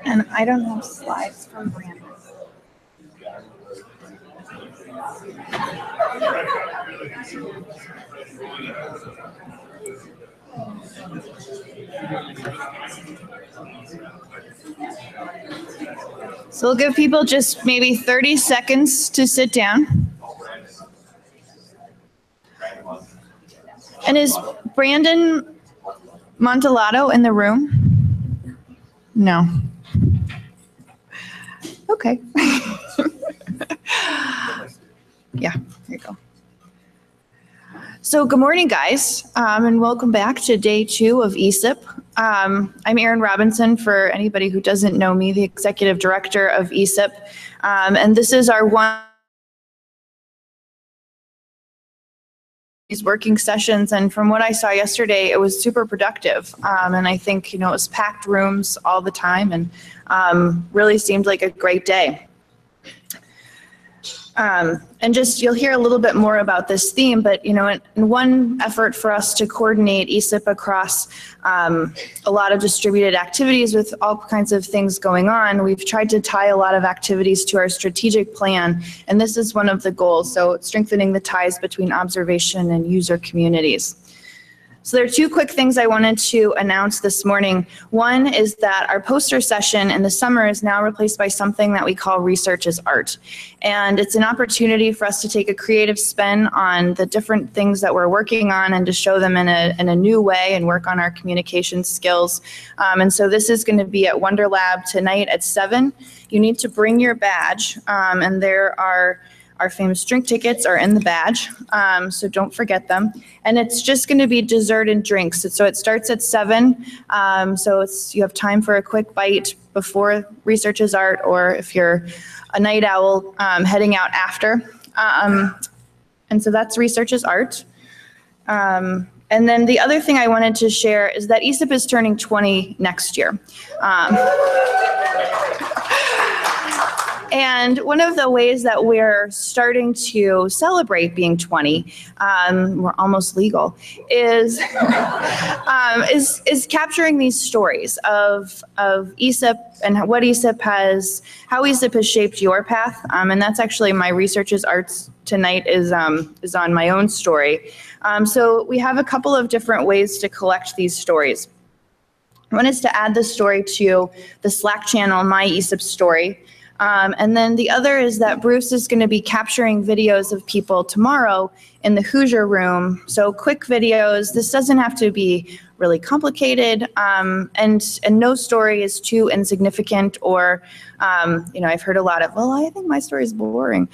And I don't have slides from Brandon. So we'll give people just maybe 30 seconds to sit down. And is Brandon Montellato in the room? No. Okay. Yeah, here you go. So good morning, guys, and welcome back to day 2 of ESIP. I'm Erin Robinson, for anybody who doesn't know me, the executive director of ESIP, and this is our these working sessions, and from what I saw yesterday, it was super productive, and I think, you know, it was packed rooms all the time, and really seemed like a great day. And just, you'll hear a little bit more about this theme, but, you know, in one effort for us to coordinate ESIP across a lot of distributed activities with all kinds of things going on, we've tried to tie a lot of activities to our strategic plan, and this is one of the goals, so strengthening the ties between observation and user communities. So there are 2 quick things I wanted to announce this morning. One is that our poster session in the summer is now replaced by something that we call Research is Art. And it's an opportunity for us to take a creative spin on the different things that we're working on and to show them in a new way and work on our communication skills. And so this is going to be at Wonder Lab tonight at 7. You need to bring your badge, and there are our famous drink tickets are in the badge, so don't forget them. And it's just going to be dessert and drinks. So it starts at 7, so you have time for a quick bite before Research is Art, or if you're a night owl, heading out after. And so that's Research is Art. And then the other thing I wanted to share is that ESIP is turning 20 next year. And one of the ways that we're starting to celebrate being 20, we're almost legal, is capturing these stories of ESIP and what ESIP has, how ESIP has shaped your path. And that's actually my Research is Arts tonight is on my own story. So we have a couple of different ways to collect these stories. One is to add the story to the Slack channel, My ESIP Story. And then the other is that Bruce is going to be capturing videos of people tomorrow in the Hoosier room. So quick videos. This doesn't have to be really complicated, and no story is too insignificant or, you know, I've heard a lot of, well, I think my story is boring,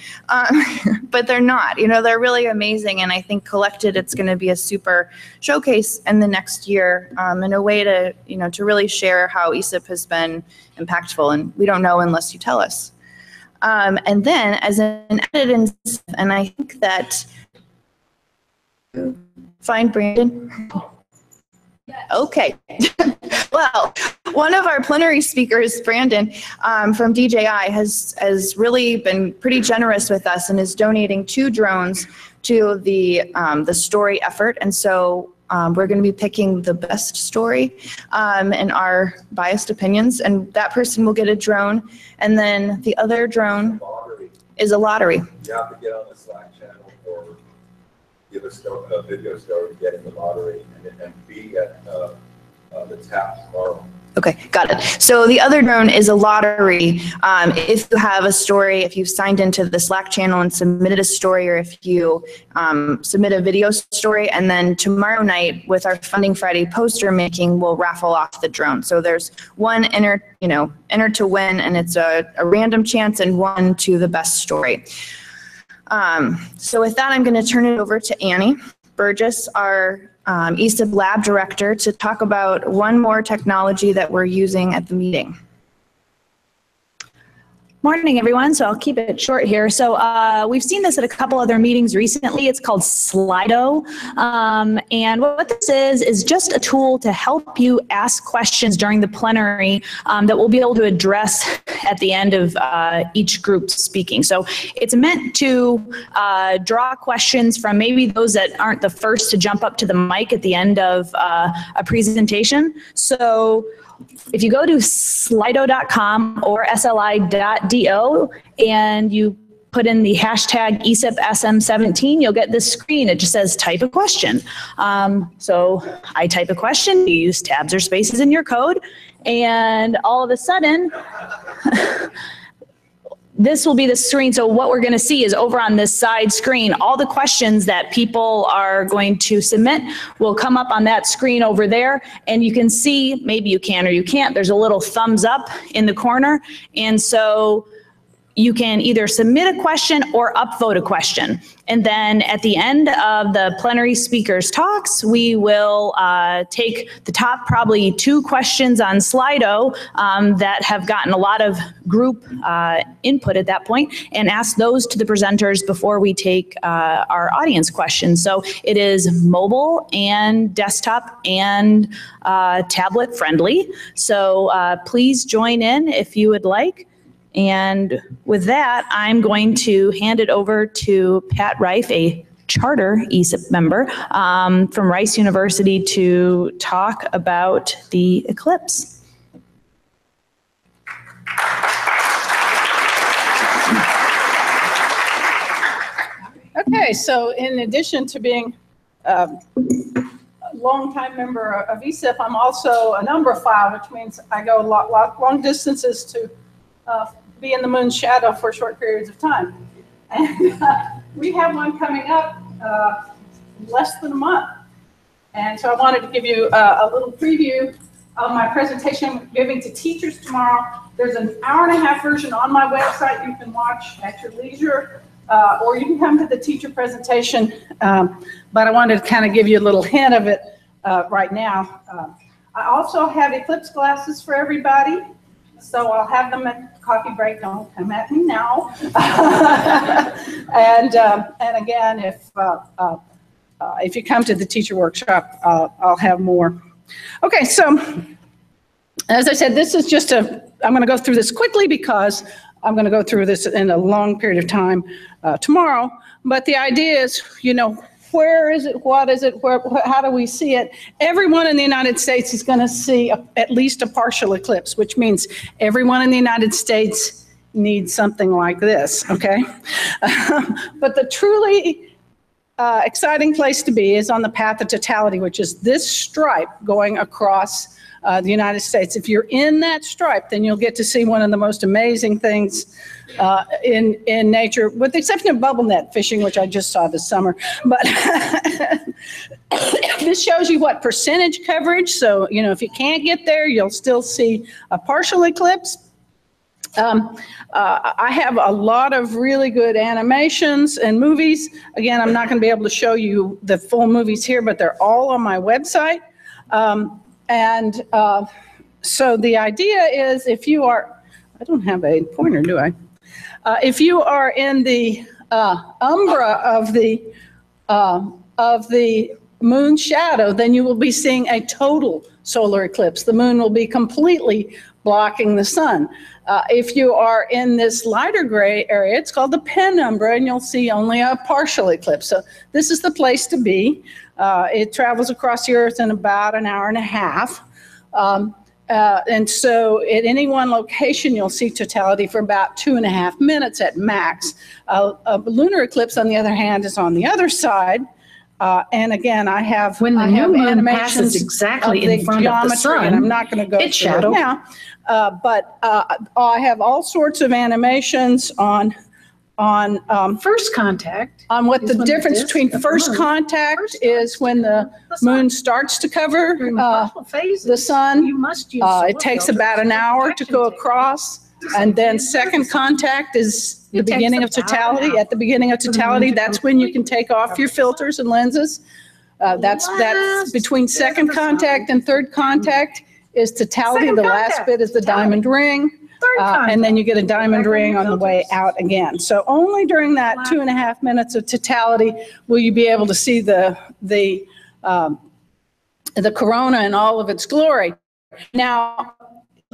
but they're not. You know, they're really amazing, and I think collected, it's going to be a super showcase in the next year, and a way to, you know, to really share how ESIP has been impactful, and we don't know unless you tell us. And then as an edit, and I think that, find Brandon. Okay. Well, one of our plenary speakers, Brandon, from DJI, has really been pretty generous with us and is donating 2 drones to the story effort. And so we're going to be picking the best story in our biased opinions, and that person will get a drone. And then the other drone is a lottery. You have to get on the Slack channel or give a video story, get in the lottery, and be at the tap tomorrow. Okay, got it. So the other drone is a lottery. If you have a story, if you've signed into the Slack channel and submitted a story, or if you submit a video story, and then tomorrow night with our Funding Friday poster making, we'll raffle off the drone. So there's one enter to win, and it's a random chance, and one to the best story. So with that, I'm going to turn it over to Annie Burgess, our ESIP lab director, to talk about one more technology that we're using at the meeting. Morning, everyone. So I'll keep it short here. So we've seen this at a couple other meetings recently. It's called Slido. And what this is just a tool to help you ask questions during the plenary that we'll be able to address at the end of each group speaking. So it's meant to draw questions from maybe those that aren't the first to jump up to the mic at the end of a presentation. So if you go to slido.com or sli.do and you put in the hashtag ESIP SM17, you'll get this screen. It just says type a question. So I type a question, you use tabs or spaces in your code, and all of a sudden, this will be the screen. So what we're going to see is over on this side screen, all the questions that people are going to submit will come up on that screen over there. And you can see, maybe you can or you can't, there's a little thumbs up in the corner. And so you can either submit a question or upvote a question. And then at the end of the plenary speakers' talks, we will take the top probably 2 questions on Slido that have gotten a lot of group input at that point and ask those to the presenters before we take our audience questions. So it is mobile and desktop and tablet friendly. So please join in if you would like. And with that, I'm going to hand it over to Pat Reiff, a charter ESIP member from Rice University, to talk about the eclipse. Okay, so in addition to being a longtime member of ESIP, I'm also a numberophile, which means I go long distances to be in the moon's shadow for short periods of time. And we have one coming up less than a month. And so I wanted to give you a little preview of my presentation I'm giving to teachers tomorrow. There's an hour-and-a-half version on my website you can watch at your leisure, or you can come to the teacher presentation. But I wanted to kind of give you a little hint of it right now. I also have eclipse glasses for everybody. So I'll have them at coffee break. Don't come at me now. And again, if you come to the teacher workshop, I'll have more. Okay, so as I said, this is just I'm going to go through this quickly because I'm going to go through this in a long period of time tomorrow. But the idea is, you know, where is it? What is it? How do we see it? Everyone in the United States is going to see at least a partial eclipse, which means everyone in the United States needs something like this, okay? But the truly exciting place to be is on the path of totality, which is this stripe going across the United States. If you're in that stripe, then you'll get to see one of the most amazing things in nature, with the exception of bubble net fishing, which I just saw this summer. But this shows you what percentage coverage. So, you know, if you can't get there, you'll still see a partial eclipse. I have a lot of really good animations and movies. Again, I'm not going to be able to show you the full movies here, but they're all on my website. So the idea is, if you are, I don't have a pointer, do I? If you are in the umbra of the moon's shadow, then you will be seeing a total solar eclipse. The moon will be completely blocking the sun. If you are in this lighter gray area, it's called the penumbra, and you'll see only a partial eclipse. So this is the place to be. It travels across the Earth in about an hour and a half. And so at any one location, you'll see totality for about 2.5 minutes at max. A lunar eclipse, on the other hand, is on the other side. And again, I have when the new moon passes exactly in front of the sun, and I'm not going to go it's through shadow. it now. But I have all sorts of animations on first contact. On what the difference between first contact is when the moon starts to cover the sun. It takes about an hour to go across. And then second contact is the beginning of totality. At the beginning of totality, that's when you can take off your filters and lenses. That's between second contact and third contact is totality. The last bit is the diamond ring. and then you get a diamond ring on the way out again. So only during that 2.5 minutes of totality will you be able to see the corona in all of its glory. Now,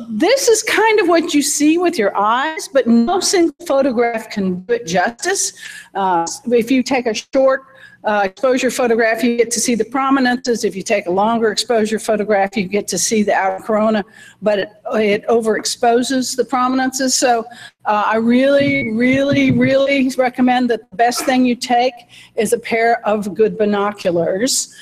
this is kind of what you see with your eyes, but no single photograph can do it justice. If you take a short exposure photograph, you get to see the prominences. If you take a longer exposure photograph, you get to see the outer corona, but it overexposes the prominences. So I really, really, really recommend that the best thing you take is a pair of good binoculars.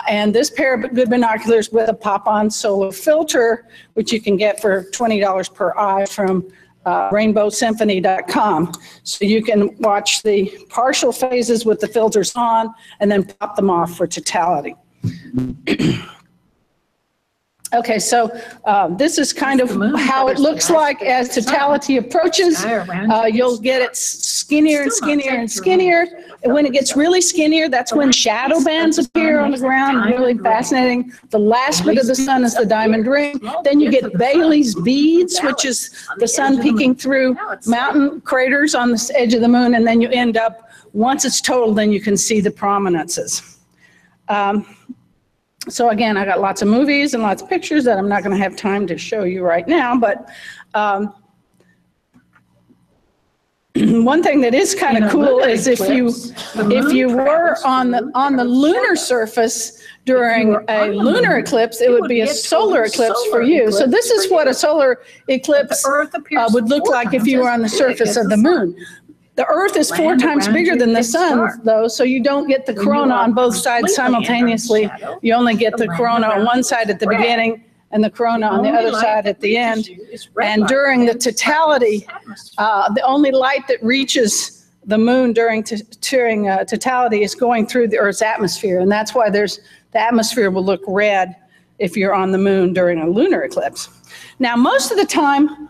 And this pair of good binoculars with a pop-on solar filter, which you can get for $20 per eye from rainbowsymphony.com. So you can watch the partial phases with the filters on and then pop them off for totality. Okay, so this is kind of how it looks like as totality approaches. You'll get it skinnier and skinnier and skinnier. And when it gets really skinnier, that's when shadow bands appear on the ground. Really fascinating. The last bit of the sun is the diamond ring. Then you get Bailey's beads, which is the sun peeking through mountain craters on the edge of the moon. And then you end up, once it's total, then you can see the prominences. So again, I got lots of movies and lots of pictures that I'm not going to have time to show you right now, but one thing that is kind of cool is if you were on the lunar surface during a lunar eclipse, it would be a solar eclipse for you. So this is what a solar eclipse would look like if you were on the surface of the moon. The Earth is 4 times bigger than the sun, though, so you don't get the corona on both sides simultaneously. You only get the corona on one side at the beginning and the corona on the other side at the end. And during the totality, the only light that reaches the moon during totality is going through the Earth's atmosphere, and that's why the atmosphere will look red if you're on the moon during a lunar eclipse. Now, most of the time,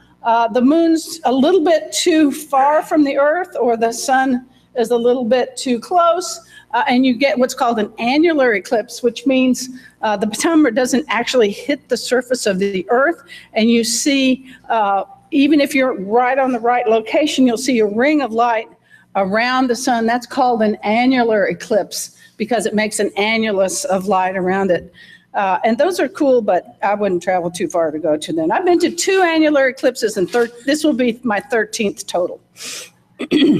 the moon's a little bit too far from the Earth, or the sun is a little bit too close, and you get what's called an annular eclipse, which means the penumbra doesn't actually hit the surface of the Earth, and you see, even if you're right on the right location, you'll see a ring of light around the sun. That's called an annular eclipse because it makes an annulus of light around it. And those are cool, but I wouldn't travel too far to go to them. I've been to 2 annular eclipses, and this will be my 13th total.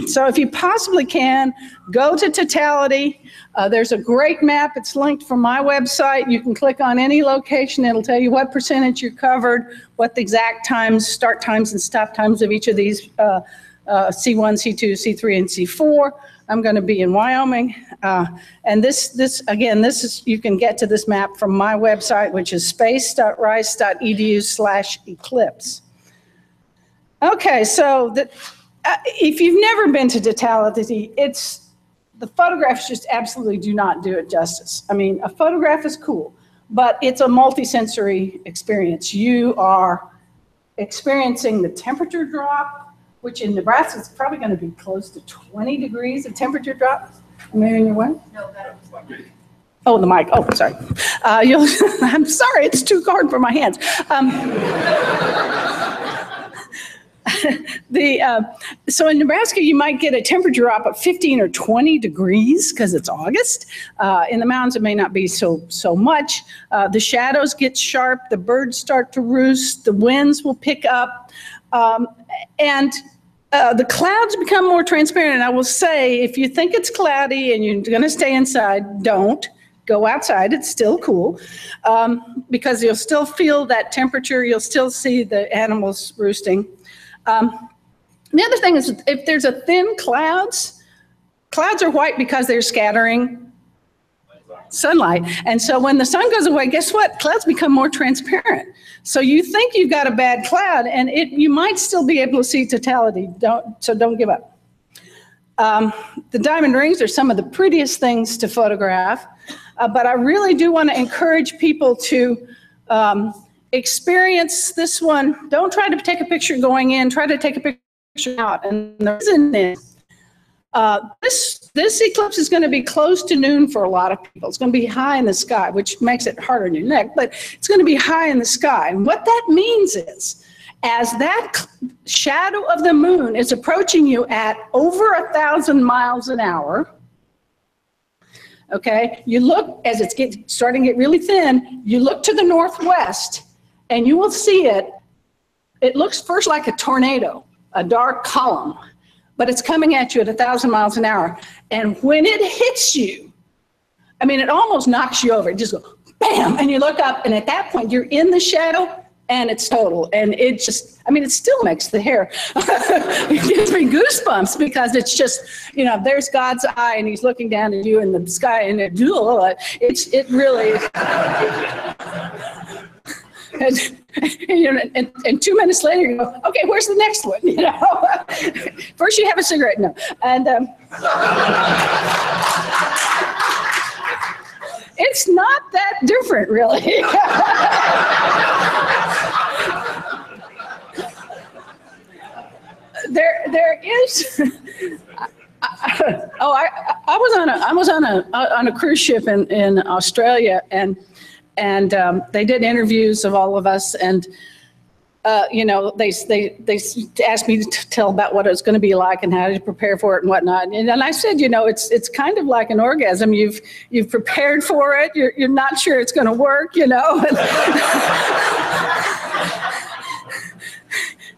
So if you possibly can, go to totality. There's a great map. It's linked from my website. You can click on any location. It'll tell you what percentage you're covered, what the exact times, start times and stop times of each of these C1, C2, C3, and C4. I'm going to be in Wyoming. And this is, you can get to this map from my website, which is space.rice.edu/eclipse. Okay, so if you've never been to totality, the photographs just absolutely do not do it justice. I mean, a photograph is cool, but it's a multisensory experience. You are experiencing the temperature drop, which in Nebraska is probably going to be close to 20 degrees of temperature drop. Am I in your way? No, that was the mic. Oh, the mic. Oh, sorry. I'm sorry, it's too hard for my hands. So in Nebraska, you might get a temperature drop of 15 or 20 degrees because it's August. In the mountains, it may not be so much. The shadows get sharp. The birds start to roost. The winds will pick up. And the clouds become more transparent. And I will say, if you think it's cloudy and you're going to stay inside, don't. Go outside. It's still cool because you'll still feel that temperature. You'll still see the animals roosting. The other thing is, if there's a thin clouds are white because they're scattering sunlight. And so when the sun goes away, guess what? Clouds become more transparent. So you think you've got a bad cloud, and you might still be able to see totality. Don't give up. The diamond rings are some of the prettiest things to photograph, but I really do want to encourage people to experience this one. Don't try to take a picture going in, try to take a picture out. And the reason is, this eclipse is going to be close to noon for a lot of people. It's going to be high in the sky, which makes it harder on your neck, but it's going to be high in the sky. And what that means is, as that shadow of the moon is approaching you at over 1,000 miles an hour, okay, you look, as it's starting to get really thin, you look to the northwest, and you will see it. It looks first like a tornado, a dark column, but it's coming at you at 1,000 miles an hour. And when it hits you, I mean, it almost knocks you over. It just goes, bam, and you look up, and at that point, you're in the shadow, and it's total. And it just, I mean, it still makes the hair, it gives me goosebumps, because it's just, you know, there's God's eye, and he's looking down at you in the sky, and it really, and 2 minutes later, you go, okay, where's the next one? You know, first you have a cigarette, no, and it's not that different, really. There is. I was on a cruise ship in Australia, and they did interviews of all of us, and you know, they asked me to tell about what it was going to be like and how to prepare for it and whatnot. And I said, you know, it's kind of like an orgasm. You've prepared for it. You're not sure it's going to work, you know.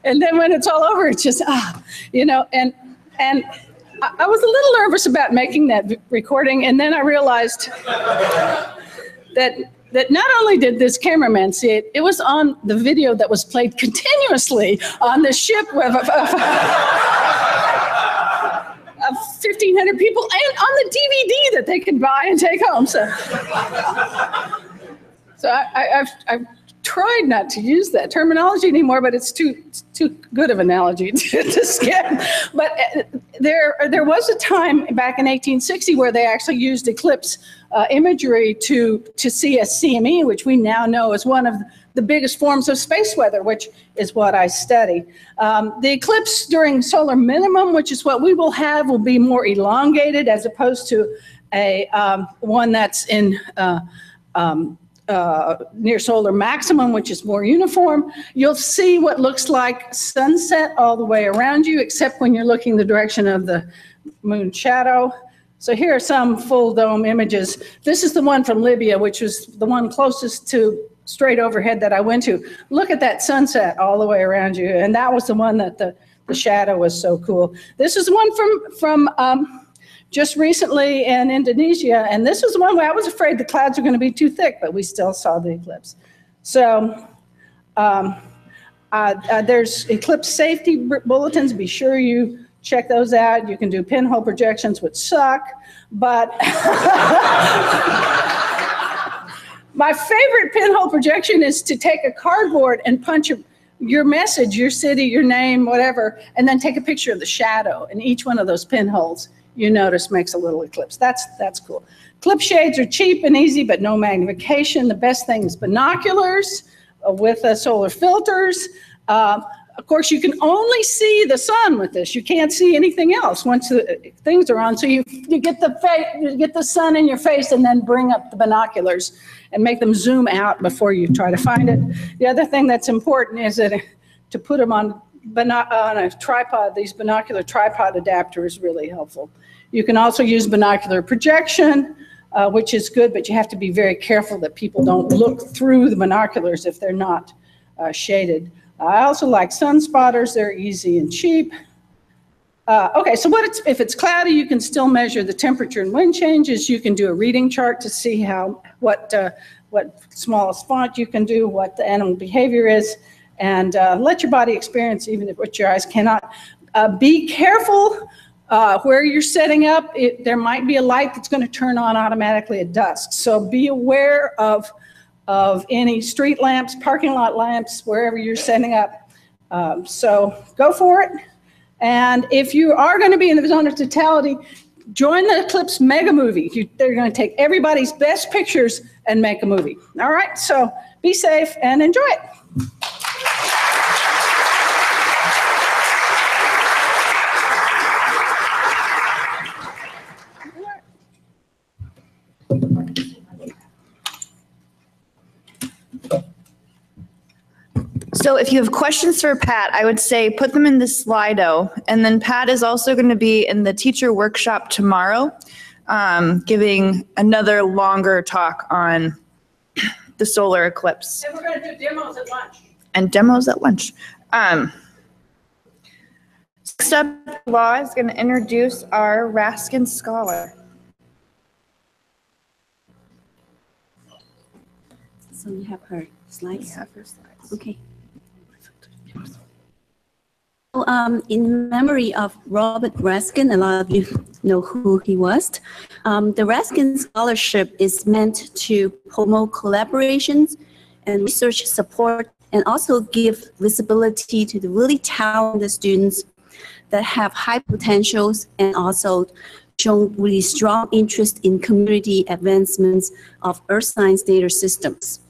And then when it's all over, it's just, you know, and I was a little nervous about making that recording. And then I realized that not only did this cameraman see it, it was on the video that was played continuously on the ship with 1,500 people, and on the DVD that they could buy and take home. So I've tried not to use that terminology anymore, but it's too good of an analogy to skip. But there was a time back in 1860 where they actually used eclipse imagery to see a CME, which we now know is one of the biggest forms of space weather, which is what I study. The eclipse during solar minimum, which is what we will have, will be more elongated as opposed to a one that's in near solar maximum, which is more uniform. You'll see what looks like sunset all the way around you, except when you're looking the direction of the moon shadow. So here are some full dome images. This is the one from Libya, which was the one closest to straight overhead that I went to. Look at that sunset all the way around you. And that was the one that the shadow was so cool. This is one from just recently in Indonesia, and this was the one where I was afraid the clouds were going to be too thick, but we still saw the eclipse. So there's eclipse safety bulletins. Be sure you check those out. You can do pinhole projections, which suck, but my favorite pinhole projection is to take a cardboard and punch your message, your city, your name, whatever, and then take a picture of the shadow, and each one of those pinholes, you notice, makes a little eclipse. That's cool. Eclipse shades are cheap and easy, but no magnification. The best thing is binoculars with solar filters. Of course, you can only see the sun with this. You can't see anything else once the things are on. So you get the sun in your face, and then bring up the binoculars and make them zoom out before you try to find it. The other thing that's important is that to put them on a tripod. These binocular tripod adapter is really helpful. You can also use binocular projection, which is good, but you have to be very careful that people don't look through the binoculars if they're not shaded. I also like sun spotters. They're easy and cheap. Okay, so if it's cloudy, you can still measure the temperature and wind changes. You can do a reading chart to see what smallest font you can do, what the animal behavior is, and let your body experience even what your eyes cannot. Be careful where you're setting up. There might be a light that's going to turn on automatically at dusk. So be aware of any street lamps, parking lot lamps, wherever you're setting up. So go for it. And if you are going to be in the zone of totality, join the Eclipse mega movie. They're going to take everybody's best pictures and make a movie. All right, so be safe and enjoy it. So if you have questions for Pat, I would say put them in the Slido. And then Pat is also going to be in the teacher workshop tomorrow, giving another longer talk on the solar eclipse. And we're going to do demos at lunch. And demos at lunch. Next up, Law is going to introduce our Raskin Scholar. So you have her slides? We have her slides. Okay. So, in memory of Robert Raskin, a lot of you know who he was. The Raskin Scholarship is meant to promote collaborations and research support and also give visibility to the really talented students that have high potentials and also shown really strong interest in community advancements of earth science data systems.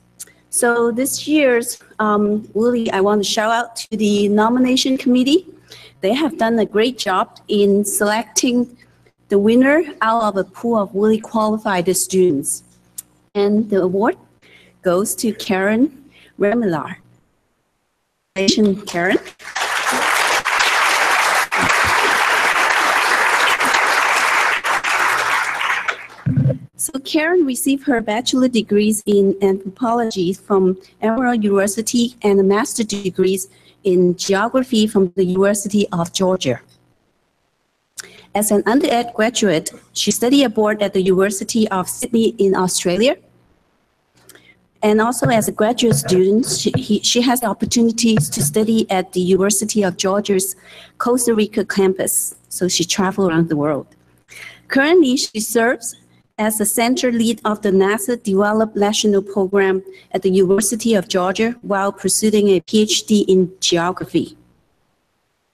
So this year's, really, I want to shout out to the nomination committee. They have done a great job in selecting the winner out of a pool of really qualified students. And the award goes to Caren Remillard. Congratulations, Caren. So Caren received her bachelor degrees in anthropology from Emory University and a master degrees in geography from the University of Georgia. As an undergraduate, she studied abroad at the University of Sydney in Australia. And also as a graduate student, she has the opportunities to study at the University of Georgia's Costa Rica campus. So she traveled around the world. Currently, she serves as the center lead of the NASA Developed National Program at the University of Georgia while pursuing a PhD in geography.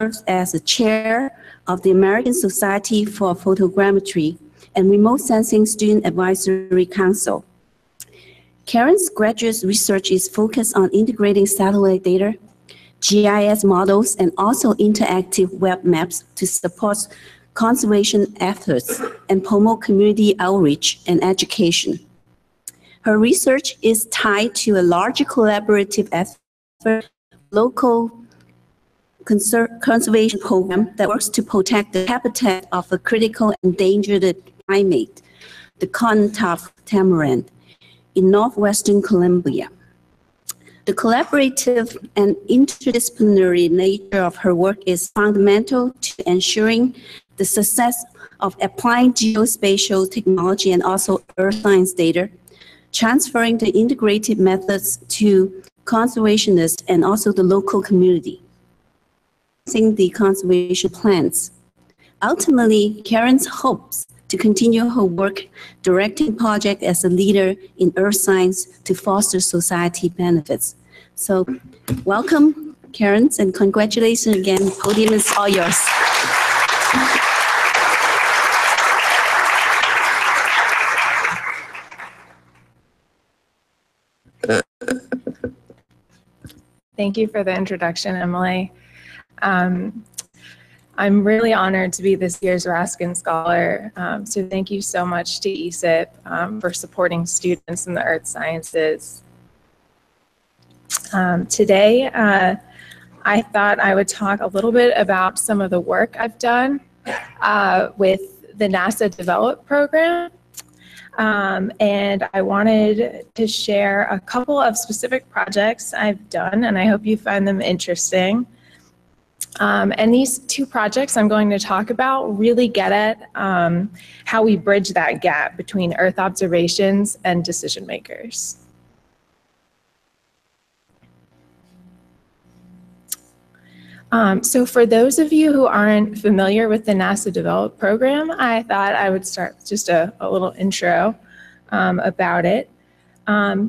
Serves as the chair of the American Society for Photogrammetry and Remote Sensing Student Advisory Council. Caren's graduate research is focused on integrating satellite data, GIS models, and also interactive web maps to support conservation efforts and promote community outreach and education. Her research is tied to a larger collaborative effort, local conservation program that works to protect the habitat of a critical endangered primate, the cotton-tailed tamarin, in northwestern Colombia. The collaborative and interdisciplinary nature of her work is fundamental to ensuring the success of applying geospatial technology and also earth science data, transferring the integrated methods to conservationists and also the local community, the conservation plans. Ultimately, Caren hopes to continue her work directing projects as a leader in earth science to foster society benefits. So welcome, Caren, and congratulations again. The podium is all yours. Thank you for the introduction, Emily. I'm really honored to be this year's Raskin Scholar, so thank you so much to ESIP for supporting students in the earth sciences. Today, I thought I would talk a little bit about some of the work I've done with the NASA Develop program. And I wanted to share a couple of specific projects I've done, and I hope you find them interesting. And these two projects I'm going to talk about really get at how we bridge that gap between Earth observations and decision makers. So for those of you who aren't familiar with the NASA Develop program, I thought I would start with just a little intro about it.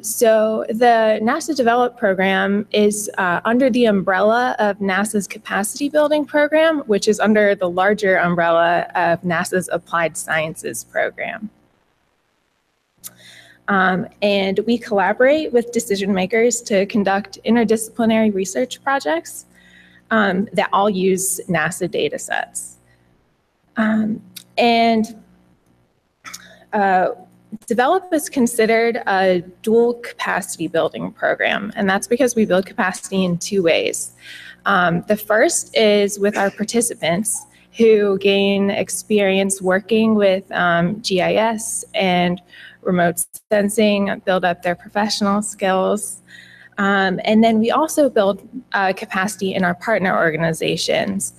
So the NASA Develop program is under the umbrella of NASA's Capacity Building Program, which is under the larger umbrella of NASA's Applied Sciences program. And we collaborate with decision makers to conduct interdisciplinary research projects that all use NASA data sets. DEVELOP is considered a dual capacity building program, and that's because we build capacity in two ways. The first is with our participants who gain experience working with GIS and remote sensing, build up their professional skills. And then we also build capacity in our partner organizations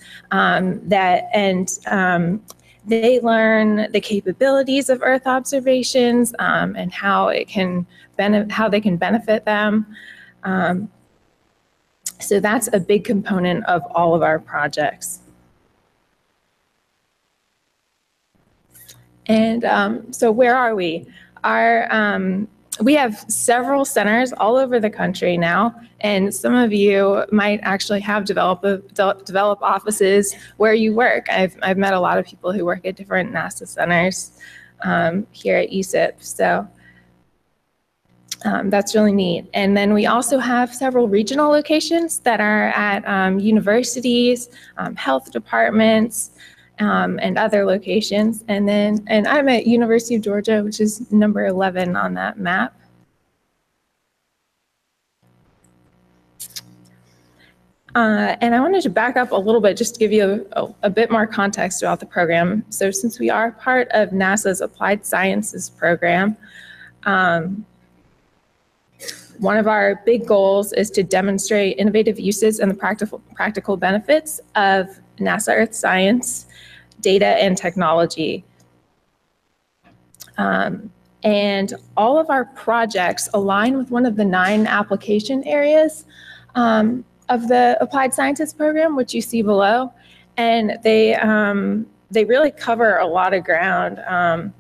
they learn the capabilities of Earth observations and how they can benefit them. So that's a big component of all of our projects. And so where are we? We have several centers all over the country now, and some of you might actually have develop offices where you work. I've met a lot of people who work at different NASA centers here at ESIP, so that's really neat. And then we also have several regional locations that are at universities, health departments, and other locations. And I'm at University of Georgia, which is number 11 on that map. And I wanted to back up a little bit just to give you a bit more context about the program. So since we are part of NASA's Applied Sciences program, one of our big goals is to demonstrate innovative uses and the practical benefits of NASA Earth science, data, and technology. And all of our projects align with one of the 9 application areas of the Applied Sciences program, which you see below. And they really cover a lot of ground.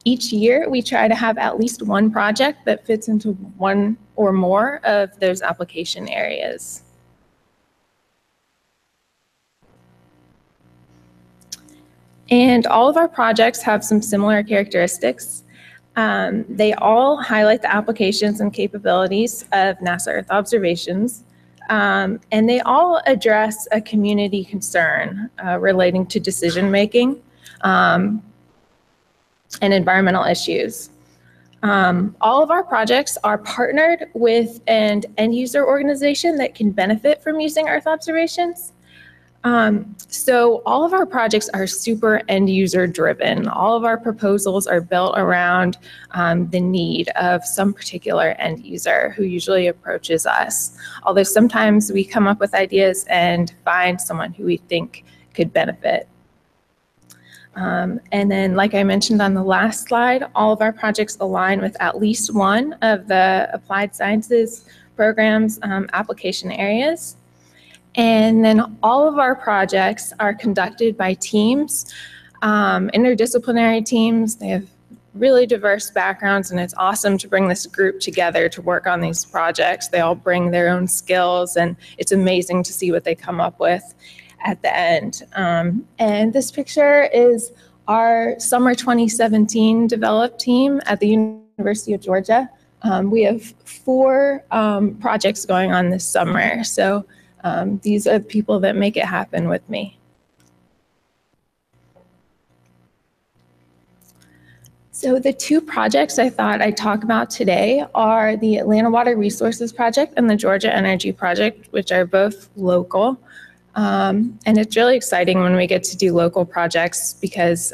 Each year, we try to have at least one project that fits into one or more of those application areas. And all of our projects have some similar characteristics. They all highlight the applications and capabilities of NASA Earth observations, and they all address a community concern relating to decision-making and environmental issues. All of our projects are partnered with an end-user organization that can benefit from using Earth observations. So all of our projects are super end user driven. All of our proposals are built around the need of some particular end user who usually approaches us. Although sometimes we come up with ideas and find someone who we think could benefit. And then, like I mentioned on the last slide, all of our projects align with at least one of the Applied Sciences program's application areas. And then all of our projects are conducted by teams, interdisciplinary teams. They have really diverse backgrounds, and it's awesome to bring this group together to work on these projects. They all bring their own skills, and it's amazing to see what they come up with at the end. And this picture is our summer 2017 developed team at the University of Georgia. We have 4 projects going on this summer. So these are the people that make it happen with me. So the 2 projects I thought I'd talk about today are the Atlanta Water Resources Project and the Georgia Energy Project, which are both local. And it's really exciting when we get to do local projects because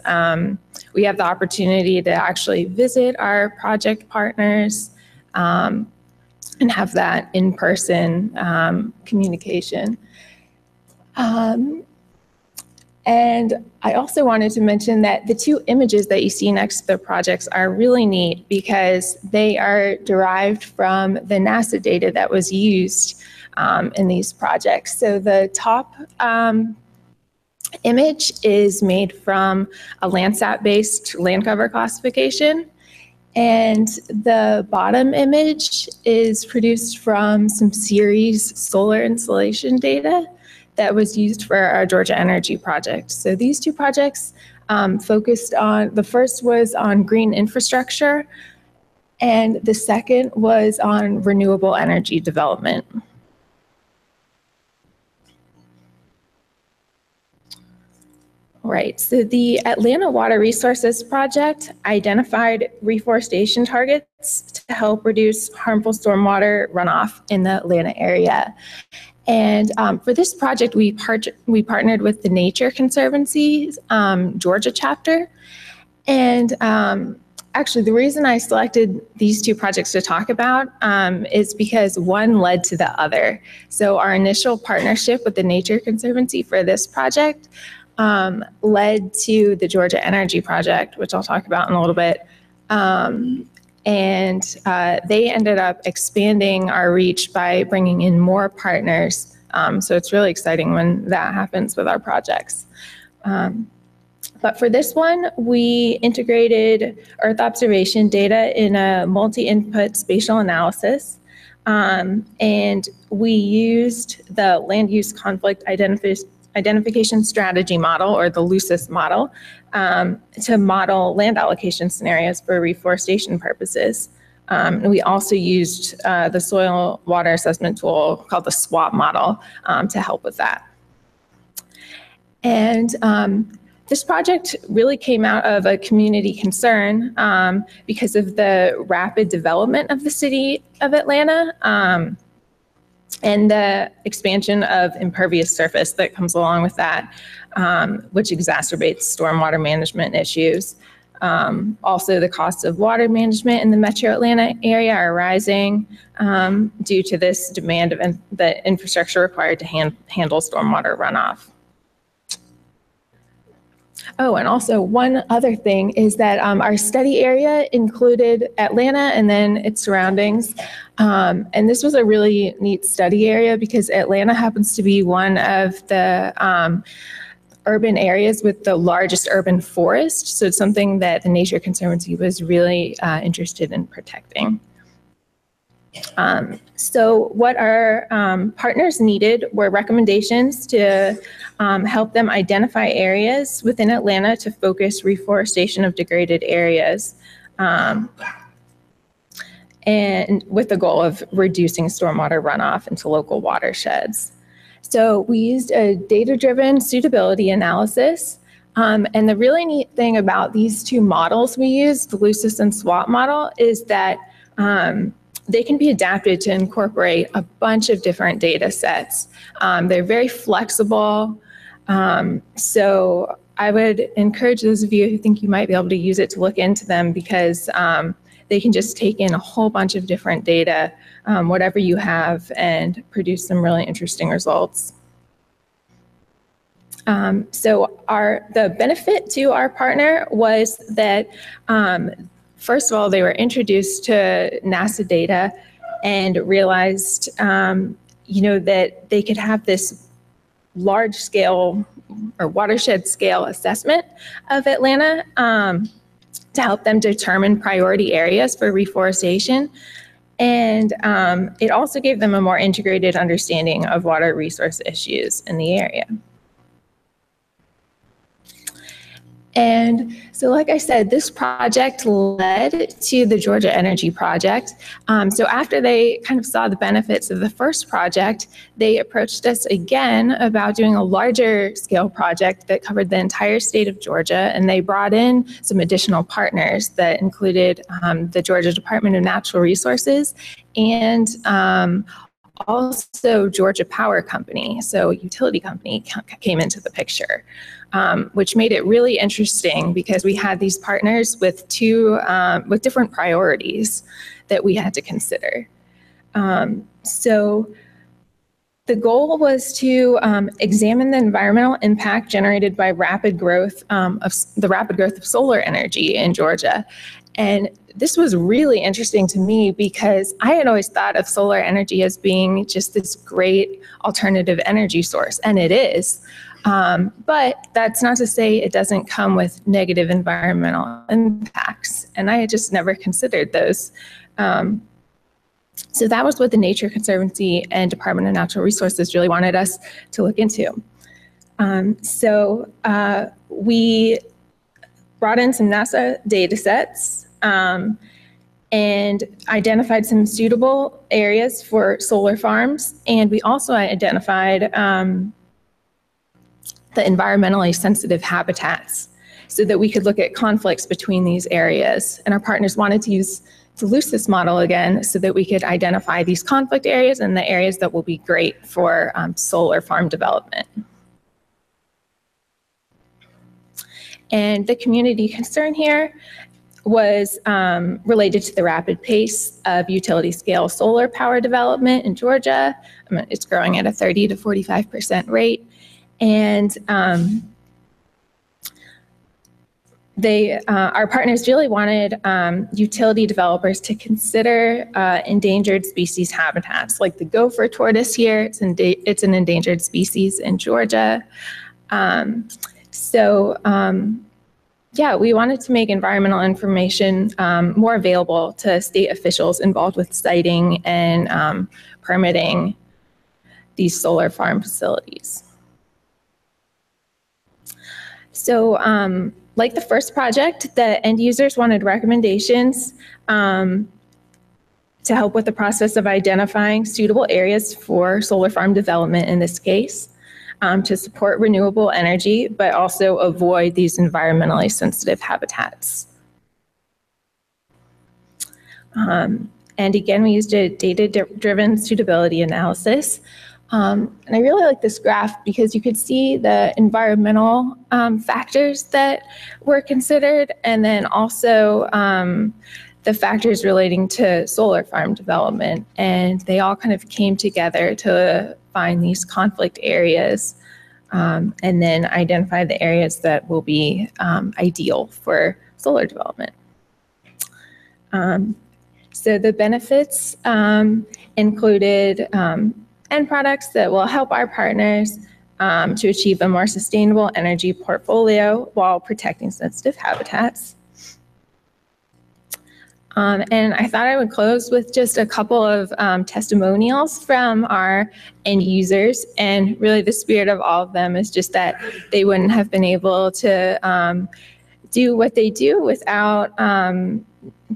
we have the opportunity to actually visit our project partners and have that in-person communication. And I also wanted to mention that the 2 images that you see next to the projects are really neat because they are derived from the NASA data that was used in these projects. So the top image is made from a Landsat-based land cover classification, and the bottom image is produced from some series solar installation data that was used for our Georgia Energy project. So these 2 projects focused on, the first was on green infrastructure, and the second was on renewable energy development. Right, so the Atlanta Water Resources Project identified reforestation targets to help reduce harmful stormwater runoff in the Atlanta area. And for this project, we partnered with the Nature Conservancy's Georgia chapter. And actually, the reason I selected these two projects to talk about is because one led to the other. So our initial partnership with the Nature Conservancy for this project led to the Georgia Energy Project, which I'll talk about in a little bit. And they ended up expanding our reach by bringing in more partners. So it's really exciting when that happens with our projects. But for this one, we integrated Earth observation data in a multi-input spatial analysis. And we used the land use conflict identification strategy model, or the LUCIS model, to model land allocation scenarios for reforestation purposes. And we also used the soil water assessment tool called the SWAP model to help with that. And this project really came out of a community concern because of the rapid development of the city of Atlanta and the expansion of impervious surface that comes along with that, which exacerbates stormwater management issues. Also, the costs of water management in the metro Atlanta area are rising due to this demand of the infrastructure required to handle stormwater runoff. Oh, and also one other thing is that our study area included Atlanta and then its surroundings. And this was a really neat study area because Atlanta happens to be one of the urban areas with the largest urban forest. So it's something that the Nature Conservancy was really interested in protecting. So what our partners needed were recommendations to help them identify areas within Atlanta to focus reforestation of degraded areas, and with the goal of reducing stormwater runoff into local watersheds. So we used a data-driven suitability analysis. And the really neat thing about these two models we used, the LUCIS and SWAP model, is that they can be adapted to incorporate a bunch of different data sets. They're very flexible. So I would encourage those of you who think you might be able to use it to look into them, because they can just take in a whole bunch of different data, whatever you have, and produce some really interesting results. So the benefit to our partner was that first of all, they were introduced to NASA data and realized, that they could have this large scale or watershed scale assessment of Atlanta to help them determine priority areas for reforestation. And it also gave them a more integrated understanding of water resource issues in the area. And so, like I said, this project led to the Georgia Energy Project. So after they kind of saw the benefits of the first project, they approached us again about doing a larger scale project that covered the entire state of Georgia. And they brought in some additional partners that included the Georgia Department of Natural Resources and also Georgia Power Company, so a utility company, came into the picture, which made it really interesting because we had these partners with with different priorities that we had to consider. So the goal was to examine the environmental impact generated by rapid growth of solar energy in Georgia. And this was really interesting to me because I had always thought of solar energy as being just this great alternative energy source, and it is. But that's not to say it doesn't come with negative environmental impacts, and I had just never considered those. So that was what the Nature Conservancy and Department of Natural Resources really wanted us to look into. So we brought in some NASA data sets and identified some suitable areas for solar farms. And we also identified the environmentally sensitive habitats so that we could look at conflicts between these areas. And our partners wanted to use the Lucis model again so that we could identify these conflict areas and the areas that will be great for solar farm development. And the community concern here was related to the rapid pace of utility scale solar power development in Georgia. It's growing at a 30 to 45% rate. And our partners really wanted utility developers to consider endangered species habitats, like the gopher tortoise here. It's an endangered species in Georgia. Yeah, we wanted to make environmental information more available to state officials involved with siting and permitting these solar farm facilities. So, like the first project, the end users wanted recommendations to help with the process of identifying suitable areas for solar farm development in this case, to support renewable energy, but also avoid these environmentally sensitive habitats. And again, we used a data-driven suitability analysis. And I really like this graph because you could see the environmental factors that were considered, and then also the factors relating to solar farm development. And they all kind of came together to find these conflict areas and then identify the areas that will be ideal for solar development. So the benefits included end products that will help our partners to achieve a more sustainable energy portfolio while protecting sensitive habitats. And I thought I would close with just a couple of testimonials from our end users. And really the spirit of all of them is just that they wouldn't have been able to do what they do without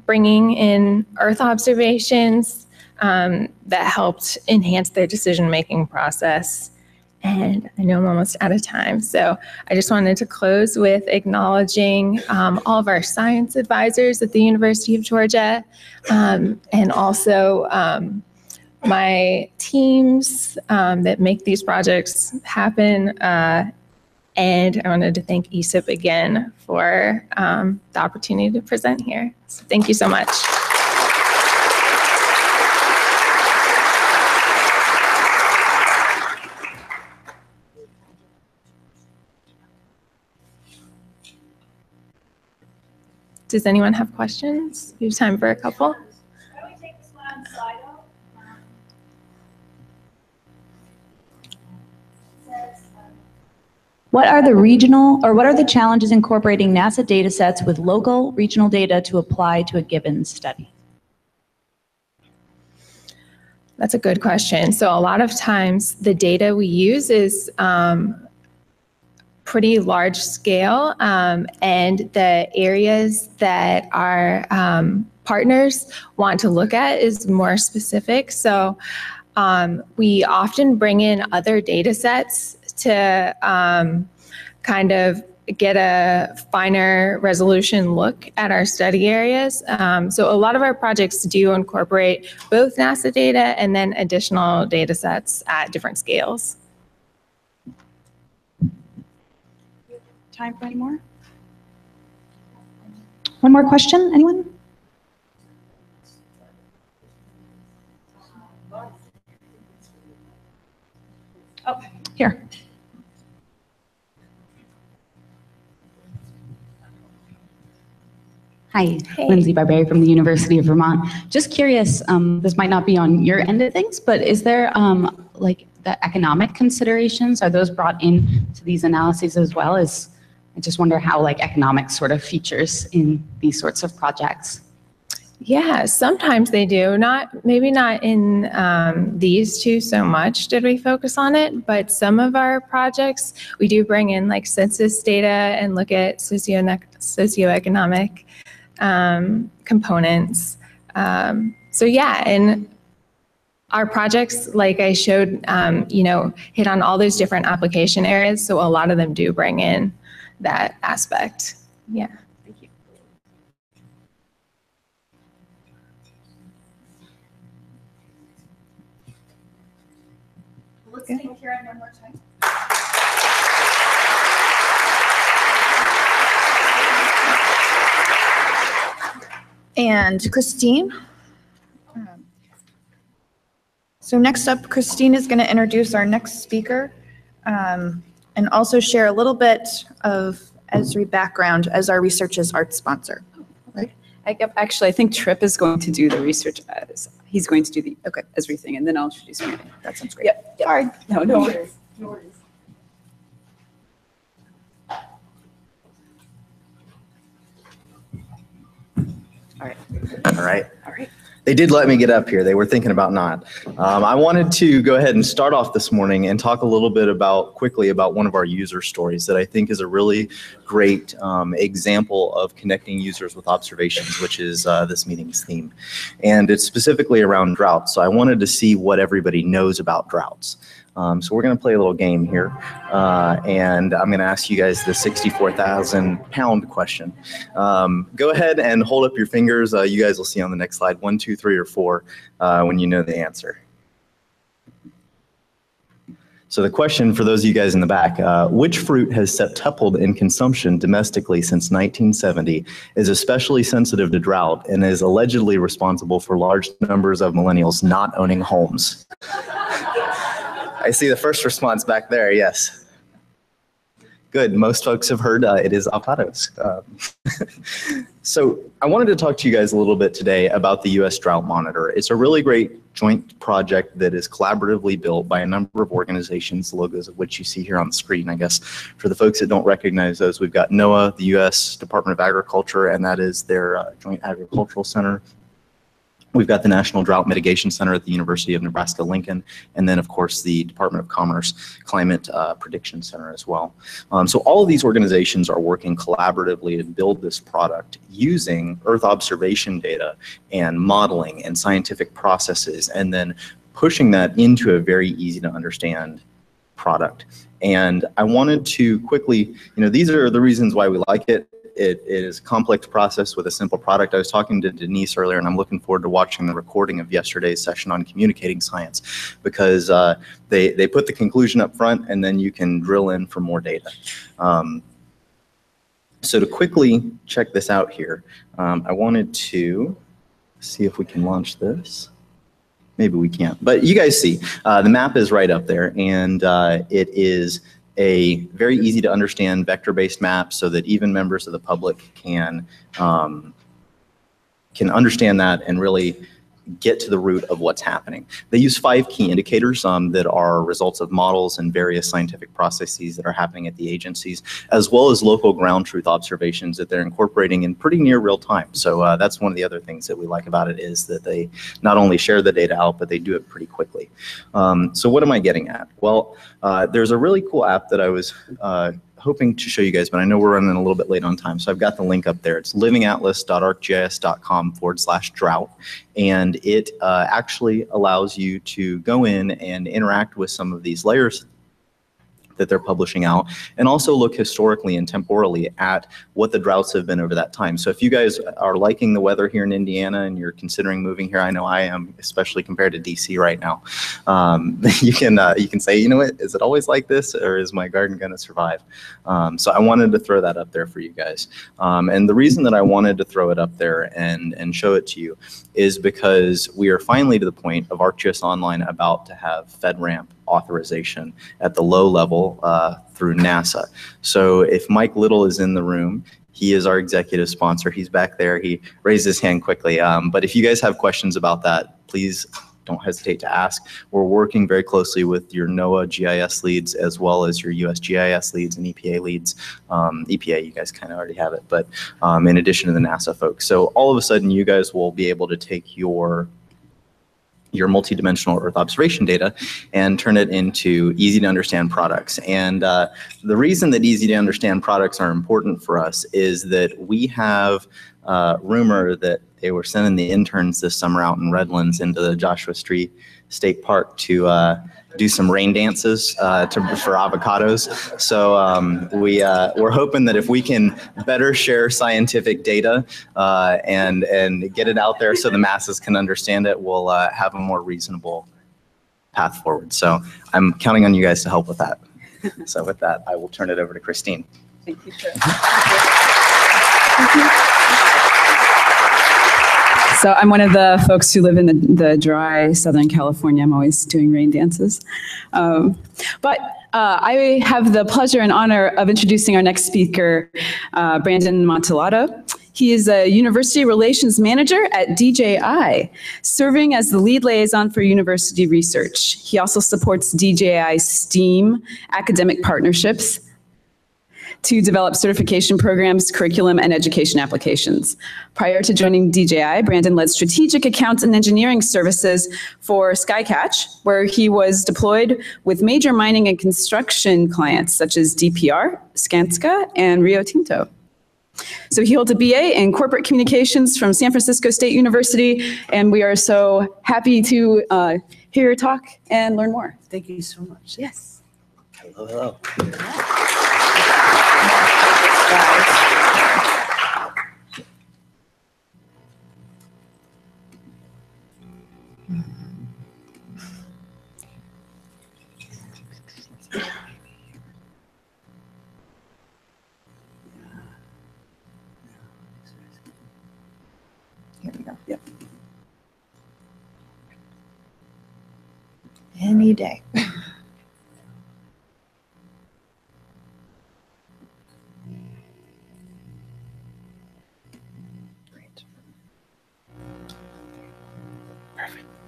bringing in Earth observations that helped enhance their decision-making process. And I know I'm almost out of time, so I just wanted to close with acknowledging all of our science advisors at the University of Georgia, and also my teams that make these projects happen. And I wanted to thank ESIP again for the opportunity to present here. So thank you so much. Does anyone have questions? We have time for a couple. Why don't we take this one on Slido? What are the challenges incorporating NASA data sets with local regional data to apply to a given study? That's a good question. So a lot of times the data we use is pretty large scale, and the areas that our partners want to look at is more specific. So we often bring in other data sets to kind of get a finer resolution look at our study areas. So a lot of our projects do incorporate both NASA data and then additional data sets at different scales. Time for any more? One more question, anyone? Oh, here. Hi, Lindsay Barberry from the University of Vermont. Just curious, this might not be on your end of things, but is there like the economic considerations, are those brought in to these analyses as well? I just wonder how like economics sort of features in these sorts of projects. Yeah, sometimes they do. Maybe not in these two so much did we focus on it, but some of our projects, we do bring in like census data and look at socioeconomic components. So yeah, and our projects, like I showed, you know, hit on all those different application areas. So a lot of them do bring in that aspect. Yeah. Thank you. Let's thank Karen one more time. And Christine. So next up, Christine is going to introduce our next speaker and also share a little bit of Esri background as our Research's art sponsor. Right? Actually, I think Tripp is going to do the research. He's going to do the Esri thing, and then I'll introduce me. That sounds great. Yep. Sorry. No worries. No worries. All right. They did let me get up here. They were thinking about not. I wanted to go ahead and start off this morning and talk a little bit quickly about one of our user stories that I think is a really great example of connecting users with observations, which is this meeting's theme. And it's specifically around droughts. So I wanted to see what everybody knows about droughts. So we're going to play a little game here, and I'm going to ask you guys the 64,000 pound question. Go ahead and hold up your fingers. You guys will see on the next slide, 1, 2, 3, or 4 when you know the answer. So the question for those of you guys in the back, which fruit has septupled in consumption domestically since 1970, is especially sensitive to drought, and is allegedly responsible for large numbers of millennials not owning homes? I see the first response back there, yes. Good, most folks have heard it is avocados. So I wanted to talk to you guys a little bit today about the U.S. Drought Monitor. It's a really great joint project that is collaboratively built by a number of organizations, the logos of which you see here on the screen. I guess for the folks that don't recognize those, we've got NOAA, the U.S. Department of Agriculture, and that is their Joint Agricultural Center. We've got the National Drought Mitigation Center at the University of Nebraska-Lincoln, and then, of course, the Department of Commerce Climate Prediction Center as well. So all of these organizations are working collaboratively to build this product using Earth observation data and modeling and scientific processes, and then pushing that into a very easy-to-understand product. And I wanted to quickly, these are the reasons why we like it. It is a complex process with a simple product. I was talking to Denise earlier, and I'm looking forward to watching the recording of yesterday's session on communicating science, because they put the conclusion up front, and then you can drill in for more data. So to quickly check this out here, I wanted to see if we can launch this. Maybe we can't, but you guys see the map is right up there, and it is a very easy to understand vector-based map so that even members of the public can understand that and really get to the root of what's happening. They use 5 key indicators that are results of models and various scientific processes that are happening at the agencies, as well as local ground truth observations that they're incorporating in pretty near real time. So that's one of the other things that we like about it, is that they not only share the data out, but they do it pretty quickly. So what am I getting at? Well, there's a really cool app that I was hoping to show you guys, but I know we're running a little bit late on time, so I've got the link up there. It's livingatlas.arcgis.com/drought, and it actually allows you to go in and interact with some of these layers that they're publishing out, and also look historically and temporally at what the droughts have been over that time. So if you guys are liking the weather here in Indiana and you're considering moving here, I know I am, especially compared to DC right now, you can say, you know what, is it always like this, or is my garden going to survive? So I wanted to throw that up there for you guys. And the reason that I wanted to throw it up there and show it to you is because we are finally to the point of ArcGIS Online about to have FedRAMP authorization at the low level through NASA. So if Mike Little is in the room, he is our executive sponsor. He's back there. He raised his hand quickly. But if you guys have questions about that, please don't hesitate to ask. We're working very closely with your NOAA GIS leads, as well as your USGIS leads and EPA leads. EPA, you guys kind of already have it, but in addition to the NASA folks. So all of a sudden, you guys will be able to take your multidimensional Earth observation data and turn it into easy to understand products. And the reason that easy to understand products are important for us is that we have rumor that they were sending the interns this summer out in Redlands into the Joshua Tree State Park to do some rain dances for avocados. So we're hoping that if we can better share scientific data and get it out there so the masses can understand it, we'll have a more reasonable path forward. So I'm counting on you guys to help with that. So with that, I will turn it over to Christine. Thank you, Trip. So I'm one of the folks who live in the dry Southern California. I'm always doing rain dances. But I have the pleasure and honor of introducing our next speaker, Brandon Montellato. He is a University Relations Manager at DJI, serving as the lead liaison for university research. He also supports DJI's STEAM academic partnerships to develop certification programs, curriculum, and education applications. Prior to joining DJI, Brandon led strategic accounts and engineering services for Skycatch, where he was deployed with major mining and construction clients such as DPR, Skanska, and Rio Tinto. So he holds a BA in corporate communications from San Francisco State University, and we are so happy to hear your talk and learn more. Thank you so much. Yes. Hello, hello. Here we go. Yep. Any day.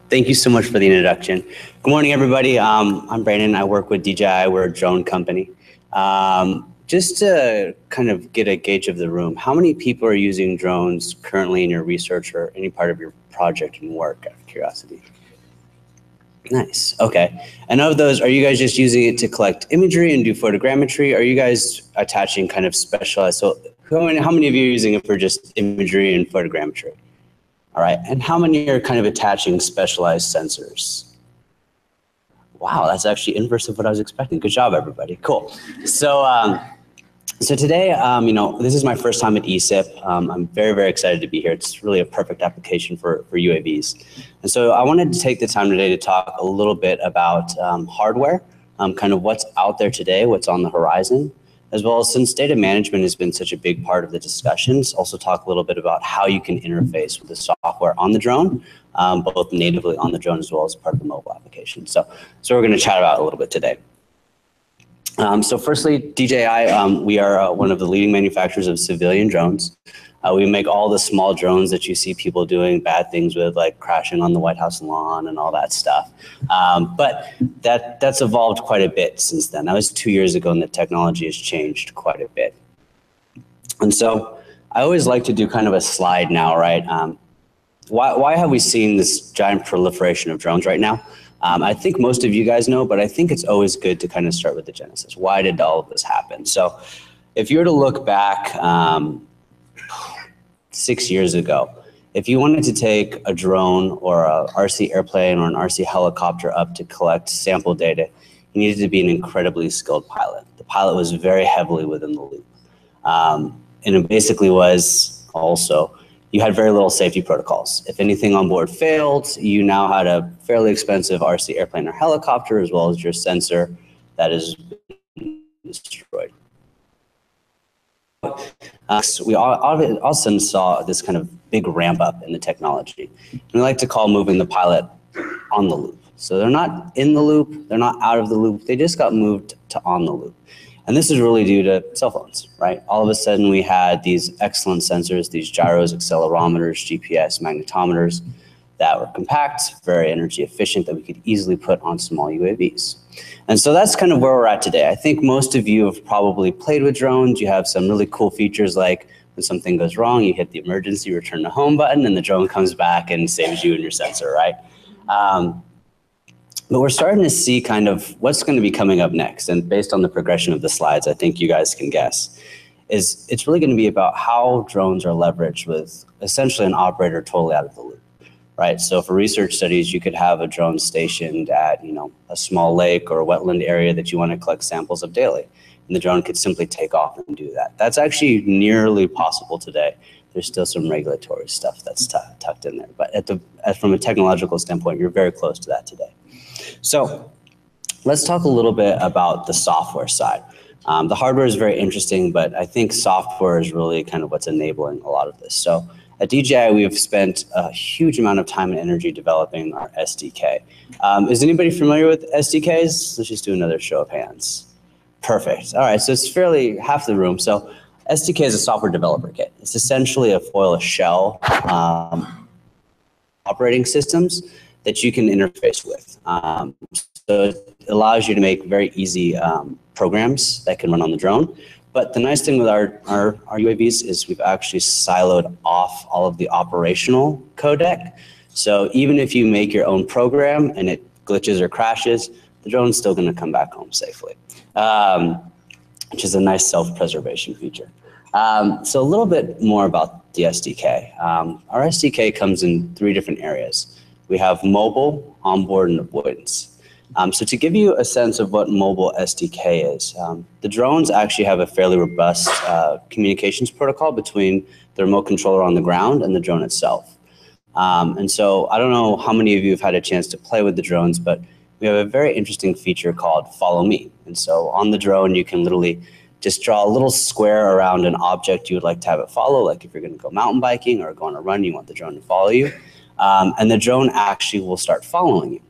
Thank you so much for the introduction. Good morning, everybody. I'm Brandon. I work with DJI. We're a drone company. Just to kind of get a gauge of the room, how many people are using drones currently in your research or any part of your project and work, out of curiosity? Nice. Okay. And of those, are you guys just using it to collect imagery and do photogrammetry? Are you guys attaching kind of specialized? So how many of you are using it for just imagery and photogrammetry? All right. And how many are kind of attaching specialized sensors? Wow, that's actually inverse of what I was expecting. Good job, everybody. Cool. So, so today, this is my first time at ESIP. I'm very, very excited to be here. It's really a perfect application for UAVs. And so I wanted to take the time today to talk a little bit about hardware, kind of what's out there today, what's on the horizon, as well as since data management has been such a big part of the discussions, also talk a little bit about how you can interface with the software on the drone, both natively on the drone as well as part of the mobile application. So we're going to chat about a little bit today. So firstly, DJI, we are one of the leading manufacturers of civilian drones. We make all the small drones that you see people doing bad things with, like crashing on the White House lawn and all that stuff. But that's evolved quite a bit since then. That was 2 years ago, and the technology has changed quite a bit. And so I always like to do kind of a slide now, right? Why have we seen this giant proliferation of drones right now? I think most of you guys know, but I think it's always good to kind of start with the genesis. Why did all of this happen? So if you were to look back 6 years ago, if you wanted to take a drone or a RC airplane or an RC helicopter up to collect sample data, you needed to be an incredibly skilled pilot. The pilot was very heavily within the loop. And it basically was also, you had very little safety protocols. If anything on board failed, you now had a fairly expensive RC airplane or helicopter, as well as your sensor that is destroyed. We all of a sudden saw this kind of big ramp up in the technology. And we like to call moving the pilot on the loop. So they're not in the loop, they're not out of the loop, they just got moved to on the loop. And this is really due to cell phones, right? All of a sudden we had these excellent sensors, these gyros, accelerometers, GPS, magnetometers that were compact, very energy efficient, that we could easily put on small UAVs. And so that's kind of where we're at today. I think most of you have probably played with drones. You have some really cool features like when something goes wrong, you hit the emergency return to home button and the drone comes back and saves you and your sensor, right? But we're starting to see kind of what's going to be coming up next. And based on the progression of the slides, I think you guys can guess. is it's really going to be about how drones are leveraged with essentially an operator totally out of the loop, right? So for research studies, you could have a drone stationed at, you know, a small lake or a wetland area that you want to collect samples of daily. And the drone could simply take off and do that. That's actually nearly possible today. There's still some regulatory stuff that's tucked in there. But from a technological standpoint, you're very close to that today. So let's talk a little bit about the software side. The hardware is very interesting, but I think software is really kind of what's enabling a lot of this. So at DJI, we have spent a huge amount of time and energy developing our SDK. Is anybody familiar with SDKs? Let's just do another show of hands. Perfect. All right, so it's fairly half the room. So SDK is a software developer kit. It's essentially a foil shell operating systems that you can interface with. So it allows you to make very easy programs that can run on the drone. But the nice thing with our UAVs is we've actually siloed off all of the operational codec. So even if you make your own program and it glitches or crashes, the drone's still going to come back home safely, which is a nice self-preservation feature. So a little bit more about the SDK. Our SDK comes in 3 different areas. We have mobile, onboard, and avoidance. So to give you a sense of what mobile SDK is, the drones actually have a fairly robust communications protocol between the remote controller on the ground and the drone itself. And so I don't know how many of you have had a chance to play with the drones, but we have a very interesting feature called Follow Me. And so on the drone, you can literally just draw a little square around an object you would like to have it follow, like if you're going to go mountain biking or go on a run, you want the drone to follow you. And the drone actually will start following you.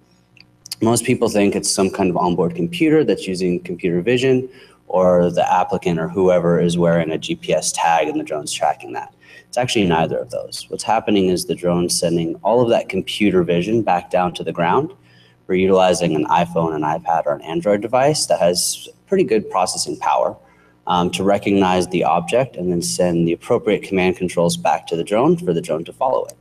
Most people think it's some kind of onboard computer that's using computer vision, or the applicant or whoever is wearing a GPS tag and the drone's tracking that. It's actually neither of those. What's happening is the drone's sending all of that computer vision back down to the ground. We're utilizing an iPhone, an iPad, or an Android device that has pretty good processing power to recognize the object and then send the appropriate command controls back to the drone for the drone to follow it.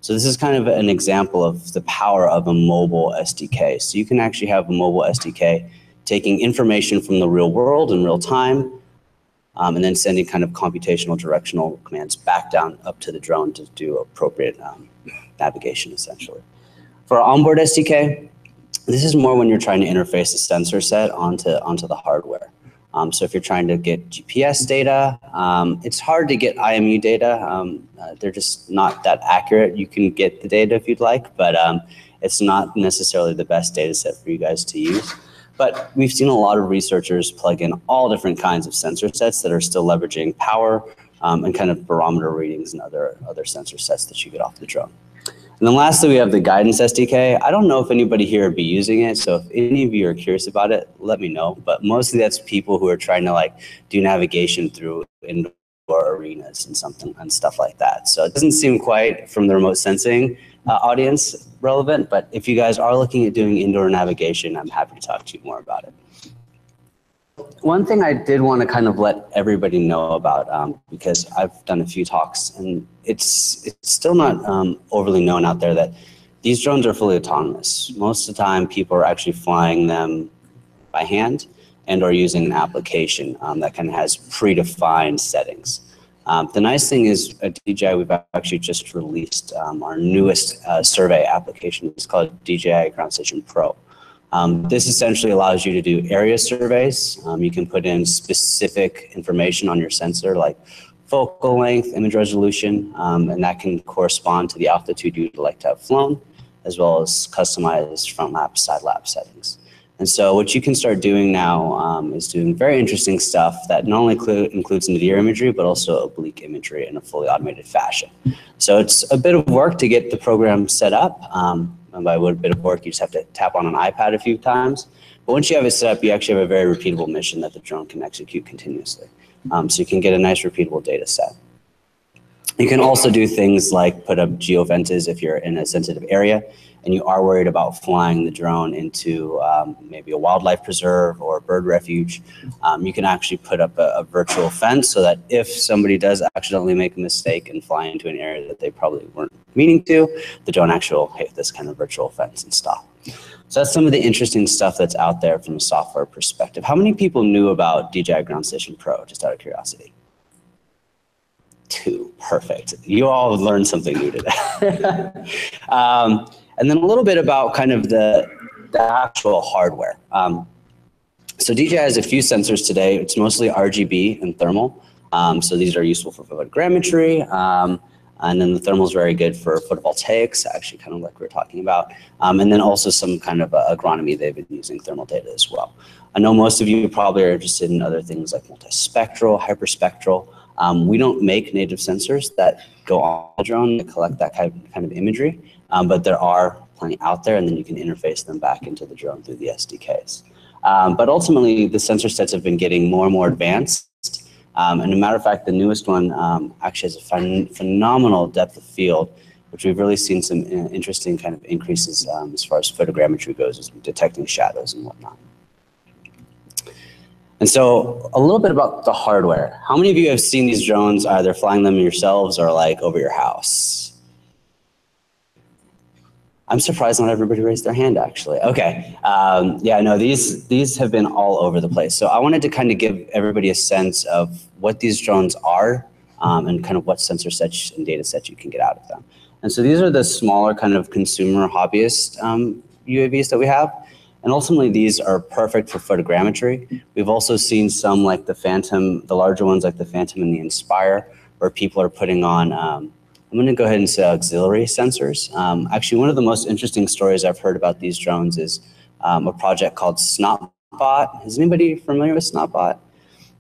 So this is kind of an example of the power of a mobile SDK. So you can actually have a mobile SDK taking information from the real world in real time, and then sending kind of computational directional commands back down up to the drone to do appropriate navigation, essentially. For our onboard SDK, this is more when you're trying to interface a sensor set onto the hardware. So if you're trying to get GPS data, it's hard to get IMU data. They're just not that accurate. You can get the data if you'd like, but it's not necessarily the best data set for you guys to use. But we've seen a lot of researchers plug in all different kinds of sensor sets that are still leveraging power and kind of barometer readings and other sensor sets that you get off the drone. And then lastly, we have the guidance SDK. I don't know if anybody here would be using it, so if any of you are curious about it, let me know. But mostly that's people who are trying to like do navigation through indoor arenas and stuff like that. So it doesn't seem quite from the remote sensing audience relevant, but if you guys are looking at doing indoor navigation, I'm happy to talk to you more about it. One thing I did want to kind of let everybody know about, because I've done a few talks and it's still not overly known out there, that these drones are fully autonomous. Most of the time people are actually flying them by hand and or using an application that kind of has predefined settings. The nice thing is at DJI, we've actually just released our newest survey application. It's called DJI Ground Station Pro. This essentially allows you to do area surveys. You can put in specific information on your sensor like focal length, image resolution, and that can correspond to the altitude you'd like to have flown, as well as customized front lap, side lap settings. And so what you can start doing now is doing very interesting stuff that not only includes nadir imagery, but also oblique imagery in a fully automated fashion. So it's a bit of work to get the program set up. And by a bit of work, you just have to tap on an iPad a few times. But once you have it set up, you actually have a very repeatable mission that the drone can execute continuously. So you can get a nice repeatable data set. You can also do things like put up geofences if you're in a sensitive area and you are worried about flying the drone into maybe a wildlife preserve or a bird refuge. You can actually put up a virtual fence so that if somebody does accidentally make a mistake and fly into an area that they probably weren't meaning to, the drone actually will hit this kind of virtual fence and stop. So that's some of the interesting stuff that's out there from a software perspective. How many people knew about DJI Ground Station Pro, just out of curiosity? 2. Perfect. You all learned something new today. And then a little bit about kind of the actual hardware. So DJI has a few sensors today. It's mostly RGB and thermal. So these are useful for photogrammetry. And then the thermal is very good for photovoltaics, actually kind of like we were talking about. And then also some kind of agronomy, they've been using thermal data as well. I know most of you probably are interested in other things like multispectral, hyperspectral. We don't make native sensors that go on the drone to collect that kind of imagery, but there are plenty out there, and then you can interface them back into the drone through the SDKs. But ultimately, the sensor sets have been getting more and more advanced. And as a matter of fact, the newest one actually has a phenomenal depth of field, which we've really seen some interesting kind of increases as far as photogrammetry goes, as detecting shadows and whatnot. And so a little bit about the hardware. How many of you have seen these drones, either flying them yourselves or like over your house? I'm surprised not everybody raised their hand, actually. Okay, yeah, no, these have been all over the place. So I wanted to kind of give everybody a sense of what these drones are and kind of what sensor sets and data sets you can get out of them. And so these are the smaller kind of consumer hobbyist UAVs that we have. And ultimately, these are perfect for photogrammetry. We've also seen some like the Phantom, the larger ones like the Phantom and the Inspire, where people are putting on, I'm going to go ahead and say auxiliary sensors. Actually, one of the most interesting stories I've heard about these drones is a project called Snotbot. Is anybody familiar with Snotbot?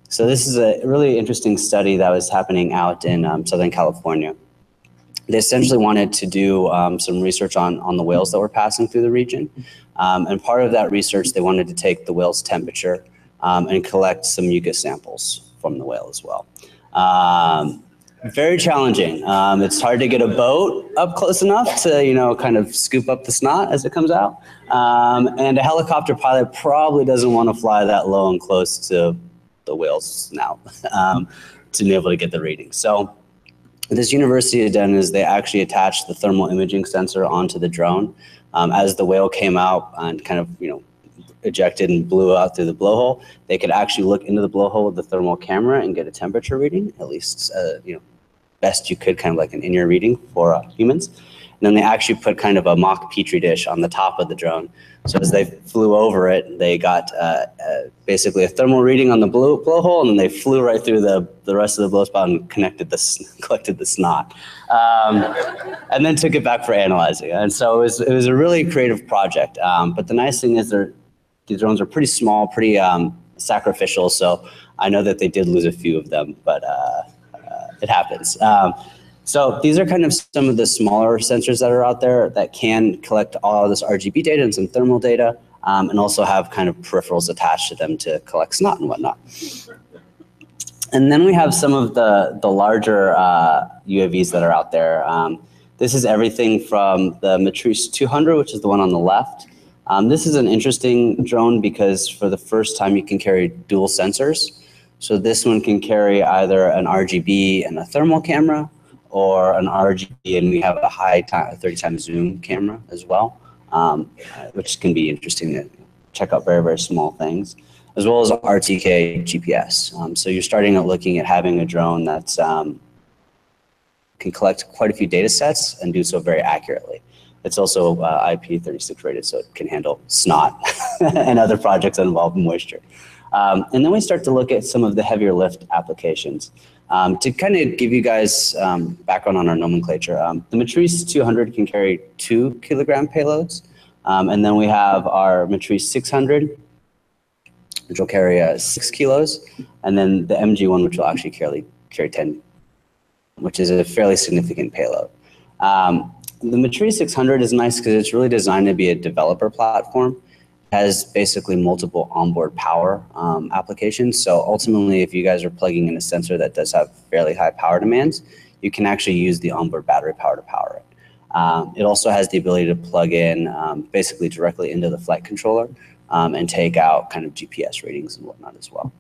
So this is a really interesting study that was happening out in Southern California. They essentially wanted to do some research on the whales that were passing through the region. And part of that research, they wanted to take the whale's temperature and collect some mucus samples from the whale as well. Very challenging. It's hard to get a boat up close enough to, you know, kind of scoop up the snot as it comes out. And a helicopter pilot probably doesn't want to fly that low and close to the whale's snout to be able to get the reading. So what this university had done is they actually attached the thermal imaging sensor onto the drone. As the whale came out and kind of, you know, ejected and blew out through the blowhole, they could actually look into the blowhole with the thermal camera and get a temperature reading, at least, you know, best you could, kind of like an in-ear reading for humans. And then they actually put kind of a mock petri dish on the top of the drone. So as they flew over it, they got basically a thermal reading on the blowhole, and then they flew right through the rest of the blow spot and collected the snot, and then took it back for analyzing. And so it was a really creative project. But the nice thing is these drones are pretty small, pretty sacrificial. So I know that they did lose a few of them, but it happens. So these are kind of some of the smaller sensors that are out there that can collect all of this RGB data and some thermal data, and also have kind of peripherals attached to them to collect snot and whatnot. And then we have some of the larger UAVs that are out there. This is everything from the Matrice 200, which is the one on the left. This is an interesting drone because for the first time you can carry dual sensors. So this one can carry either an RGB and a thermal camera, or an RGB, and we have a high 30 times zoom camera as well, which can be interesting to check out very, very small things, as well as RTK GPS. So you're starting at looking at having a drone that's can collect quite a few data sets and do so very accurately. It's also IP36 rated, so it can handle snot and other projects that involve moisture. And then we start to look at some of the heavier lift applications. To kind of give you guys background on our nomenclature, the Matrice 200 can carry 2 kilogram payloads. And then we have our Matrice 600, which will carry 6 kilos. And then the MG1, which will actually carry 10, which is a fairly significant payload. The Matrice 600 is nice because it's really designed to be a developer platform. Has basically multiple onboard power applications. So ultimately, if you guys are plugging in a sensor that does have fairly high power demands, you can actually use the onboard battery power to power it. It also has the ability to plug in basically directly into the flight controller and take out kind of GPS readings and whatnot as well.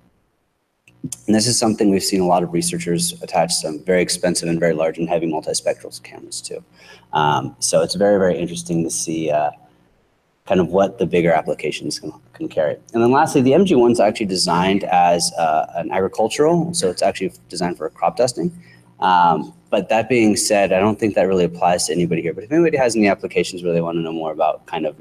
And this is something we've seen a lot of researchers attach some very expensive and very large and heavy multispectral cameras to. So it's very, very interesting to see kind of what the bigger applications can carry. And then lastly, the MG1 is actually designed as an agricultural, so it's actually designed for crop dusting. But that being said, I don't think that really applies to anybody here. But if anybody has any applications where they want to know more about kind of,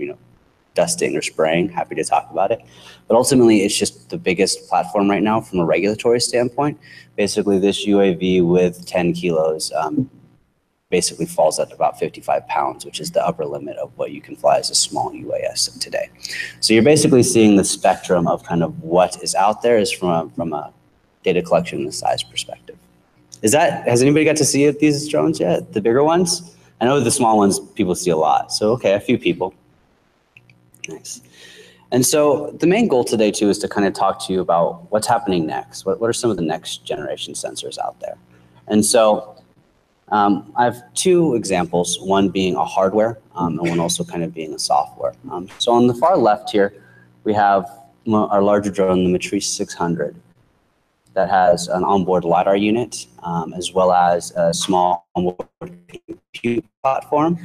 dusting or spraying, happy to talk about it. But ultimately, it's just the biggest platform right now from a regulatory standpoint. Basically, this UAV with 10 kilos basically falls at about 55 pounds, which is the upper limit of what you can fly as a small UAS today. So you're basically seeing the spectrum of kind of what is out there is from a data collection and size perspective. Has anybody got to see these drones yet? The bigger ones? I know the small ones people see a lot. So, okay, a few people. Nice. And so the main goal today too is to kind of talk to you about what's happening next. What are some of the next generation sensors out there? And so I have two examples, one being a hardware and one also kind of being a software. So on the far left here, we have our larger drone, the Matrice 600, that has an onboard LiDAR unit as well as a small onboard compute platform.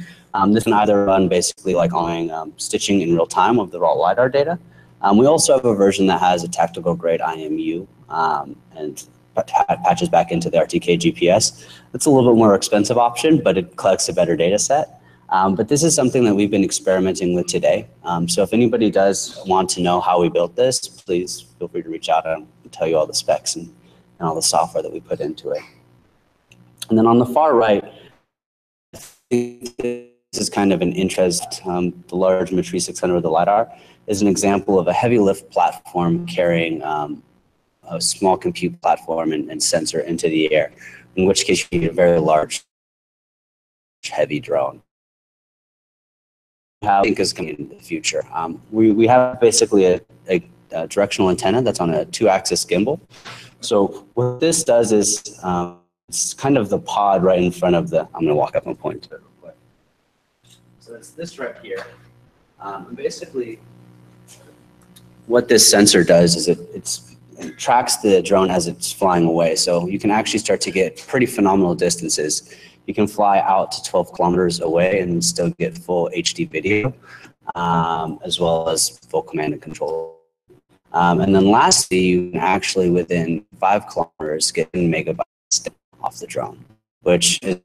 This can either run basically like on stitching in real time of the raw LiDAR data. We also have a version that has a tactical grade IMU and patches back into the RTK GPS. It's a little bit more expensive option, but it collects a better data set. But this is something that we've been experimenting with today. So if anybody does want to know how we built this, please feel free to reach out and I'll tell you all the specs and all the software that we put into it. And then on the far right, I think this is kind of an interest. The large Matrice 600 with the LiDAR is an example of a heavy lift platform carrying a small compute platform and sensor into the air, in which case you need a very large, heavy drone. I think is coming in the future. We have basically a directional antenna that's on a 2-axis gimbal. So what this does is it's kind of the pod right in front of I'm going to walk up and point to it real quick. So it's this right here. Basically, what this sensor does is it tracks the drone as it's flying away. So you can actually start to get pretty phenomenal distances. You can fly out to 12 kilometers away and still get full HD video, as well as full command and control. And then lastly, you can actually within 5 kilometers get megabytes off the drone, which is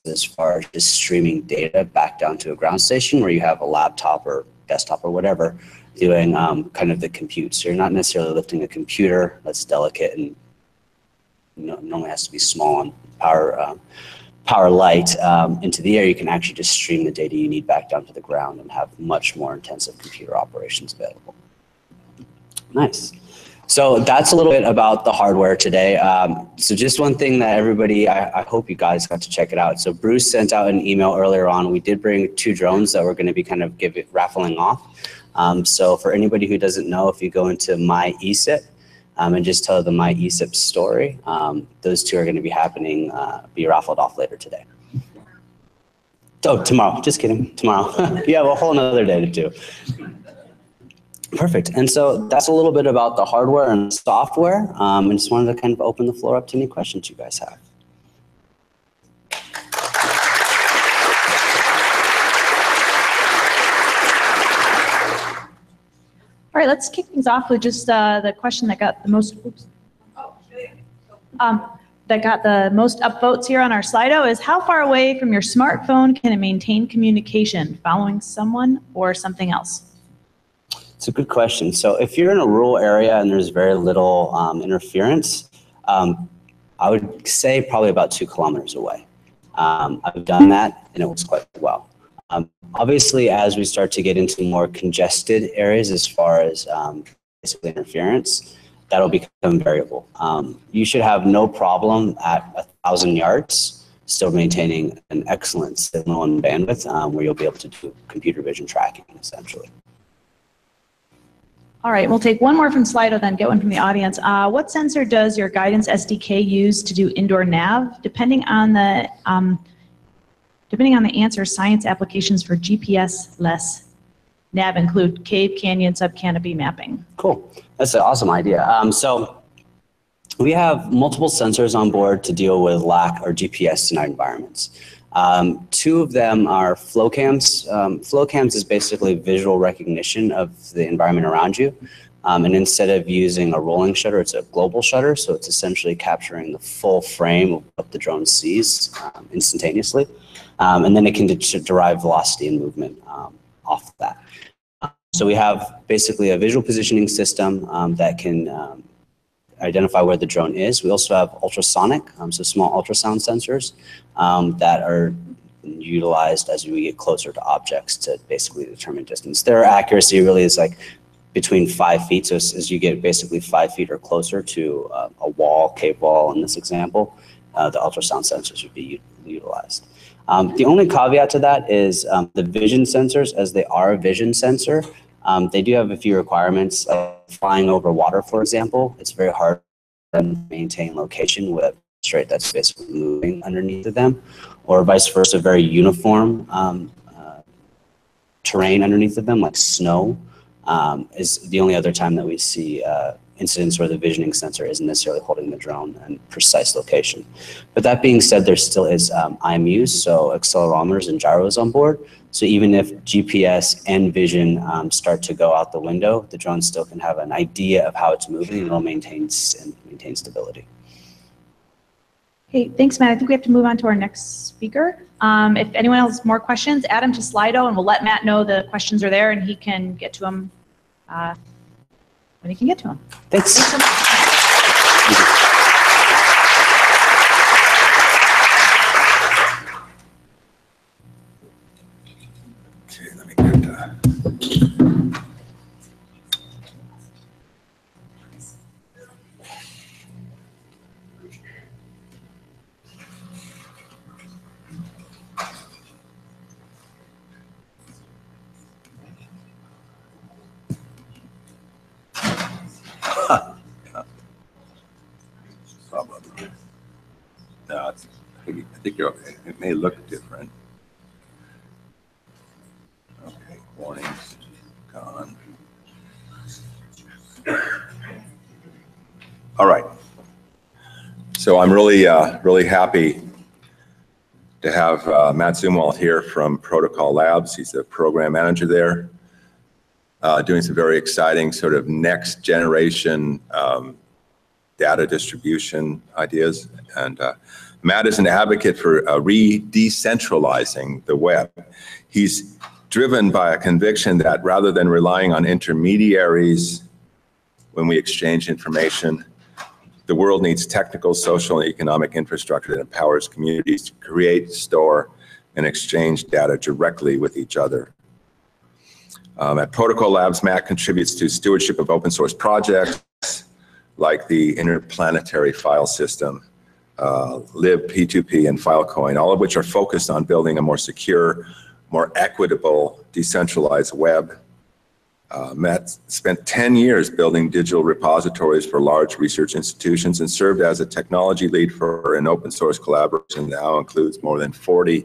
as far as just streaming data back down to a ground station where you have a laptop or desktop or whatever doing kind of the compute. So you're not necessarily lifting a computer that's delicate and normally has to be small on power light into the air. You can actually just stream the data you need back down to the ground and have much more intensive computer operations available. Nice. So that's a little bit about the hardware today. So just one thing that everybody, I hope you guys got to check it out. So Bruce sent out an email earlier on. We did bring 2 drones that we're going to be kind of raffling off. So for anybody who doesn't know, if you go into My ESIP and just tell the My ESIP story, those 2 are going to be happening, be raffled off later today. Oh, tomorrow. Just kidding. Tomorrow. You have a whole nother day to do. Perfect. And so that's a little bit about the hardware and software. And just wanted to kind of open the floor up to any questions you guys have. All right, let's kick things off with just the question that got the most, that got the most upvotes here on our Slido is how far away from your smartphone can it maintain communication, following someone or something else? It's a good question. So if you're in a rural area and there's very little interference, I would say probably about 2 kilometers away. I've done that and it works quite well. Obviously, as we start to get into more congested areas as far as basically interference, that'll become variable. You should have no problem at 1,000 yards still maintaining an excellent signal and bandwidth where you'll be able to do computer vision tracking essentially. All right, we'll take one more from Slido, then get one from the audience. What sensor does your guidance SDK use to do indoor nav? Depending on the answer, science applications for GPS-less nav include cave, canyon, sub-canopy mapping. Cool, that's an awesome idea. So we have multiple sensors on board to deal with LAC or GPS in our environments. 2 of them are flow cams. Flow cams is basically visual recognition of the environment around you. And instead of using a rolling shutter, it's a global shutter. So it's essentially capturing the full frame of what the drone sees instantaneously. And then it can derive velocity and movement off of that. So we have basically a visual positioning system that can identify where the drone is. We also have ultrasonic, so small ultrasound sensors that are utilized as we get closer to objects to basically determine distance. Their accuracy really is like between 5 feet. So as you get basically 5 feet or closer to a wall, cave wall in this example, the ultrasound sensors would be utilized. The only caveat to that is the vision sensors, as they are a vision sensor, they do have a few requirements. Flying over water, for example, it's very hard to maintain location with a straight that's basically moving underneath of them, or vice versa, very uniform terrain underneath of them, like snow, is the only other time that we see incidents where the visioning sensor isn't necessarily holding the drone in precise location. But that being said, there still is IMUs, so accelerometers and gyros on board. So even if GPS and vision start to go out the window, the drone still can have an idea of how it's moving and it'll maintain stability. Okay, thanks, Matt. I think we have to move on to our next speaker. If anyone else has more questions, add them to Slido and we'll let Matt know the questions are there and he can get to them when he can get to them. Thanks. Thanks so much. Okay, let me get No, I think you're okay. It may look different. Okay, warnings gone. All right. So I'm really happy to have Matt Zumwalt here from Protocol Labs. He's the program manager there, doing some very exciting sort of next generation data distribution ideas. And Matt is an advocate for decentralizing the web. He's driven by a conviction that rather than relying on intermediaries when we exchange information, the world needs technical, social, and economic infrastructure that empowers communities to create, store, and exchange data directly with each other. At Protocol Labs, Matt contributes to stewardship of open source projects like the Interplanetary File System, libp2p, and Filecoin, all of which are focused on building a more secure, more equitable, decentralized web. Matt spent 10 years building digital repositories for large research institutions and served as a technology lead for an open source collaboration that now includes more than 40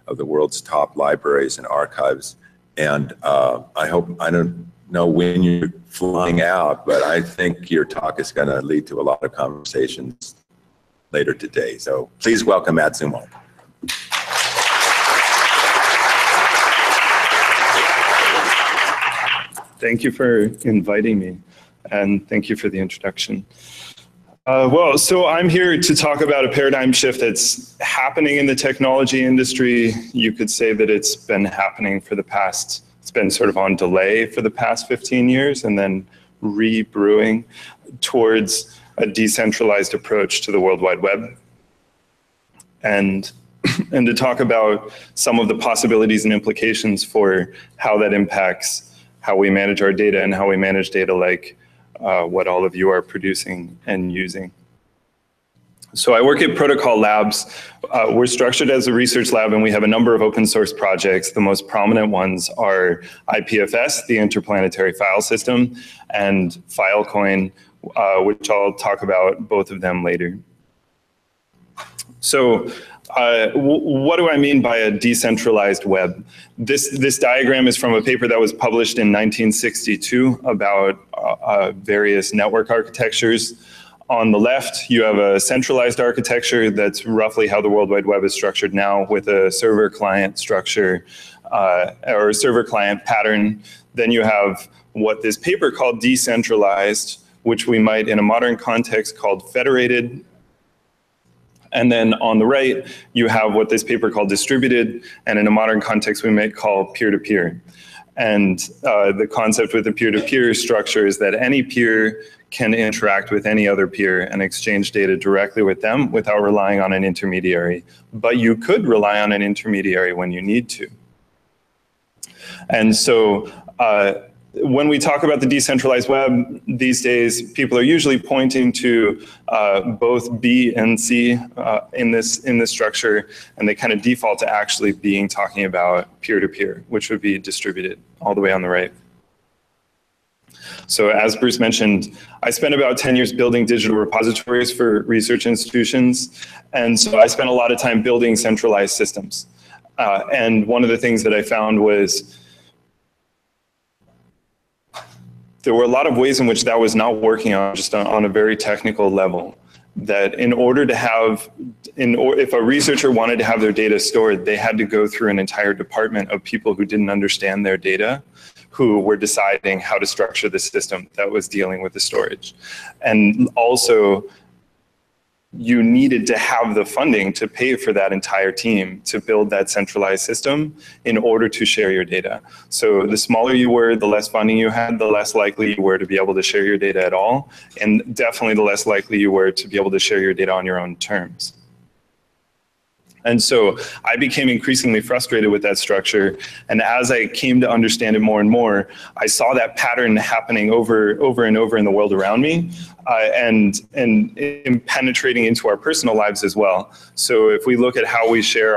of the world's top libraries and archives. And I don't know when you're flying out, but I think your talk is going to lead to a lot of conversations later today. So please welcome Matt Zumwalt. Thank you for inviting me, and thank you for the introduction. Well, so I'm here to talk about a paradigm shift that's happening in the technology industry. You could say that it's been happening for the past, it's been sort of on delay for the past 15 years, and then re-brewing towards a decentralized approach to the World Wide Web. And to talk about some of the possibilities and implications for how that impacts how we manage our data and how we manage data like what all of you are producing and using. So I work at Protocol Labs. We're structured as a research lab, and we have a number of open source projects. The most prominent ones are IPFS, the Interplanetary File System, and Filecoin, which I'll talk about both of them later. So what do I mean by a decentralized web? This diagram is from a paper that was published in 1962 about various network architectures On the left, you have a centralized architecture that's roughly how the World Wide Web is structured now, with a server-client structure or a server-client pattern. Then you have what this paper called decentralized, which we might in a modern context called federated. And then on the right, you have what this paper called distributed, and in a modern context we might call peer-to-peer. And the concept with the peer-to-peer structure is that any peer can interact with any other peer and exchange data directly with them without relying on an intermediary. But you could rely on an intermediary when you need to. And so when we talk about the decentralized web these days, people are usually pointing to both B and C in this structure, and they kind of default to actually being talking about peer-to-peer, which would be distributed all the way on the right. So as Bruce mentioned, I spent about 10 years building digital repositories for research institutions, and so I spent a lot of time building centralized systems. And one of the things that I found was there were a lot of ways in which that was not working on just on a very technical level. That in order to have, if a researcher wanted to have their data stored, they had to go through an entire department of people who didn't understand their data, who were deciding how to structure the system that was dealing with the storage. And also, you needed to have the funding to pay for that entire team to build that centralized system in order to share your data. So the smaller you were, the less funding you had, the less likely you were to be able to share your data at all, and definitely the less likely you were to be able to share your data on your own terms. And so I became increasingly frustrated with that structure. And as I came to understand it more and more, I saw that pattern happening over and over in the world around me, and penetrating into our personal lives as well. So if we look at how we share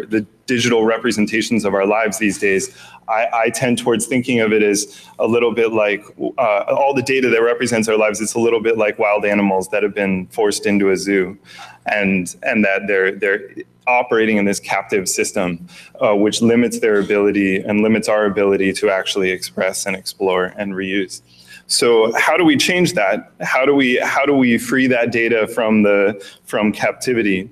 the digital representations of our lives these days, I tend towards thinking of it as a little bit like all the data that represents our lives. It's a little bit like wild animals that have been forced into a zoo, and that they're operating in this captive system, which limits their ability and limits our ability to actually express and explore and reuse. So how do we change that? How do we free that data from captivity?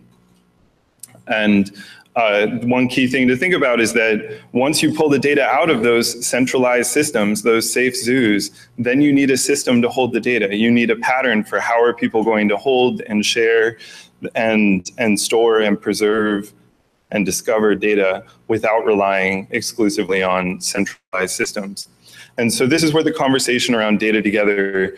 And one key thing to think about is that once you pull the data out of those centralized systems, those safe zoos, then you need a system to hold the data. You need a pattern for how are people going to hold and share and store and preserve and discover data without relying exclusively on centralized systems. And so this is where the conversation around data together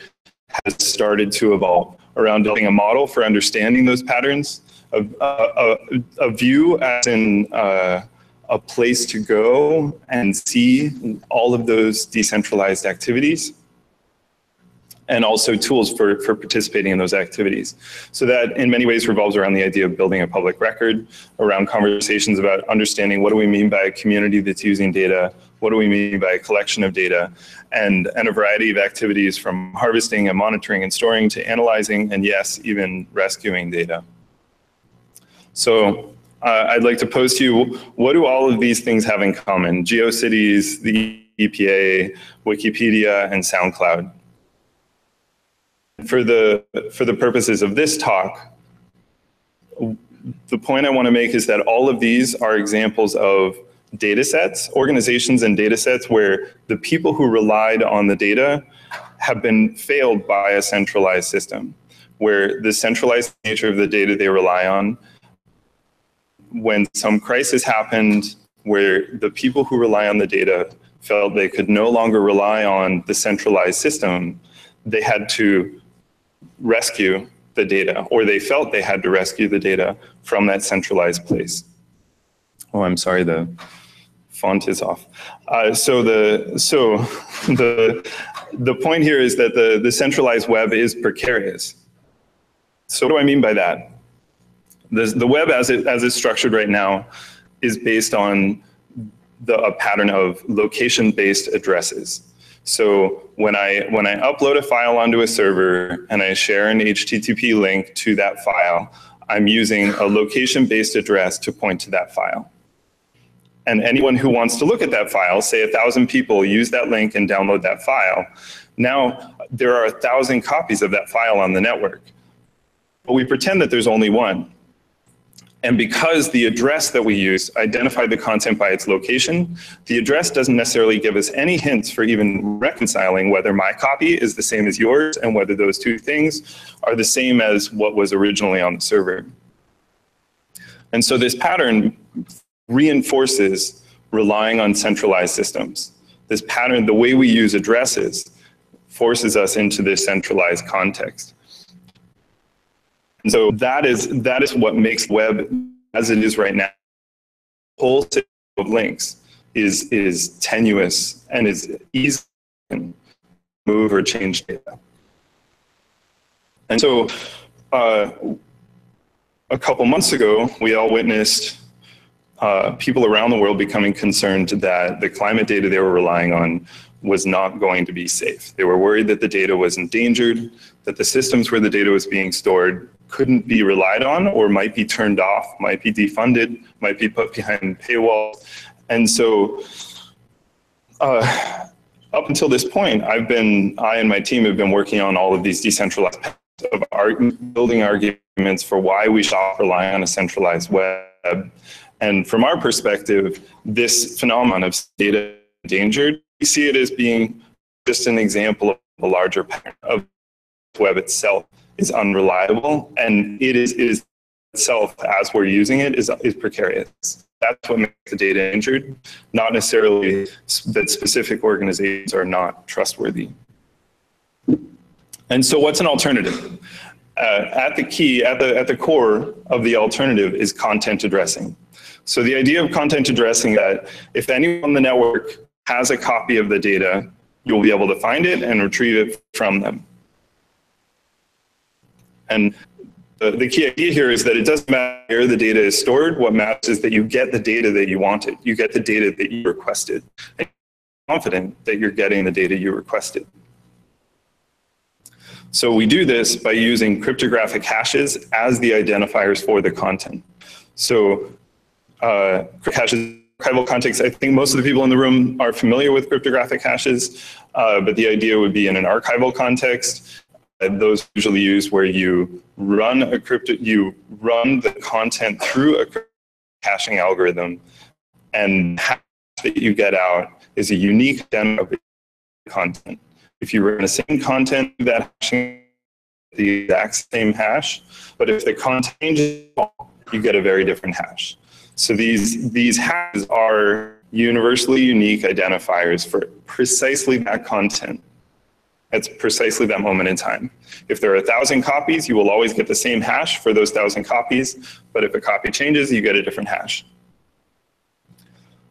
has started to evolve, around building a model for understanding those patterns, a view as in a place to go and see all of those decentralized activities, and also tools for participating in those activities. So that in many ways revolves around the idea of building a public record, around conversations about understanding what do we mean by a community that's using data, what do we mean by a collection of data, and a variety of activities from harvesting and monitoring and storing to analyzing, and yes, even rescuing data. So I'd like to pose to you, what do all of these things have in common? GeoCities, the EPA, Wikipedia, and SoundCloud. For the purposes of this talk, the point I want to make is that all of these are examples of data sets, organizations and data sets where the people who relied on the data have been failed by a centralized system, where the centralized nature of the data they rely on, when some crisis happened, where the people who rely on the data felt they could no longer rely on the centralized system, they had to rescue the data, or they felt they had to rescue the data from that centralized place. Oh, I'm sorry, the font is off. So the point here is that the centralized web is precarious. So what do I mean by that? The web as it's structured right now is based on a pattern of location-based addresses. So when I upload a file onto a server and I share an HTTP link to that file, I'm using a location-based address to point to that file. And anyone who wants to look at that file, say 1,000 people use that link and download that file, now there are 1,000 copies of that file on the network. but we pretend that there's only one. And because the address that we use identified the content by its location, the address doesn't necessarily give us any hints for even reconciling whether my copy is the same as yours and whether those two things are the same as what was originally on the server. And so this pattern reinforces relying on centralized systems. This pattern, the way we use addresses, forces us into this centralized context. And so that is what makes web as it is right now. The whole system of links is tenuous and is easy to move or change data. And so a couple months ago, we all witnessed people around the world becoming concerned that the climate data they were relying on was not going to be safe. They were worried that the data was endangered, that the systems where the data was being stored couldn't be relied on or might be turned off, might be defunded, might be put behind paywalls. And so up until this point, I and my team have been working on all of these decentralized paths of building arguments for why we should rely on a centralized web. And from our perspective, this phenomenon of data endangered, we see it as being just an example of a larger pattern of the web itself is unreliable, and it is itself, as we're using it, is precarious. That's what makes the data injured, not necessarily that specific organizations are not trustworthy. And so what's an alternative? At the core of the alternative is content addressing. So the idea of content addressing that if anyone on the network has a copy of the data, you'll be able to find it and retrieve it from them. And the key idea here is that it doesn't matter where the data is stored. What matters is that you get the data that you wanted. You get the data that you requested. And you're confident that you're getting the data you requested. So we do this by using cryptographic hashes as the identifiers for the content. So hashes, archival context, I think most of the people in the room are familiar with cryptographic hashes, but the idea would be in an archival context. Those usually used where you run the content through a caching algorithm, and the hash that you get out is a unique identifier content. If you run the same content, that hashing the exact same hash, but if the content changes, you get a very different hash. So these hashes are universally unique identifiers for precisely that content. At precisely that moment in time. If there are 1,000 copies, you will always get the same hash for those 1,000 copies, but if a copy changes, you get a different hash.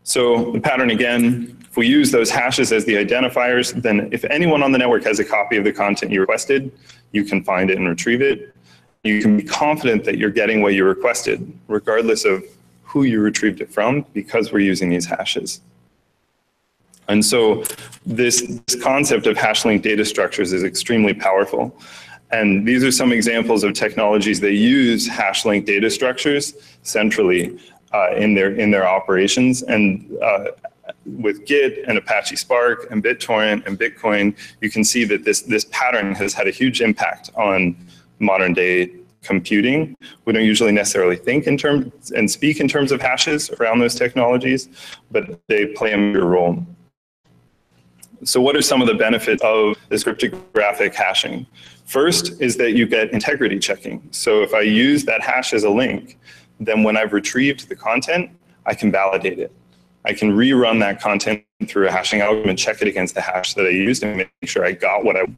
So the pattern again, if we use those hashes as the identifiers, then if anyone on the network has a copy of the content you requested, you can find it and retrieve it. You can be confident that you're getting what you requested, regardless of who you retrieved it from, because we're using these hashes. And so this concept of hash-linked data structures is extremely powerful. And these are some examples of technologies that use hash-linked data structures centrally in their operations. And with Git and Apache Spark and BitTorrent and Bitcoin, you can see that this pattern has had a huge impact on modern day computing. We don't usually necessarily think in terms and speak in terms of hashes around those technologies, but they play a major role. So what are some of the benefits of this cryptographic hashing? First is that you get integrity checking. So if I use that hash as a link, then when I've retrieved the content, I can validate it. I can rerun that content through a hashing algorithm and check it against the hash that I used and make sure I got what I wanted.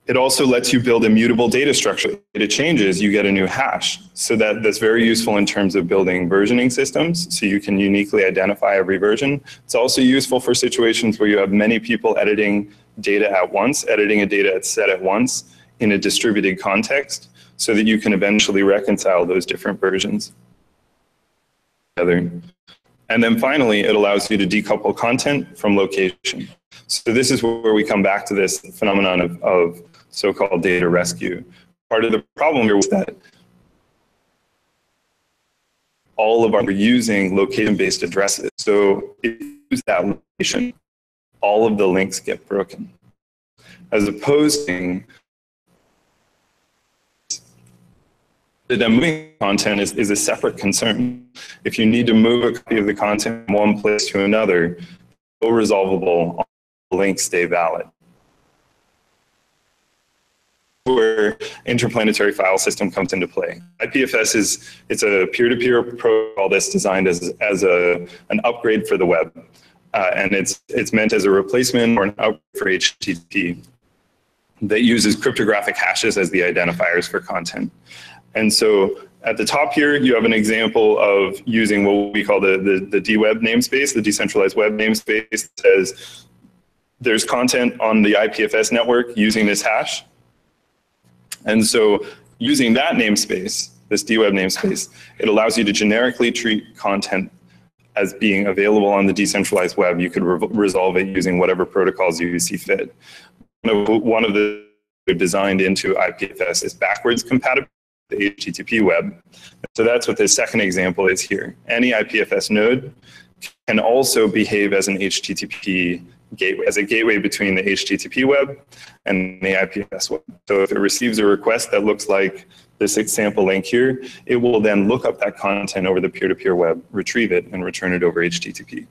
It also lets you build immutable data structure. If it changes, you get a new hash. So that's very useful in terms of building versioning systems, so you can uniquely identify every version. It's also useful for situations where you have many people editing data at once, editing a data set at once in a distributed context, so that you can eventually reconcile those different versions together. And then finally, it allows you to decouple content from location. So this is where we come back to this phenomenon of so-called data rescue. Part of the problem here was that all of our using location-based addresses. So if you use that location, all of the links get broken. As opposed to Then moving content is a separate concern. If you need to move a copy of the content from one place to another, no resolvable, all links stay valid. Where interplanetary file system comes into play. IPFS it's a peer-to-peer protocol that's designed as an upgrade for the web. And it's meant as a replacement or an upgrade for HTTP that uses cryptographic hashes as the identifiers for content. And so at the top here, you have an example of using what we call the DWeb namespace, the decentralized web namespace that says there's content on the IPFS network using this hash. And so using that namespace, this DWeb namespace, it allows you to generically treat content as being available on the decentralized web. You could resolve it using whatever protocols you see fit. One of the designed into IPFS is backwards compatible with the HTTP web. So that's what this second example is here. Any IPFS node can also behave as an HTTP gateway, as a gateway between the HTTP web and the IPFS web. So if it receives a request that looks like this example link here, it will then look up that content over the peer-to-peer web, retrieve it, and return it over HTTP.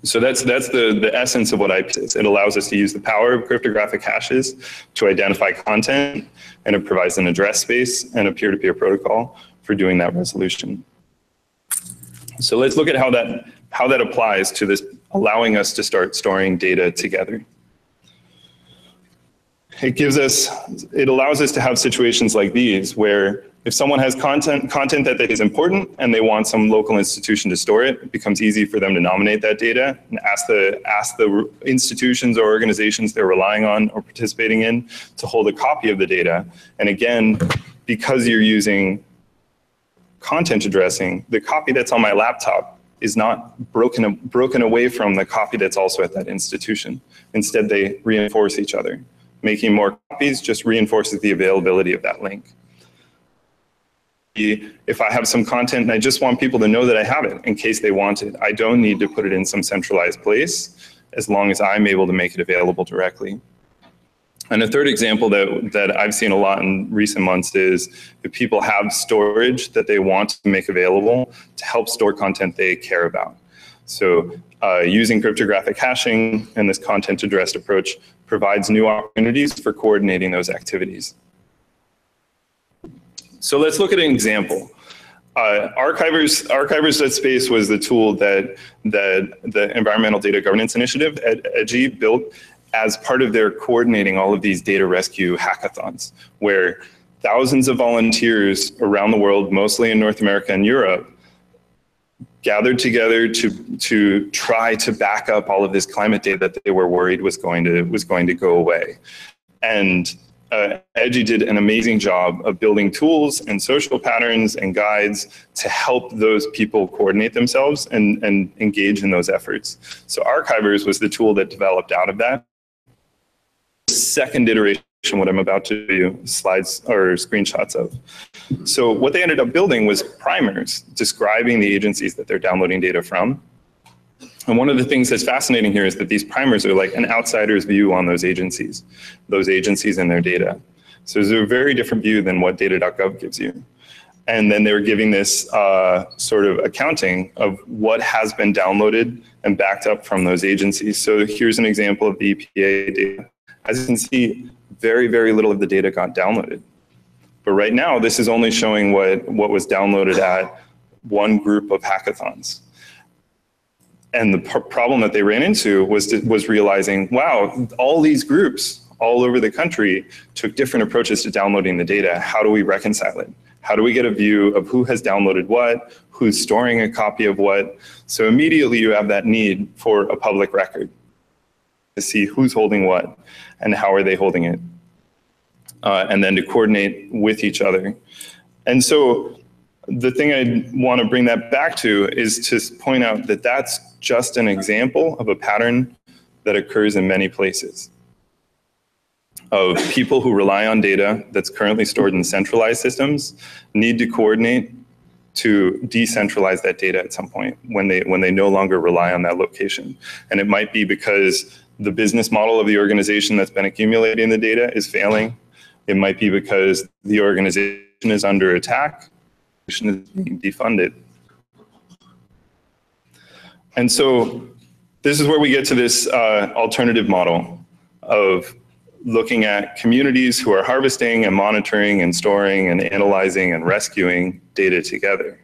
So that's the essence of what IP is. It allows us to use the power of cryptographic hashes to identify content, and it provides an address space and a peer-to-peer protocol for doing that resolution. So let's look at how that applies to this, allowing us to start storing data together. It allows us to have situations like these where if someone has content that is important and they want some local institution to store it, it becomes easy for them to nominate that data and ask the institutions or organizations they're relying on or participating in to hold a copy of the data. And again, because you're using content addressing, the copy that's on my laptop is not broken away from the copy that's also at that institution. Instead, they reinforce each other. Making more copies just reinforces the availability of that link. If I have some content and I just want people to know that I have it in case they want it, I don't need to put it in some centralized place as long as I'm able to make it available directly. And a third example that I've seen a lot in recent months is if people have storage that they want to make available to help store content they care about. So using cryptographic hashing and this content addressed approach provides new opportunities for coordinating those activities. So let's look at an example. Archivers.space was the tool that the Environmental Data Governance Initiative at EDGI built as part of their coordinating all of these data rescue hackathons, where thousands of volunteers around the world, mostly in North America and Europe, gathered together to try to back up all of this climate data that they were worried was going to go away. And EDGI did an amazing job of building tools and social patterns and guides to help those people coordinate themselves and engage in those efforts. So Archivers was the tool that developed out of that. Second iteration, what I'm about to do, slides or screenshots of. So what they ended up building was primers describing the agencies that they're downloading data from. And one of the things that's fascinating here is that these primers are like an outsider's view on those agencies and their data. So it's a very different view than what data.gov gives you. And then they were giving this sort of accounting of what has been downloaded and backed up from those agencies. So here's an example of the EPA data. As you can see, very, very little of the data got downloaded. But right now, this is only showing what was downloaded at one group of hackathons. And the problem that they ran into was realizing, wow, all these groups all over the country took different approaches to downloading the data. How do we reconcile it? How do we get a view of who has downloaded what, who's storing a copy of what? So immediately you have that need for a public record to see who's holding what and how are they holding it, and then to coordinate with each other. And so the thing I want to bring that back to is to point out that that's just an example of a pattern that occurs in many places of people who rely on data that's currently stored in centralized systems need to coordinate to decentralize that data at some point when they no longer rely on that location. And it might be because the business model of the organization that's been accumulating the data is failing. It might be because the organization is under attack, is being defunded. And so this is where we get to this alternative model of looking at communities who are harvesting and monitoring and storing and analyzing and rescuing data together.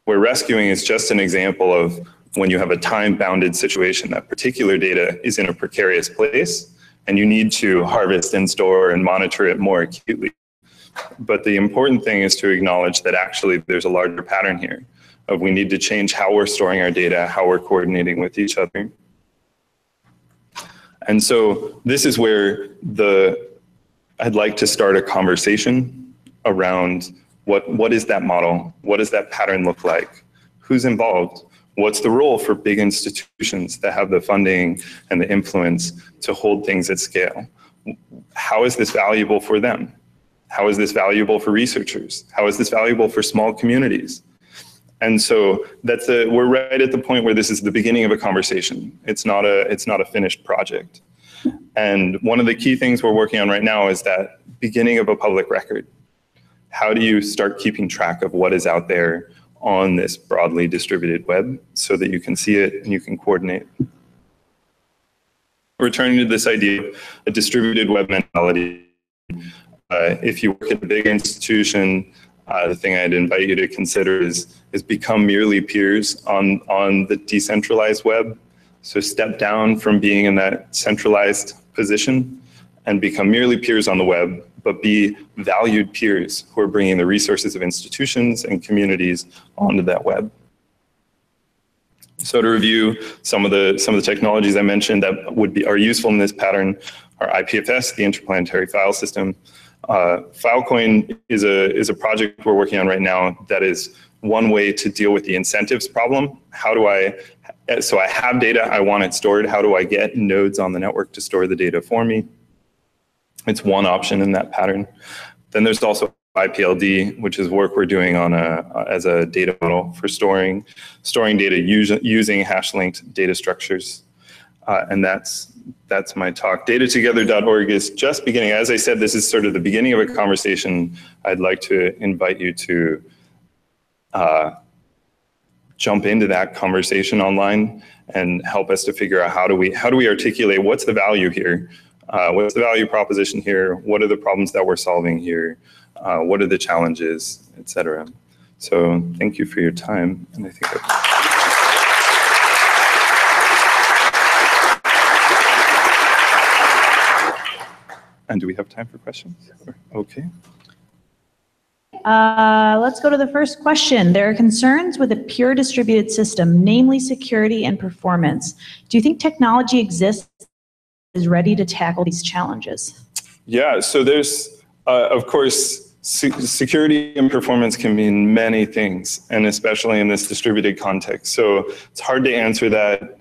Where rescuing is just an example of when you have a time-bounded situation, that particular data is in a precarious place, and you need to harvest and store and monitor it more acutely. But the important thing is to acknowledge that actually there's a larger pattern here of we need to change how we're storing our data, how we're coordinating with each other. And so this is where I'd like to start a conversation around what is that model? What does that pattern look like? Who's involved? What's the role for big institutions that have the funding and the influence to hold things at scale? How is this valuable for them? How is this valuable for researchers? How is this valuable for small communities? And so we're right at the point where this is the beginning of a conversation. It's not a finished project. And one of the key things we're working on right now is that beginning of a public record. How do you start keeping track of what is out there on this broadly distributed web so that you can see it and you can coordinate? Returning to this idea of a distributed web mentality. If you work at a big institution, the thing I'd invite you to consider is become merely peers on the decentralized web. So step down from being in that centralized position and become merely peers on the web, but be valued peers who are bringing the resources of institutions and communities onto that web. So to review some of the technologies I mentioned that are useful in this pattern are IPFS, the Interplanetary File System. Filecoin is a project we're working on right now that is one way to deal with the incentives problem. So I have data, I want it stored. How do I get nodes on the network to store the data for me? It's one option in that pattern. Then there's also IPLD, which is work we're doing on as a data model for storing data using hash-linked data structures. And that's my talk. Datatogether.org is just beginning. As I said, this is sort of the beginning of a conversation. I'd like to invite you to jump into that conversation online and help us to figure out how do we articulate what's the value here? What's the value proposition here? What are the problems that we're solving here? What are the challenges, et cetera? So thank you for your time. And I think And do we have time for questions? Okay. Let's go to the first question. There are concerns with a pure distributed system, namely security and performance. Do you think technology exists is ready to tackle these challenges? Yeah, so there's, of course, security and performance can mean many things, and especially in this distributed context. So it's hard to answer that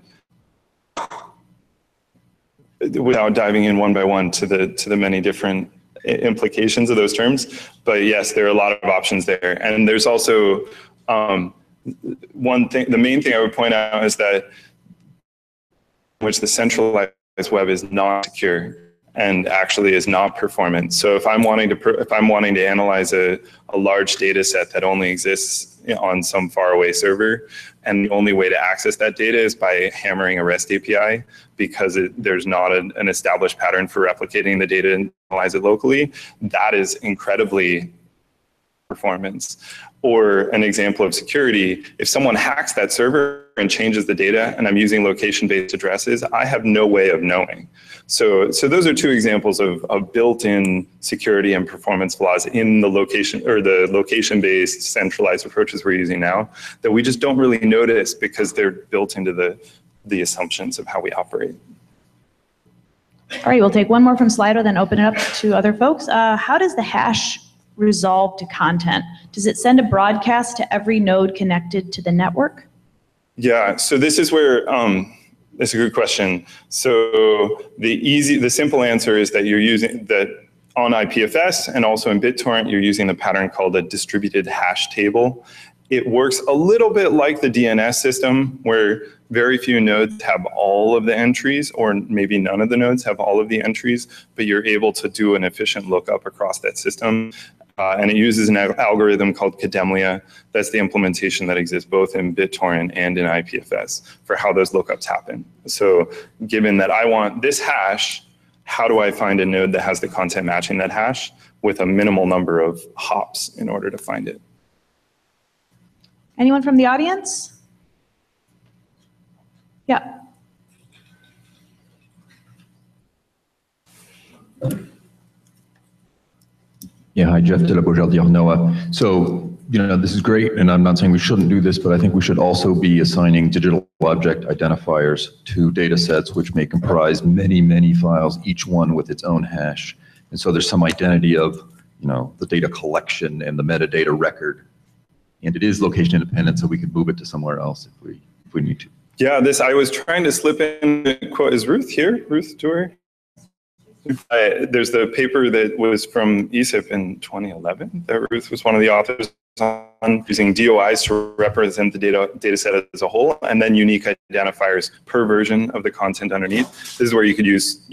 without diving in one by one to the many different implications of those terms. But yes, there are a lot of options there. And there's also one thing, the main thing I would point out is that which the centralized web is not secure and actually is not performant. So if I'm wanting to analyze a large data set that only exists on some faraway server, and the only way to access that data is by hammering a REST API because there's not an established pattern for replicating the data and analyze it locally, that is incredibly performance. Or an example of security, if someone hacks that server and changes the data and I'm using location-based addresses, I have no way of knowing. So those are two examples of built-in security and performance flaws in the location-based centralized approaches we're using now that we just don't really notice because they're built into the assumptions of how we operate. All right, we'll take one more from Slido, then open it up to other folks. How does the hash resolve to content? Does it send a broadcast to every node connected to the network? Yeah, so this is where, that's a good question. So the simple answer is that you're using that on IPFS and also in BitTorrent, you're using a pattern called a distributed hash table. It works a little bit like the DNS system where very few nodes have all of the entries, or maybe none of the nodes have all of the entries, but you're able to do an efficient lookup across that system. And it uses an algorithm called Kademlia. That's the implementation that exists both in BitTorrent and in IPFS for how those lookups happen. So given that I want this hash, how do I find a node that has the content matching that hash with a minimal number of hops in order to find it? Anyone from the audience? Yeah. Yeah, hi, Jeff de la Beaujardière, NOAA. So, this is great, and I'm not saying we shouldn't do this, but I think we should also be assigning digital object identifiers to data sets which may comprise many, many files, each one with its own hash. And so there's some identity of, the data collection and the metadata record. And it is location independent, so we could move it to somewhere else if we need to. Yeah, I was trying to slip in a quote. Is Ruth here? Ruth Dewey? There's the paper that was from ESIP in 2011 that Ruth was one of the authors on, using DOIs to represent the data set as a whole, and then unique identifiers per version of the content underneath. This is where you could use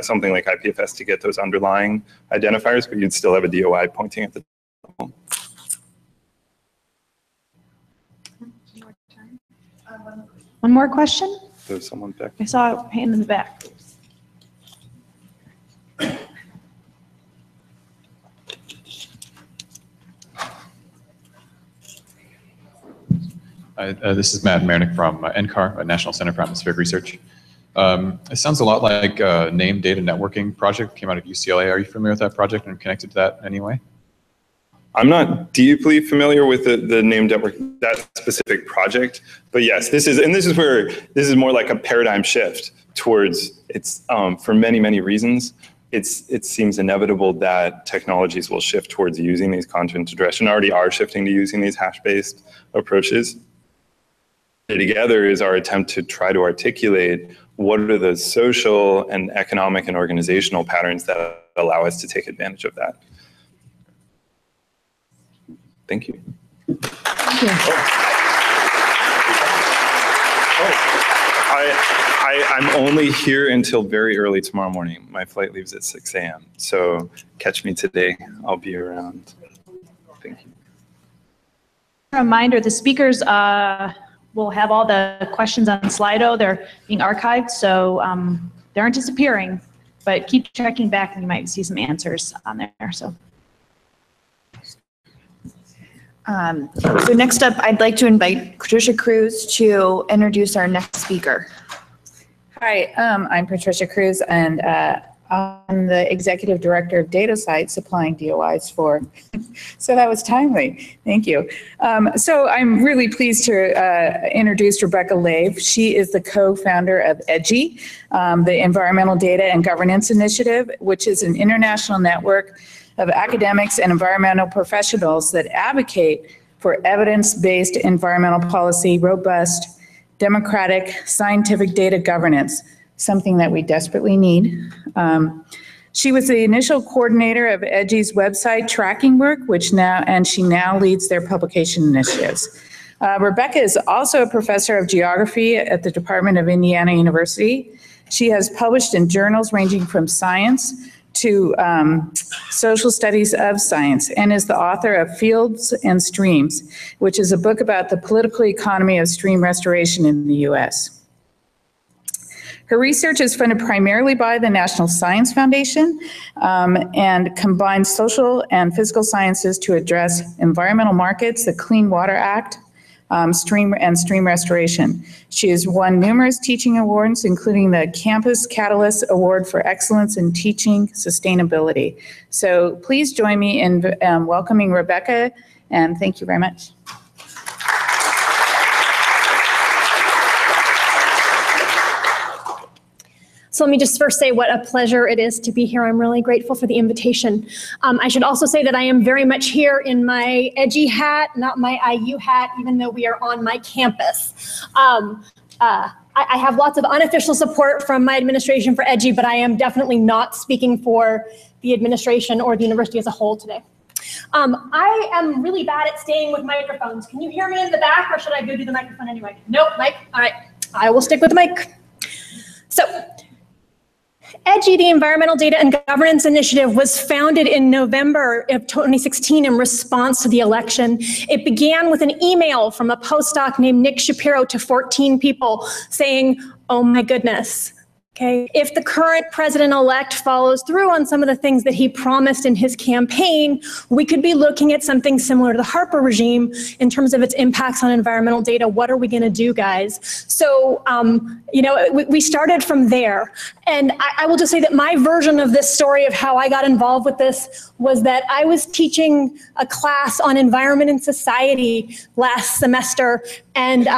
something like IPFS to get those underlying identifiers, but you'd still have a DOI pointing at the top. One more question? There's someone back. I saw a hand in the back. This is Matt Mernick from NCAR, National Center for Atmospheric Research. It sounds a lot like a named data networking project came out of UCLA. Are you familiar with that project and connected to that in any way? I'm not deeply familiar with the named network, that specific project, but yes, this is more like a paradigm shift towards for many, many reasons. It seems inevitable that technologies will shift towards using these content address and already are shifting to using these hash-based approaches. Together is our attempt to try to articulate what are the social and economic and organizational patterns that allow us to take advantage of that. Thank you. Thank you. I'm only here until very early tomorrow morning. My flight leaves at 6 a.m. So catch me today. I'll be around. Thank you. Reminder, the speakers will have all the questions on Slido. They're being archived, so they aren't disappearing, but keep checking back and you might see some answers on there. So next up, I'd like to invite Patricia Cruz to introduce our next speaker. Hi, I'm Patricia Cruz, and I'm the Executive Director of DataCite, supplying DOIs for, so that was timely, thank you. So I'm really pleased to introduce Rebecca Lave. She is the co-founder of EDGI, the Environmental Data and Governance Initiative, which is an international network of academics and environmental professionals that advocate for evidence-based environmental policy, robust, democratic, scientific data governance, something that we desperately need. She was the initial coordinator of EDGI's website tracking work, she now leads their publication initiatives. Rebecca is also a professor of geography at the Department of Indiana University. She has published in journals ranging from science to social studies of science, and is the author of Fields and Streams, which is a book about the political economy of stream restoration in the US. Her research is funded primarily by the National Science Foundation and combines social and physical sciences to address environmental markets, the Clean Water Act, stream restoration. She has won numerous teaching awards, including the Campus Catalyst Award for Excellence in Teaching Sustainability. So please join me in welcoming Rebecca, and thank you very much. So let me just first say what a pleasure it is to be here. I'm really grateful for the invitation. I should also say that I am very much here in my EDGI hat, not my IU hat, even though we are on my campus. I have lots of unofficial support from my administration for EDGI, but I am definitely not speaking for the administration or the university as a whole today. I am really bad at staying with microphones. Can you hear me in the back, or should I go do the microphone anyway? Nope, mic. All right, I will stick with the mic. So, EDGI, the Environmental Data and Governance Initiative, was founded in November of 2016 in response to the election. It began with an email from a postdoc named Nick Shapiro to 14 people saying, oh my goodness, okay, if the current president-elect follows through on some of the things that he promised in his campaign, we could be looking at something similar to the Harper regime in terms of its impacts on environmental data. What are we going to do, guys? So, we started from there. And I will just say that my version of this story of how I got involved with this was that I was teaching a class on environment and society last semester, and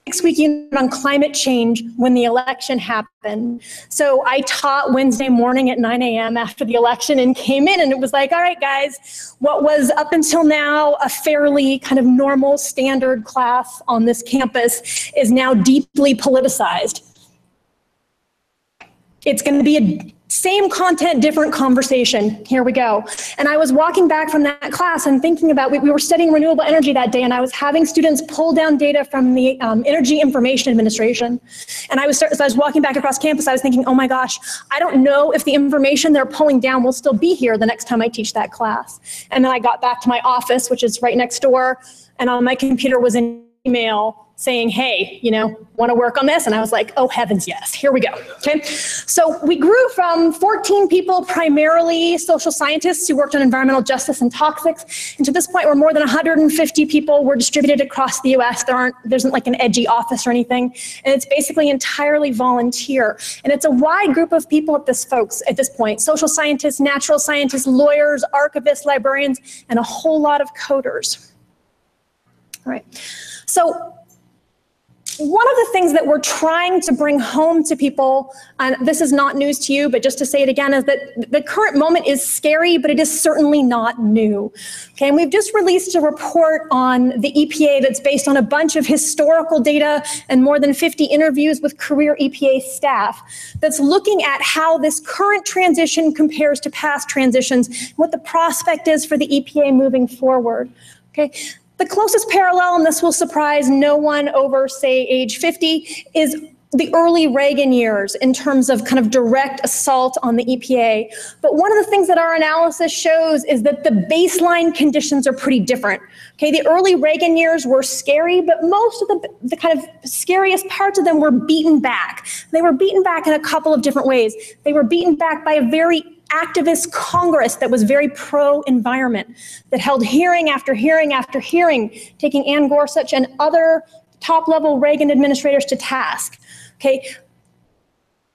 next week on climate change when the election happened. So I taught Wednesday morning at 9 a.m. after the election and came in, and it was like, all right, guys, what was up until now a fairly kind of normal standard class on this campus is now deeply politicized. It's going to be a same content, different conversation. Here we go. And I was walking back from that class and thinking about, we were studying renewable energy that day, and I was having students pull down data from the Energy Information Administration. And as I was walking back across campus, I was thinking, oh my gosh, I don't know if the information they're pulling down will still be here the next time I teach that class. And then I got back to my office, which is right next door, and on my computer was an email saying, hey, want to work on this? And I was like, oh heavens, yes, here we go, okay? So we grew from 14 people, primarily social scientists who worked on environmental justice and toxics, and to this point, we're more than 150 people. We're distributed across the US. There isn't like an EDGI office or anything, and it's basically entirely volunteer. And it's a wide group of people at this point, social scientists, natural scientists, lawyers, archivists, librarians, and a whole lot of coders. All right, so one of the things that we're trying to bring home to people, and this is not news to you, but just to say it again, is that the current moment is scary, but it is certainly not new. Okay, and we've just released a report on the EPA that's based on a bunch of historical data and more than 50 interviews with career EPA staff that's looking at how this current transition compares to past transitions, what the prospect is for the EPA moving forward. Okay. The closest parallel, and this will surprise no one over, say, age 50, is the early Reagan years in terms of kind of direct assault on the EPA. But one of the things that our analysis shows is that the baseline conditions are pretty different. Okay, the early Reagan years were scary, but most of the kind of scariest parts of them were beaten back. They were beaten back in a couple of different ways. They were beaten back by a very activist Congress that was very pro-environment, that held hearing after hearing after hearing, taking Ann Gorsuch and other top-level Reagan administrators to task. Okay,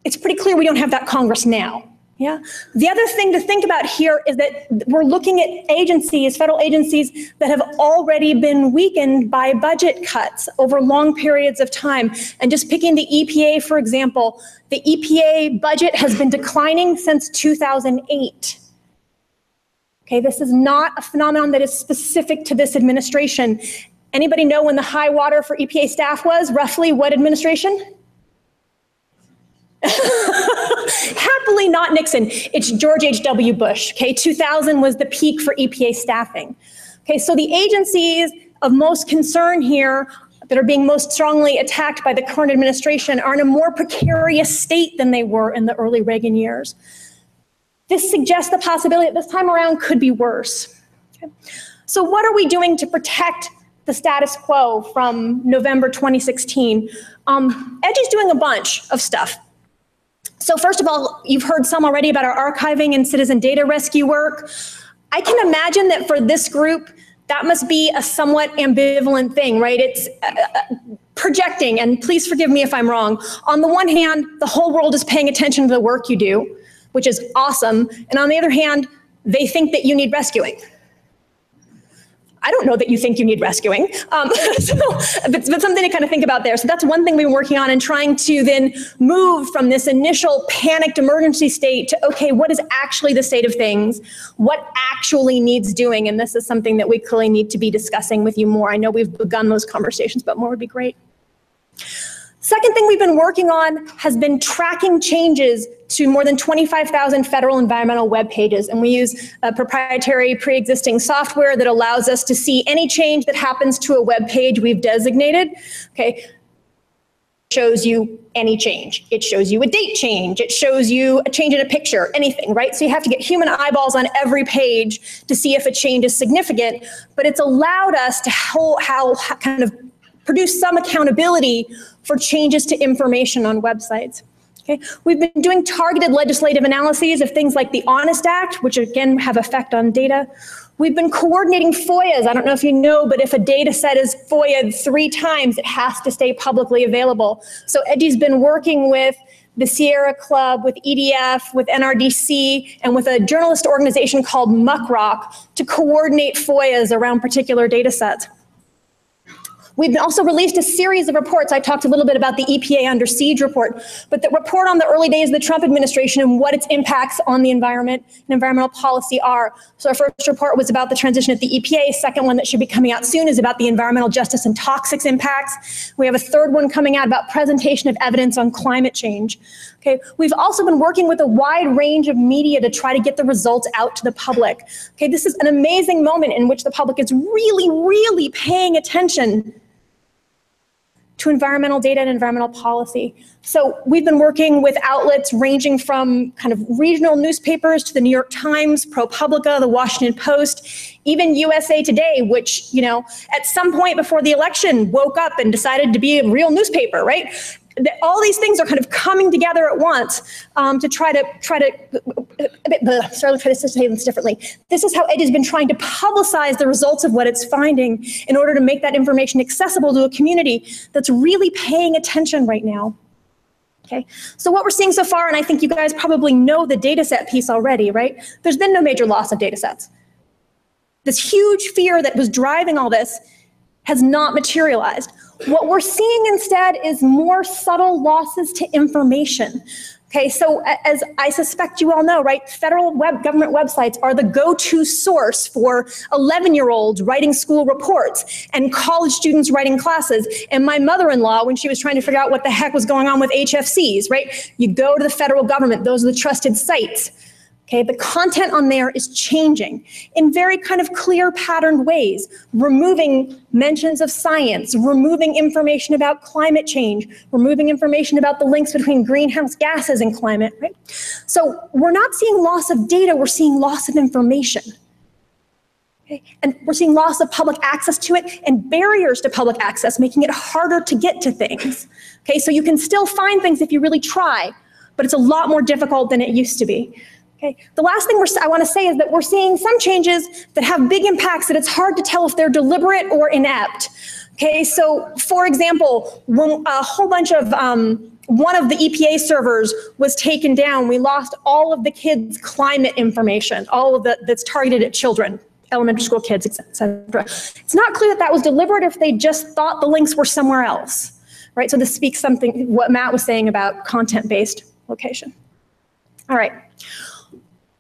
it's pretty clear we don't have that Congress now. Yeah. The other thing to think about here is that we're looking at agencies, federal agencies, that have already been weakened by budget cuts over long periods of time. And just picking the EPA, for example, the EPA budget has been declining since 2008. Okay, this is not a phenomenon that is specific to this administration. Anybody know when the high water for EPA staff was? Roughly what administration? Happily not Nixon. It's George H.W. Bush. Okay, 2000 was the peak for EPA staffing. Okay, so the agencies of most concern here that are being most strongly attacked by the current administration are in a more precarious state than they were in the early Reagan years. This suggests the possibility that this time around could be worse. Okay. So what are we doing to protect the status quo from November 2016? EDGI's doing a bunch of stuff. So first of all, you've heard some already about our archiving and citizen data rescue work. I can imagine that for this group, that must be a somewhat ambivalent thing, right? It's projecting, and please forgive me if I'm wrong. On the one hand, the whole world is paying attention to the work you do, which is awesome. And on the other hand, they think that you need rescuing. I don't know that you think you need rescuing, but something to kind of think about there. So that's one thing we've been working on and trying to then move from this initial panicked emergency state to, okay, what is actually the state of things? What actually needs doing? And this is something that we clearly need to be discussing with you more. I know we've begun those conversations, but more would be great. Second thing we've been working on has been tracking changes to more than 25,000 federal environmental web pages. And we use a proprietary pre-existing software that allows us to see any change that happens to a web page we've designated. Okay. shows you any change. It shows you a date change. It shows you a change in a picture, anything, right? So you have to get human eyeballs on every page to see if a change is significant, but it's allowed us to kind of produce some accountability for changes to information on websites. Okay. We've been doing targeted legislative analyses of things like the Honest Act, which again have effect on data. We've been coordinating FOIAs. I don't know if you know, but if a data set is FOIA'd 3 times, it has to stay publicly available. So EDGI's been working with the Sierra Club, with EDF, with NRDC, and with a journalist organization called Muckrock to coordinate FOIAs around particular data sets. We've also released a series of reports. I talked a little bit about the EPA Under Siege report, but the report on the early days of the Trump administration and what its impacts on the environment and environmental policy are. So our first report was about the transition at the EPA. Second one that should be coming out soon is about the environmental justice and toxics impacts. We have a third one coming out about presentation of evidence on climate change. Okay, we've also been working with a wide range of media to try to get the results out to the public. Okay, this is an amazing moment in which the public is really, really paying attention to environmental data and environmental policy. So we've been working with outlets ranging from kind of regional newspapers to the New York Times, ProPublica, the Washington Post, even USA Today, which, you know, at some point before the election woke up and decided to be a real newspaper, right? All these things are kind of coming together at once to try to say this differently. This is how EDGI has been trying to publicize the results of what it's finding in order to make that information accessible to a community that's really paying attention right now. Okay, so what we're seeing so far, and I think you guys probably know the data set piece already, right? There's been no major loss of data sets. This huge fear that was driving all this has not materialized. What we're seeing instead is more subtle losses to information. Okay, so as I suspect you all know, right, federal government websites are the go-to source for 11-year-olds writing school reports and college students writing classes. And my mother-in-law, when she was trying to figure out what the heck was going on with HFCs, right, you go to the federal government, those are the trusted sites. Okay, the content on there is changing in very kind of clear patterned ways, removing mentions of science, removing information about climate change, removing information about the links between greenhouse gases and climate, right? So we're not seeing loss of data, we're seeing loss of information. Okay? And we're seeing loss of public access to it and barriers to public access, making it harder to get to things. Okay, so you can still find things if you really try, but it's a lot more difficult than it used to be. Okay. The last thing I want to say is that we're seeing some changes that have big impacts that it's hard to tell if they're deliberate or inept. Okay, so for example, when a whole bunch of one of the EPA servers was taken down, we lost all of the kids' climate information, all of that's targeted at children, elementary school kids, etc. It's not clear that that was deliberate if they just thought the links were somewhere else, right? So this speaks something what Matt was saying about content-based location. All right.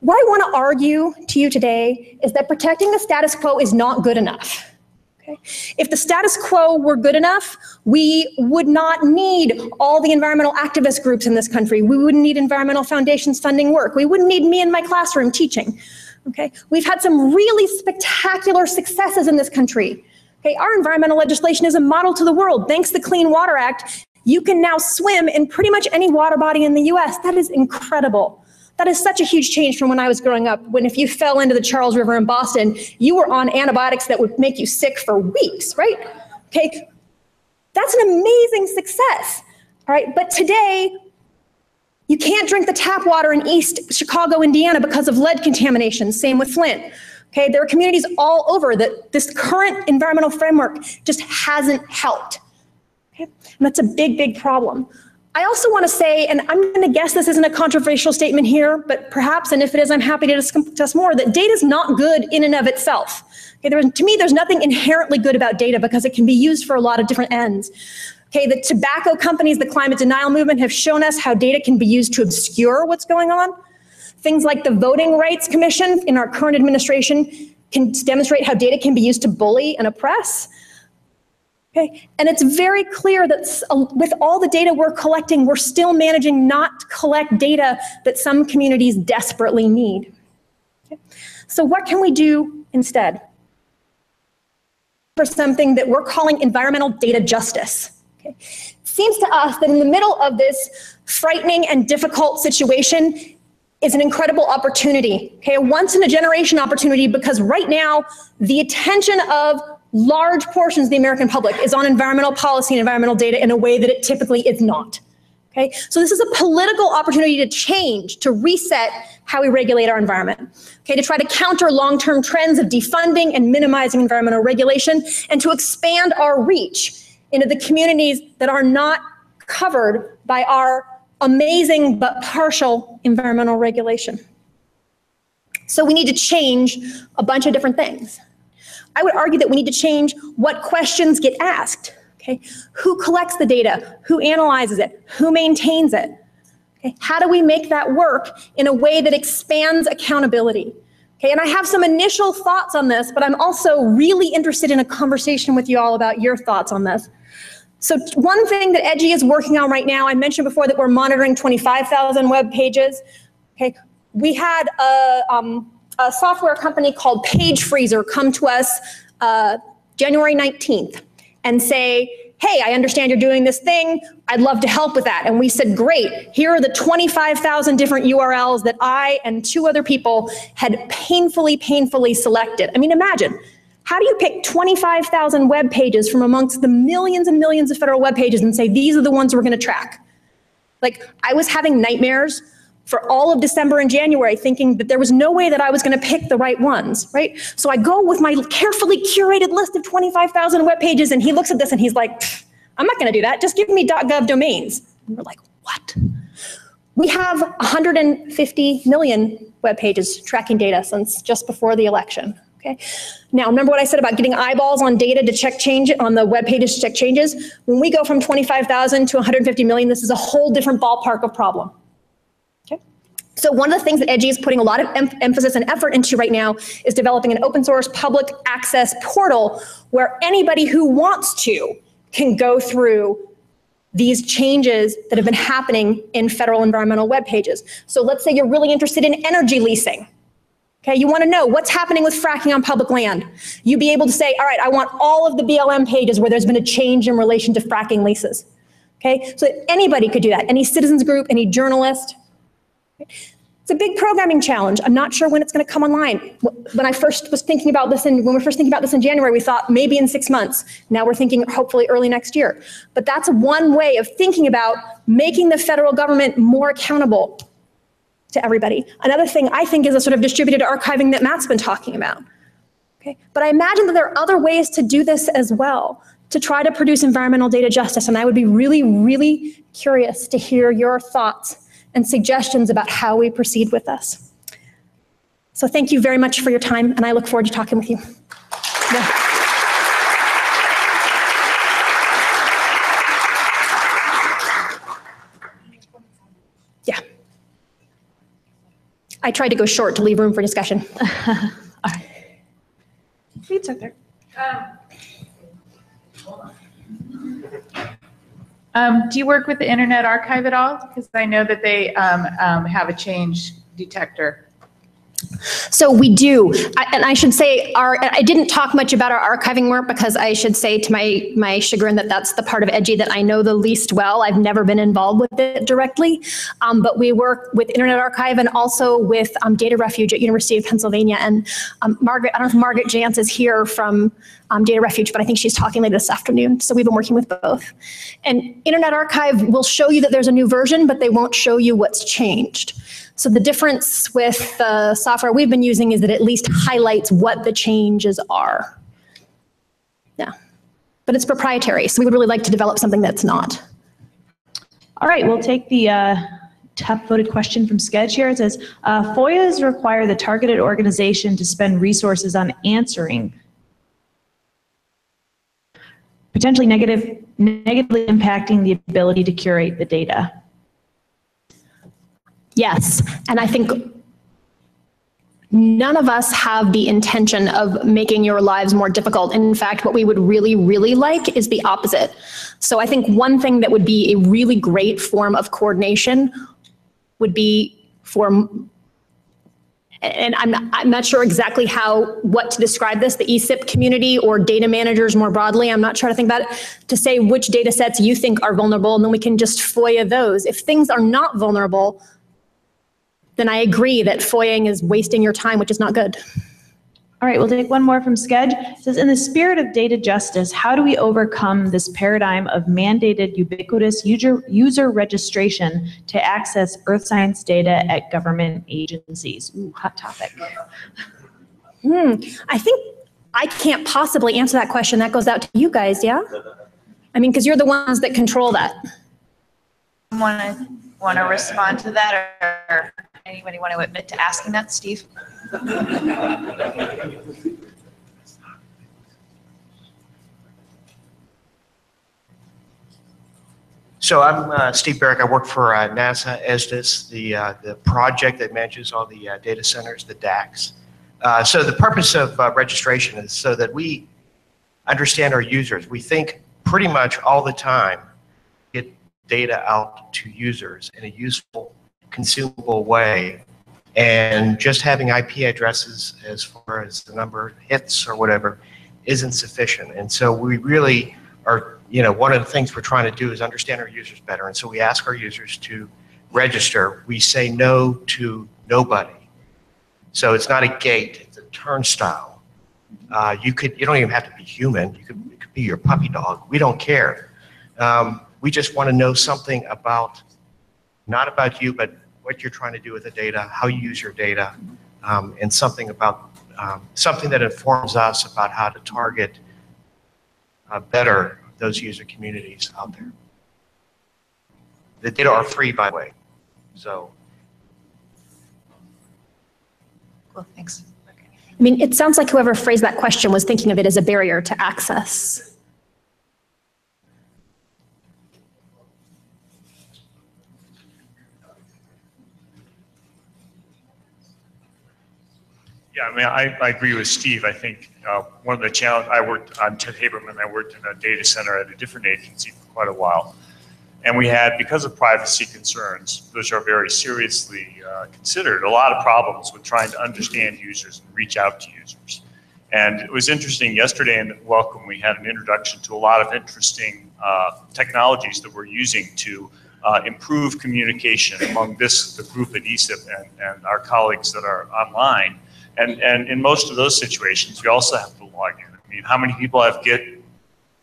What I want to argue to you today is that protecting the status quo is not good enough. Okay? If the status quo were good enough, we would not need all the environmental activist groups in this country. We wouldn't need environmental foundations funding work. We wouldn't need me in my classroom teaching. Okay? We've had some really spectacular successes in this country. Okay? Our environmental legislation is a model to the world. Thanks to the Clean Water Act, you can now swim in pretty much any water body in the US. That is incredible. That is such a huge change from when I was growing up, when if you fell into the Charles River in Boston, you were on antibiotics that would make you sick for weeks, right? Okay, that's an amazing success, all right? But today, you can't drink the tap water in East Chicago, Indiana because of lead contamination, same with Flint. Okay, there are communities all over that this current environmental framework just hasn't helped. Okay, and that's a big, big problem. I also want to say, and I'm going to guess this isn't a controversial statement here, but perhaps, and if it is, I'm happy to discuss more, that data is not good in and of itself. Okay, to me, there's nothing inherently good about data because it can be used for a lot of different ends. Okay, the tobacco companies, the climate denial movement have shown us how data can be used to obscure what's going on. Things like the Voting Rights Commission in our current administration can demonstrate how data can be used to bully and oppress. Okay. And it's very clear that with all the data we're collecting, we're still managing not to collect data that some communities desperately need. Okay. So what can we do instead? For something that we're calling environmental data justice. Okay. seems to us that in the middle of this frightening and difficult situation is an incredible opportunity, okay? A once in a generation opportunity, because right now the attention of large portions of the American public is on environmental policy and environmental data in a way that it typically is not. Okay, so this is a political opportunity to change, to reset how we regulate our environment. Okay, to try to counter long-term trends of defunding and minimizing environmental regulation, and to expand our reach into the communities that are not covered by our amazing but partial environmental regulation. So we need to change a bunch of different things. I would argue that we need to change what questions get asked. Okay, who collects the data? Who analyzes it? Who maintains it? Okay, how do we make that work in a way that expands accountability? Okay, and I have some initial thoughts on this, but I'm also really interested in a conversation with you all about your thoughts on this. So one thing that EDGI is working on right now, I mentioned before that we're monitoring 25,000 web pages. Okay, we had a software company called Page Freezer come to us January 19th. And say, hey, I understand you're doing this thing. I'd love to help with that. And we said, great, here are the 25,000 different URLs that I and 2 other people had painfully selected. I mean, imagine, how do you pick 25,000 web pages from amongst the millions and millions of federal web pages and say, these are the ones we're gonna track? Like, I was having nightmares for all of December and January, thinking that there was no way that I was gonna pick the right ones, right? So I go with my carefully curated list of 25,000 web pages, and he looks at this and he's like, I'm not gonna do that, just give me .gov domains. And we're like, what? We have 150 million web pages tracking data since just before the election, okay? Now, remember what I said about getting eyeballs on data to check change, on the web pages to check changes? When we go from 25,000 to 150 million, this is a whole different ballpark of problem. So one of the things that EDGI is putting a lot of emphasis and effort into right now is developing an open source public access portal where anybody who wants to can go through these changes that have been happening in federal environmental web pages. So let's say you're really interested in energy leasing. Okay, you want to know what's happening with fracking on public land. You'd be able to say, all right, I want all of the BLM pages where there's been a change in relation to fracking leases. Okay, so anybody could do that, any citizens group, any journalist. It's a big programming challenge. I'm not sure when it's going to come online. When I first was thinking about this, when we were first thinking about this in January, we thought maybe in 6 months. Now we're thinking hopefully early next year. But that's one way of thinking about making the federal government more accountable to everybody. Another thing I think is a sort of distributed archiving that Matt's been talking about. Okay, but I imagine that there are other ways to do this as well, to try to produce environmental data justice. And I would be really, really curious to hear your thoughts and suggestions about how we proceed with this. So thank you very much for your time, and I look forward to talking with you. Yeah. Yeah. I tried to go short to leave room for discussion. All right. It's up there. Do you work with the Internet Archive at all? Because I know that they have a change detector. So we do, and I should say I didn't talk much about our archiving work because I should say to my chagrin that that's the part of EDGI that I know the least well. I've never been involved with it directly, but we work with Internet Archive and also with Data Refuge at University of Pennsylvania. And Margaret, I don't know if Margaret Jantz is here from Data Refuge, but I think she's talking later this afternoon. So we've been working with both. And Internet Archive will show you that there's a new version, but they won't show you what's changed. So the difference with the software we've been using is that it at least highlights what the changes are. Yeah, but it's proprietary, so we would really like to develop something that's not. All right, we'll take the top voted question from Sketch here. It says, FOIAs require the targeted organization to spend resources on answering potentially negatively impacting the ability to curate the data. Yes, and I think none of us have the intention of making your lives more difficult. In fact, what we would really, really like is the opposite. So I think one thing that would be a really great form of coordination would be for and I'm not sure exactly what to describe this, the ESIP community or data managers more broadly. I'm not sure how to think about it, to say which data sets you think are vulnerable, and then we can just FOIA those. If things are not vulnerable, then I agree that FOIAing is wasting your time, which is not good. All right, we'll take one more from Sked. It says, in the spirit of data justice, how do we overcome this paradigm of mandated ubiquitous user registration to access earth science data at government agencies? Ooh, hot topic. I think I can't possibly answer that question. That goes out to you guys, yeah? I mean, because you're the ones that control that. Want to respond to that, or anybody want to admit to asking that, Steve? So I'm Steve Barrick. I work for NASA ESDIS, the project that manages all the data centers, the DACs. So the purpose of registration is so that we understand our users. We think pretty much all the time, get data out to users in a useful, consumable way. And just having IP addresses as far as the number of hits or whatever isn't sufficient. And so we really are, one of the things we're trying to do is understand our users better. And so we ask our users to register. We say no to nobody. So it's not a gate, it's a turnstile. You don't even have to be human. It could be your puppy dog. We don't care. We just want to know something about, not about you, but what you're trying to do with the data, how you use your data, and something about something that informs us about how to target better those user communities out there. The data are free, by the way. So. Cool, thanks. I mean, it sounds like whoever phrased that question was thinking of it as a barrier to access. Yeah, I mean, I agree with Steve. I think one of the challenges, I worked on Braverman, I worked in a data center at a different agency for quite a while. And we had, because of privacy concerns, which are very seriously considered, a lot of problems with trying to understand users and reach out to users. And it was interesting, yesterday in Welcome, we had an introduction to a lot of interesting technologies that we're using to improve communication among the group at ESIP and our colleagues that are online. And in most of those situations, we also have to log in. I mean, how many people have Git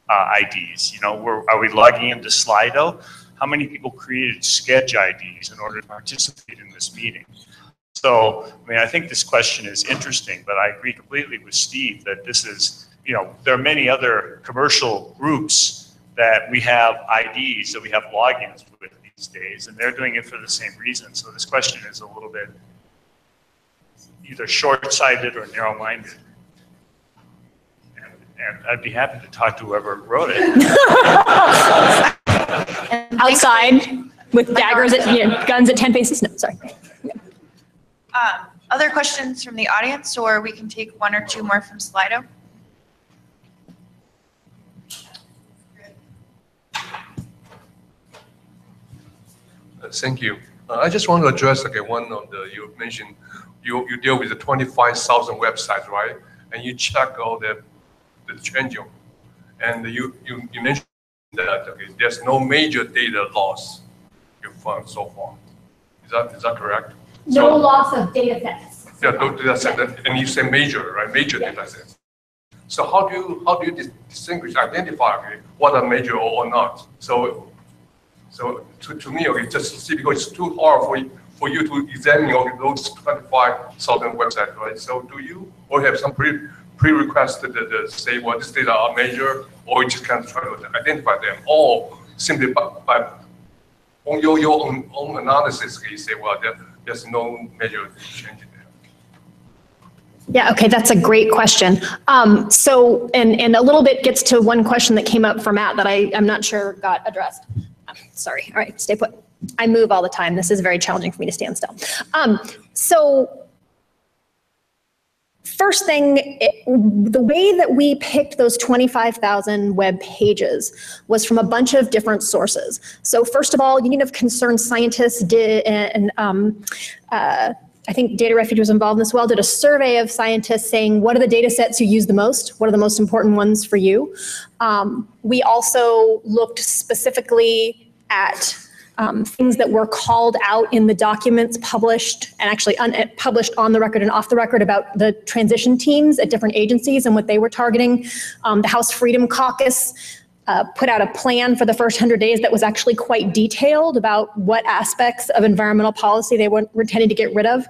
IDs? Are we logging into Slido? How many people created sketch IDs in order to participate in this meeting? So, I mean, I think this question is interesting, but I agree completely with Steve that this is, there are many other commercial groups that we have IDs, that we have logins with these days, and they're doing it for the same reason. So this question is a little bit either short-sighted or narrow-minded. And I'd be happy to talk to whoever wrote it. Outside with daggers, guns at 10 paces? No, sorry. Other questions from the audience, or we can take one or two more from Slido? Thank you. I just want to address one of you mentioned, you deal with the 25,000 websites, right? And you check all the change, and you mentioned that there's no major data loss you found so far. Is that correct? No loss of data sets. Yeah, no data sets, and you say major, right? Major data sets. So how do you distinguish, identify what are major or not? So to me, just see, because it's too hard for you to examine those 25,000 websites, right? So do you or have some prerequisites that say, well, this data are major, or you just kind of try to identify them, or simply by on your own analysis, you say, well, there's no major change in there. Yeah, okay, that's a great question. So, and a little bit gets to one question that came up for Matt that I'm not sure got addressed. Sorry, all right, stay put. I move all the time. This is very challenging for me to stand still. So first thing, the way that we picked those 25,000 web pages was from a bunch of different sources. So first of all, Union of Concerned Scientists did, and I think Data Refuge was involved in this well, did a survey of scientists saying, what are the data sets you use the most? What are the most important ones for you? We also looked specifically at things that were called out in the documents published and actually published on the record and off the record about the transition teams at different agencies and what they were targeting. The House Freedom Caucus put out a plan for the first 100 days that was actually quite detailed about what aspects of environmental policy they were intending to get rid of.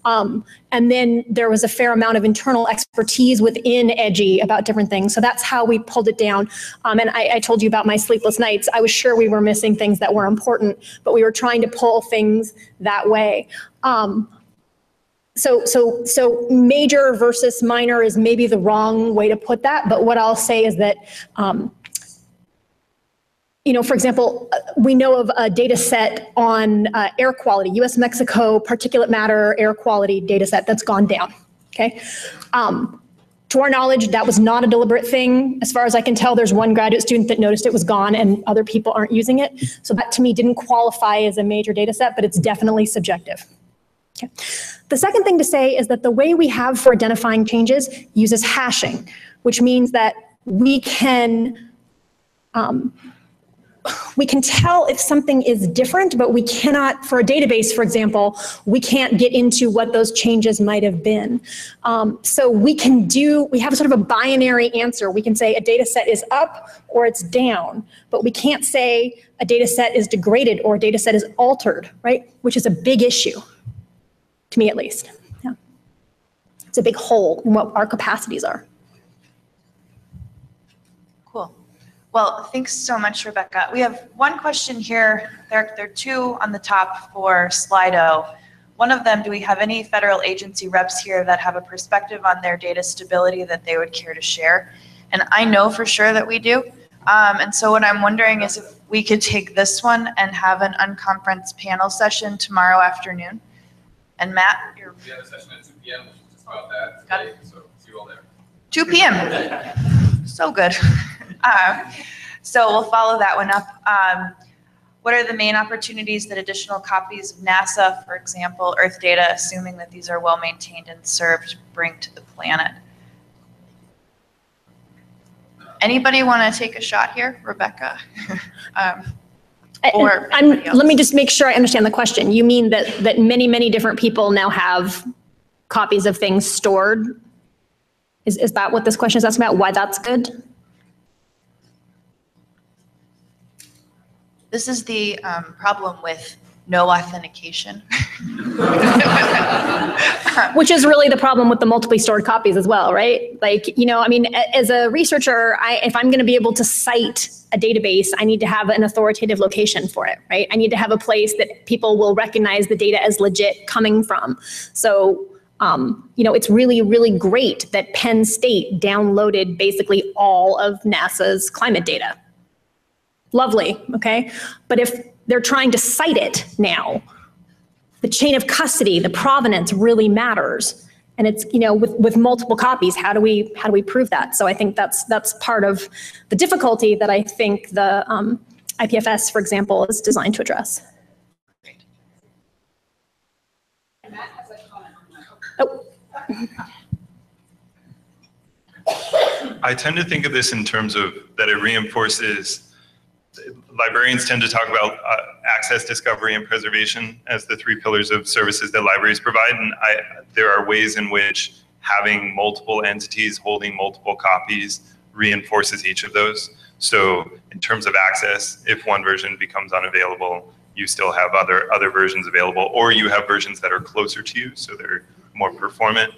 And then there was a fair amount of internal expertise within EDGI about different things. So that's how we pulled it down. And I told you about my sleepless nights. I was sure we were missing things that were important, but we were trying to pull things that way. So major versus minor is maybe the wrong way to put that. But what I'll say is that, for example, we know of a data set on air quality, US-Mexico particulate matter air quality data set that's gone down, okay? To our knowledge, that was not a deliberate thing. As far as I can tell, there's one graduate student that noticed it was gone and other people aren't using it. So that to me didn't qualify as a major data set, but it's definitely subjective. Okay. The second thing to say is that the way we have for identifying changes uses hashing, which means that we can tell if something is different, but we cannot, for a database, for example, we can't get into what those changes might have been. So we have a sort of a binary answer. We can say a data set is up or it's down, but we can't say a data set is degraded or a data set is altered, right? Which is a big issue, to me at least. Yeah. It's a big hole in what our capacities are. Well, thanks so much, Rebecca. We have one question here. There are two on the top for Slido. One of them, do we have any federal agency reps here that have a perspective on their data stability that they would care to share? And I know for sure that we do. And so what I'm wondering is if we could take this one and have an unconference panel session tomorrow afternoon. And Matt, you're... We have a session at 2 p.m. We should just about that. Got it. So see you all there. 2 p.m. So good. So we'll follow that one up. What are the main opportunities that additional copies of NASA, for example, Earth data, assuming that these are well maintained and served, bring to the planet? Anybody want to take a shot here, Rebecca? Let me just make sure I understand the question. You mean that many, many different people now have copies of things stored? Is that what this question is asking about? Why that's good? This is the problem with no authentication. Which is really the problem with the multiply stored copies as well, right? Like, I mean, as a researcher, if I'm going to be able to cite a database, I need to have an authoritative location for it, right? I need to have a place that people will recognize the data as legit coming from. So, it's really, really great that Penn State downloaded basically all of NASA's climate data. Lovely, okay? But if they're trying to cite it now, the chain of custody, the provenance really matters. And it's, with multiple copies, how do we prove that? So I think that's part of the difficulty that I think the IPFS, for example, is designed to address. Oh. I tend to think of this in terms of that it reinforces, librarians tend to talk about access, discovery, and preservation as the three pillars of services that libraries provide. And there are ways in which having multiple entities holding multiple copies reinforces each of those. So in terms of access, if one version becomes unavailable, you still have other versions available, or you have versions that are closer to you, so they're more performant.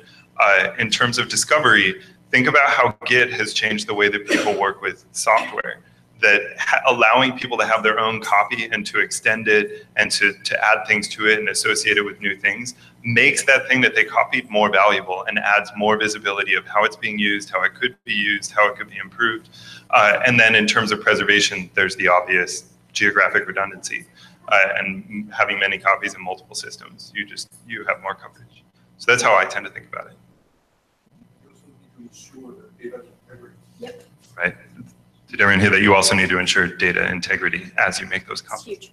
In terms of discovery, think about how Git has changed the way that people work with software. That allowing people to have their own copy and to extend it and to add things to it and associate it with new things makes that thing that they copied more valuable and adds more visibility of how it's being used, how it could be used, how it could be improved. And then in terms of preservation, there's the obvious geographic redundancy and having many copies in multiple systems. You have more coverage. So that's how I tend to think about it. Yep. Right. Did everyone hear that? You also need to ensure data integrity as you make those copies. Huge.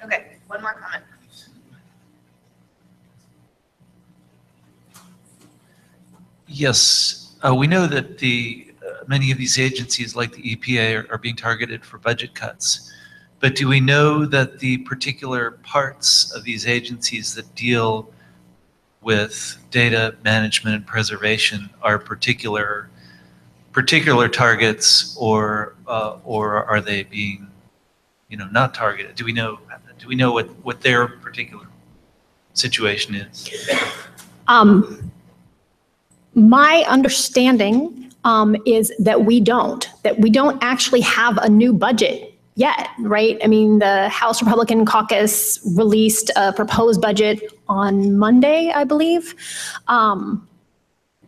Okay, one more comment. Yes, we know that many of these agencies, like the EPA, are being targeted for budget cuts. But do we know that the particular parts of these agencies that deal with data management and preservation are particular targets, or are they being, not targeted? Do we know what their particular situation is? My understanding is that we don't actually have a new budget yet, right? I mean, the House Republican caucus released a proposed budget on Monday, I believe.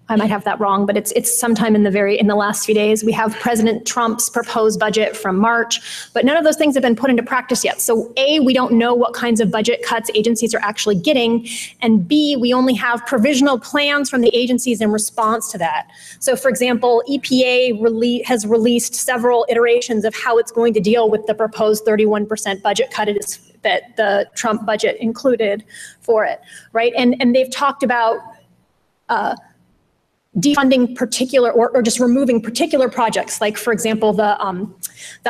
I might have that wrong, but it's sometime in the last few days. We have President Trump's proposed budget from March, but none of those things have been put into practice yet. So A, we don't know what kinds of budget cuts agencies are actually getting, and B, we only have provisional plans from the agencies in response to that. So for example, EPA has released several iterations of how it's going to deal with the proposed 31% budget cut that the Trump budget included for it, right? And they've talked about defunding particular or just removing particular projects, like for example the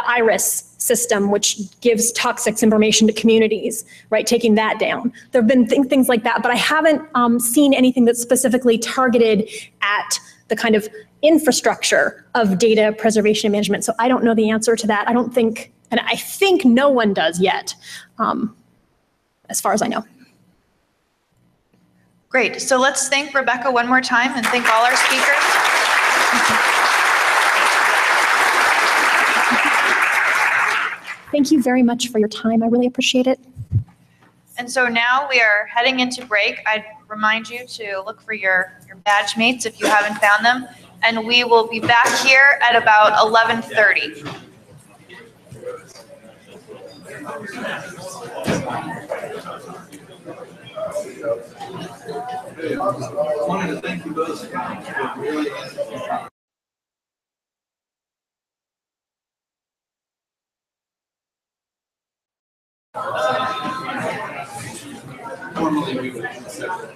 IRIS system, which gives toxics information to communities, right? Taking that down. There have been things like that, but I haven't seen anything that's specifically targeted at the kind of infrastructure of data preservation and management. So I don't know the answer to that. I don't think, and I think no one does yet, as far as I know. Great. So let's thank Rebecca one more time and thank all our speakers. Thank you very much for your time. I really appreciate it. And so now we are heading into break. I'd remind you to look for your badge mates if you haven't found them. And we will be back here at about 11:30. I wanted to thank you both. Normally we would consider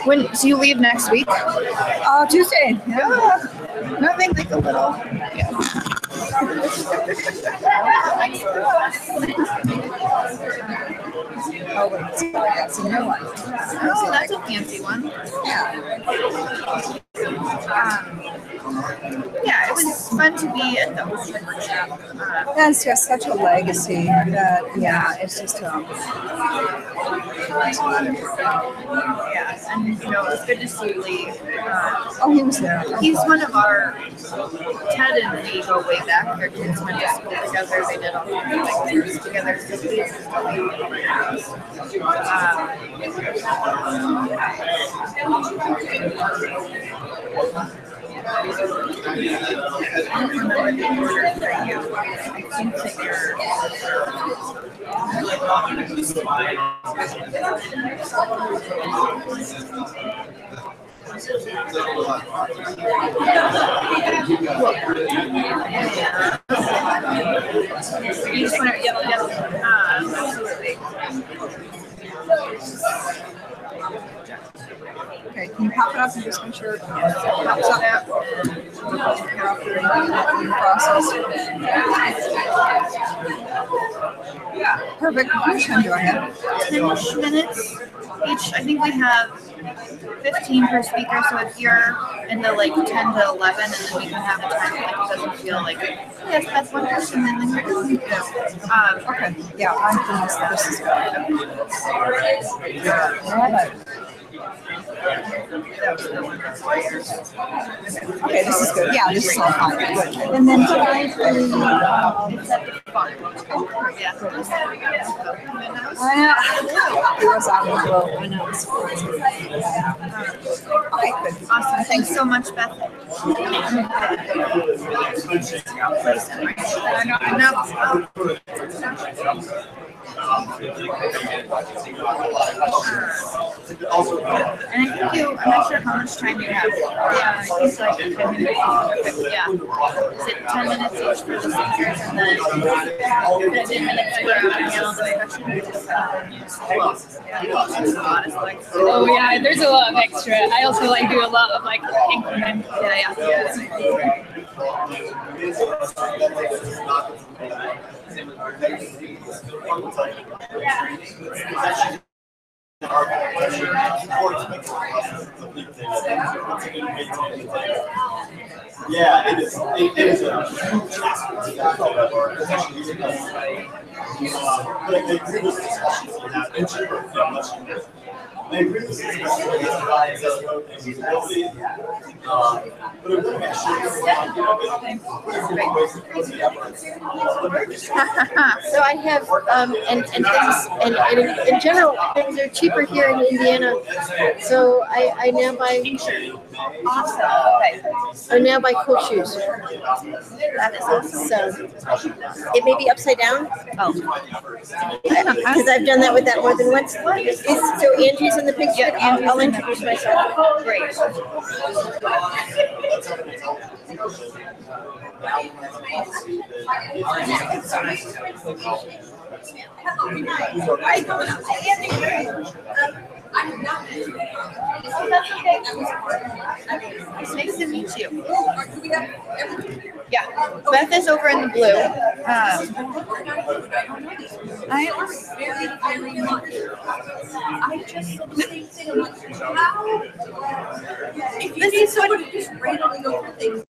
When do you leave next week? Tuesday. Yeah. Nothing like a little. Yeah. Oh, wait, that's a new one. Oh, that's a fancy one. Yeah, it was fun to be at the open workshop. That's just such a legacy that, yeah, it's just yeah, and you know, it was good to see Lee. Oh, he was there. He's one of our Ted and Lee go way back. Their kids went to school together. They did all the things together. So he's I don't remember the order for you. I think that you're... You just want to, yep, absolutely. Okay, can you pop it up and just make sure it pops up? Yeah, perfect. How much time do I have? 10 minutes each. I think we have 15 per speaker, so if you're in the like 10 to 11, and then we can have a time that like, doesn't feel like, yes, that's one person, and then you're going to Okay, yeah, I'm doing this is okay, this is good. Yeah, this is all fine. Good. And then can I do, Okay, good. Awesome. Thanks so much, Beth. And I think I'm not sure how much time you have. Yeah, I think like 10 minutes. Yeah. Is it 10 minutes each for the speakers and then 15 minutes for panel discussion? Oh yeah, there's a lot of extra. I also like do a lot of like increment. Yeah. Yeah, it is. It is a huge aspect of our discussions. But the previous discussions we had, and cheaper, much cheaper. The previous discussions we had about usability, but it really makes sure So I have and things and in general things are cheaper here in Indiana. So I now buy I now buy cool shoes. That is awesome. So it may be upside down. Oh, because I've done that with that more than once. So Angie's in the picture. I'll introduce myself. Great. It's nice to meet you. Yeah, Beth is over in the blue. I very, very much. I just this is what just randomly over things.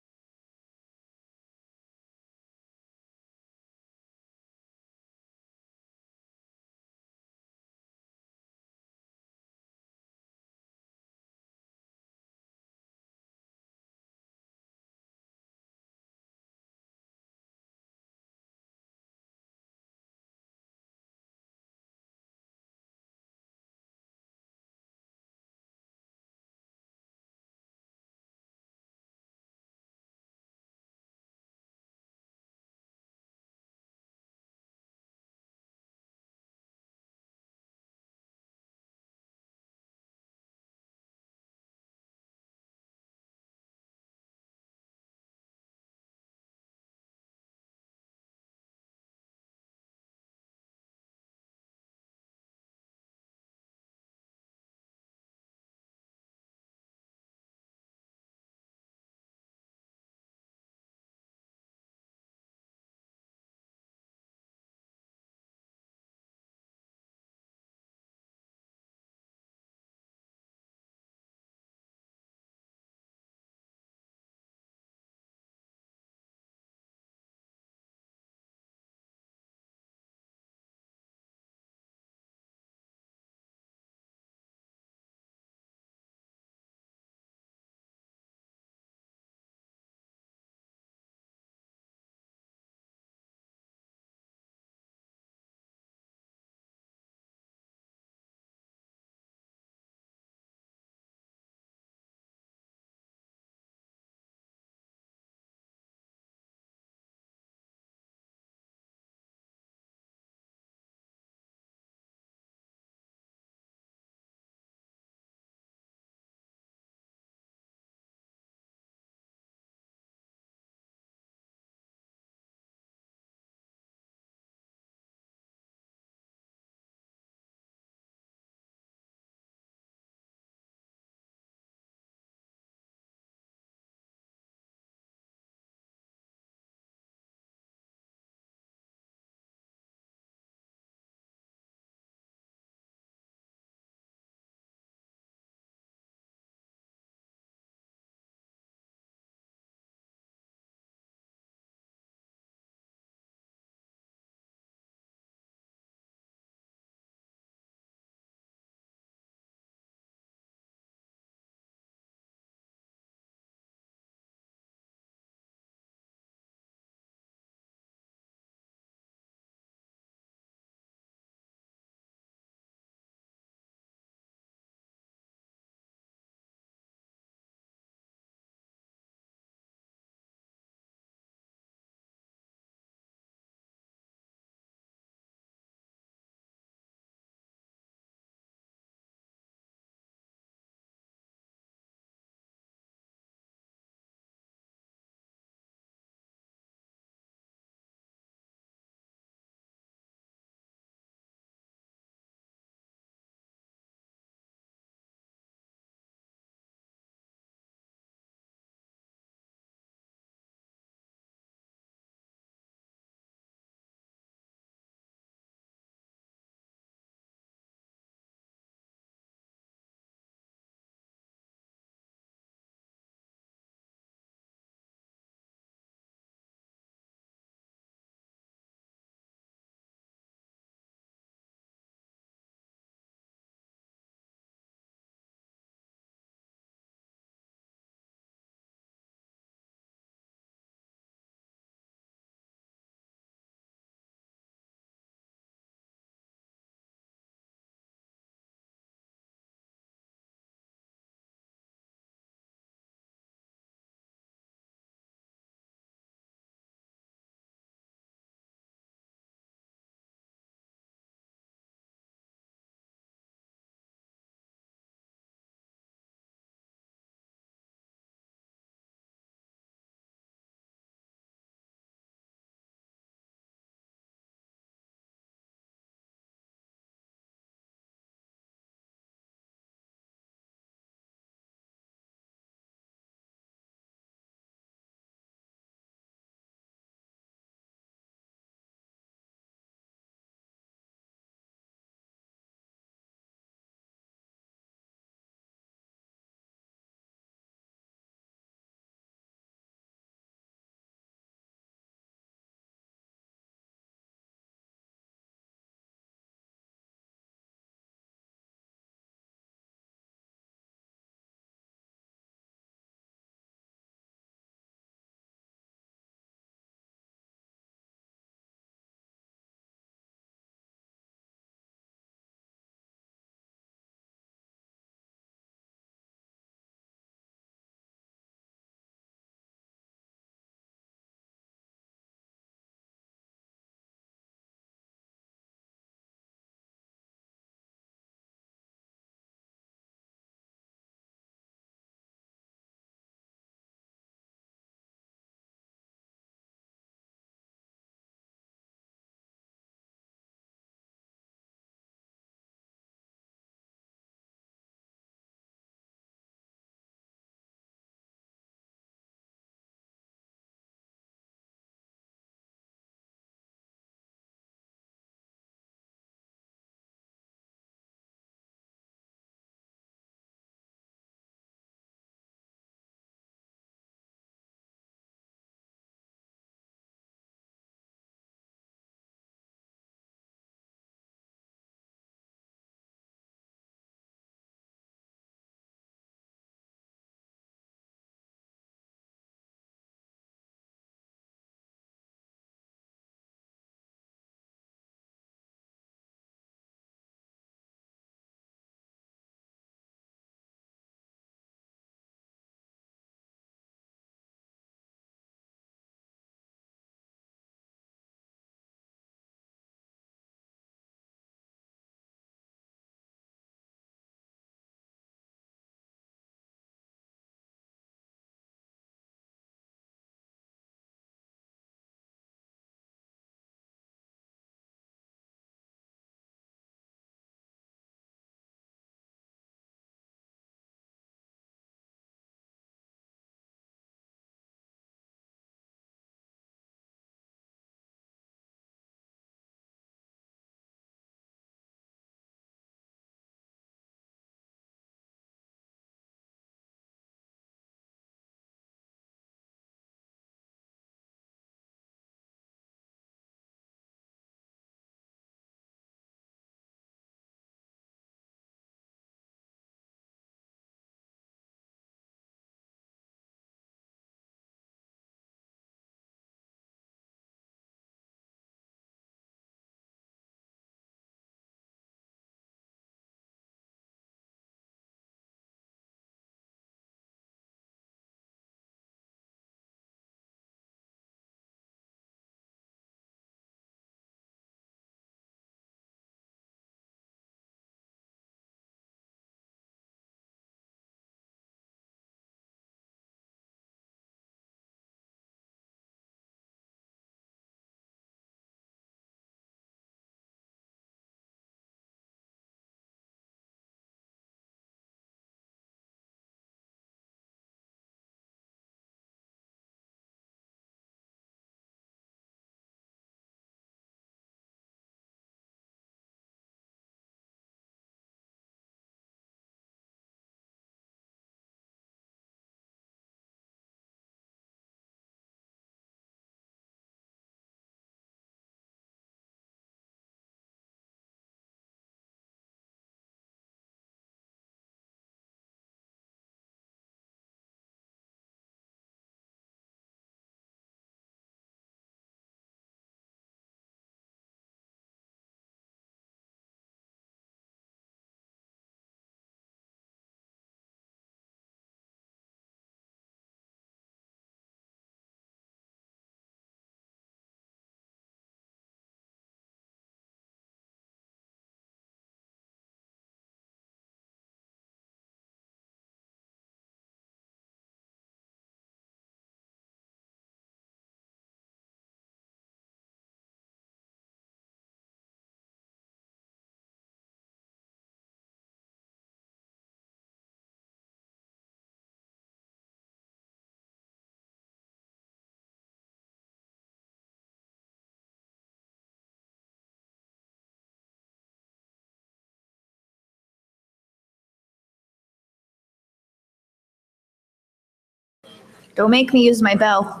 Don't make me use my bell.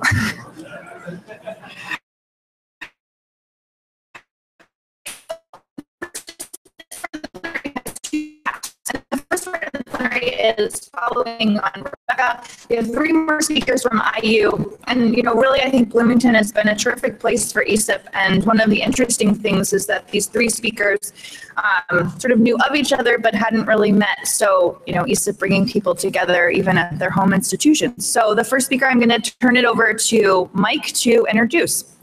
The first part of the plenary is following on Rebecca. We have 3 more speakers from IU. And, really, I think Bloomington has been a terrific place for ESIP. And one of the interesting things is that these 3 speakers sort of knew of each other, but hadn't really met. So, ESIP bringing people together even at their home institutions. So the first speaker, I'm going to turn it over to Mike to introduce.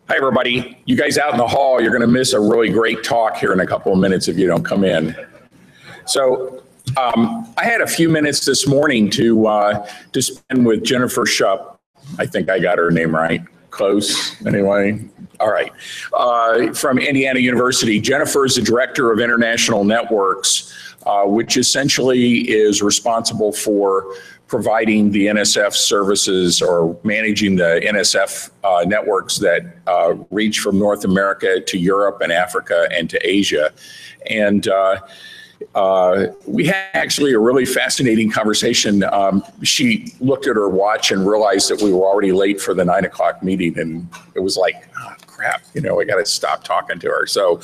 Hi, everybody. You guys out in the hall, you're going to miss a really great talk here in a couple of minutes if you don't come in. So I had a few minutes this morning to spend with Jennifer Schopf. I think I got her name right. Close, anyway. All right. From Indiana University. Jennifer is the director of international networks, which essentially is responsible for providing the NSF services or managing the NSF networks that reach from North America to Europe and Africa and to Asia. And we had actually a really fascinating conversation. She looked at her watch and realized that we were already late for the 9 o'clock meeting. And it was like, oh, crap, I got to stop talking to her. So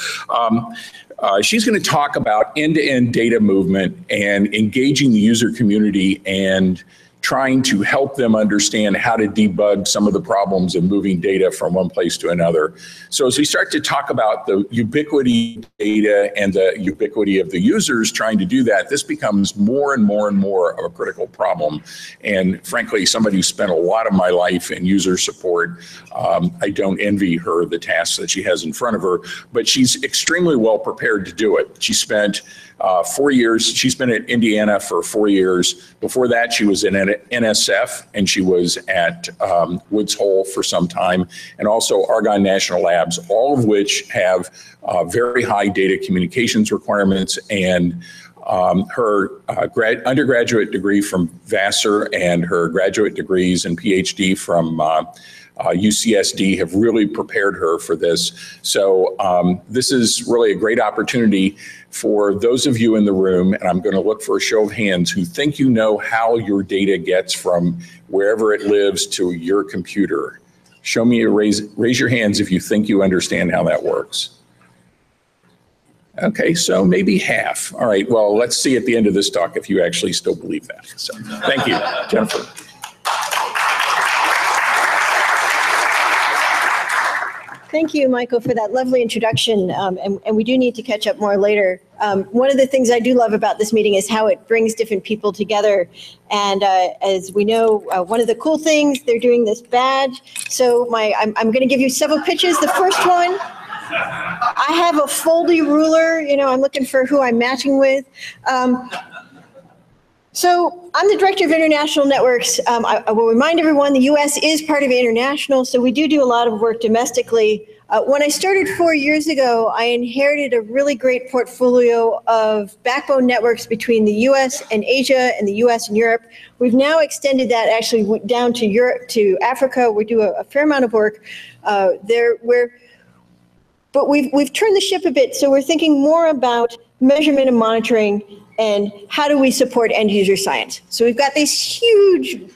she's going to talk about end-to-end data movement and engaging the user community and trying to help them understand how to debug some of the problems of moving data from one place to another. So as we start to talk about the ubiquity of data and the ubiquity of the users trying to do that, this becomes more and more and more of a critical problem. And frankly, somebody who spent a lot of my life in user support, I don't envy her the tasks that she has in front of her, but she's extremely well prepared to do it. She spent 4 years, she's been at Indiana for 4 years. Before that, she was in NSF and she was at Woods Hole for some time, and also Argonne National Labs, all of which have very high data communications requirements. And her undergraduate degree from Vassar and her graduate degrees and PhD from UCSD have really prepared her for this. So this is really a great opportunity for those of you in the room, and I'm going to look for a show of hands, who think you know how your data gets from wherever it lives to your computer. Show me a raise your hands if you think you understand how that works. Okay, so maybe half. All right, well, let's see at the end of this talk if you actually still believe that. So thank you, Jennifer. Thank you, Michael, for that lovely introduction. And we do need to catch up more later. One of the things I do love about this meeting is how it brings different people together. And as we know, one of the cool things, they're doing this badge. So I'm going to give you several pitches. The first one, I have a foldy ruler. I'm looking for who I'm matching with. So I'm the director of international networks. I will remind everyone the U.S. is part of international, so we do a lot of work domestically. When I started 4 years ago, I inherited a really great portfolio of backbone networks between the U.S. and Asia and the U.S. and Europe. We've now extended that actually down to Europe, to Africa. We do a fair amount of work there. But we've turned the ship a bit, so we're thinking more about measurement and monitoring and how do we support end user science. So we've got these huge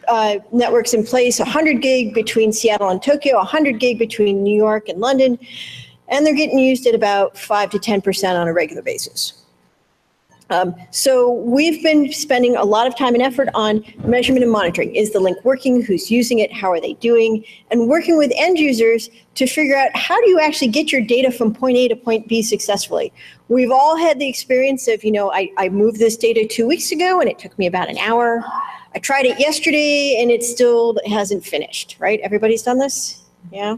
networks in place, 100 gig between Seattle and Tokyo, 100 gig between New York and London, and they're getting used at about 5 to 10% on a regular basis. So we've been spending a lot of time and effort on measurement and monitoring. Is the link working? Who's using it? How are they doing? And working with end users to figure out how do you actually get your data from point A to point B successfully. We've all had the experience of, I moved this data 2 weeks ago and it took me about an hour. I tried it yesterday and it still hasn't finished, right? Everybody's done this? Yeah,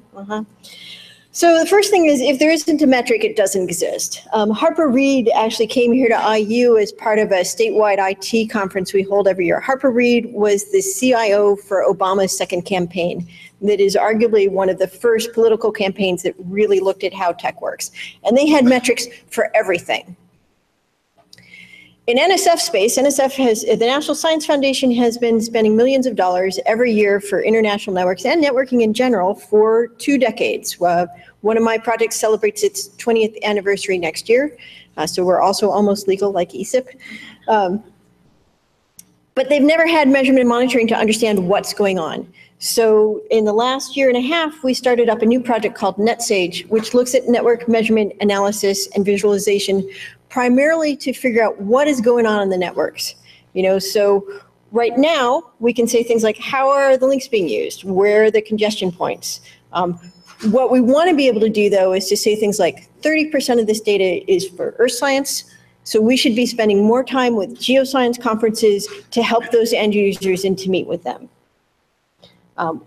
So the first thing is, if there isn't a metric, it doesn't exist. Harper Reed actually came here to IU as part of a statewide IT conference we hold every year. Harper Reed was the CIO for Obama's second campaign. That is arguably one of the first political campaigns that really looked at how tech works. And they had metrics for everything. In NSF space, the National Science Foundation has been spending millions of dollars every year for international networks and networking in general for 2 decades. One of my projects celebrates its 20th anniversary next year, so we're also almost legal like ESIP. but they've never had measurement and monitoring to understand what's going on. So in the last year and a half, we started up a new project called NetSage, which looks at network measurement analysis and visualization, primarily to figure out what is going on in the networks. So right now, we can say things like, how are the links being used? Where are the congestion points? What we want to be able to do, though, is to say things like 30% of this data is for earth science, so we should be spending more time with geoscience conferences to help those end users and to meet with them.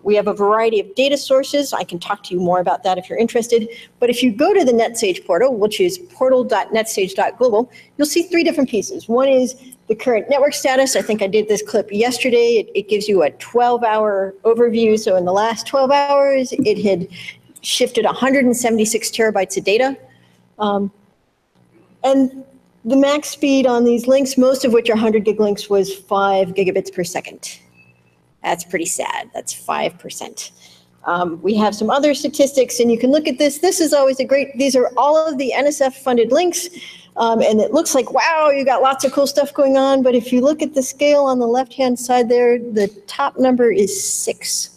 We have a variety of data sources. I can talk to you more about that if you're interested. But if you go to the NetSage portal, which is portal.netsage.global, you'll see 3 different pieces. One is the current network status. I think I did this clip yesterday. It gives you a 12-hour overview. So in the last 12 hours, it had shifted 176 terabytes of data. And the max speed on these links, most of which are 100 gig links, was 5 gigabits per second. That's pretty sad. That's 5%. We have some other statistics, and you can look at this. This is always these are all of the NSF-funded links, and it looks like, wow, you got lots of cool stuff going on, but if you look at the scale on the left-hand side there, the top number is 6.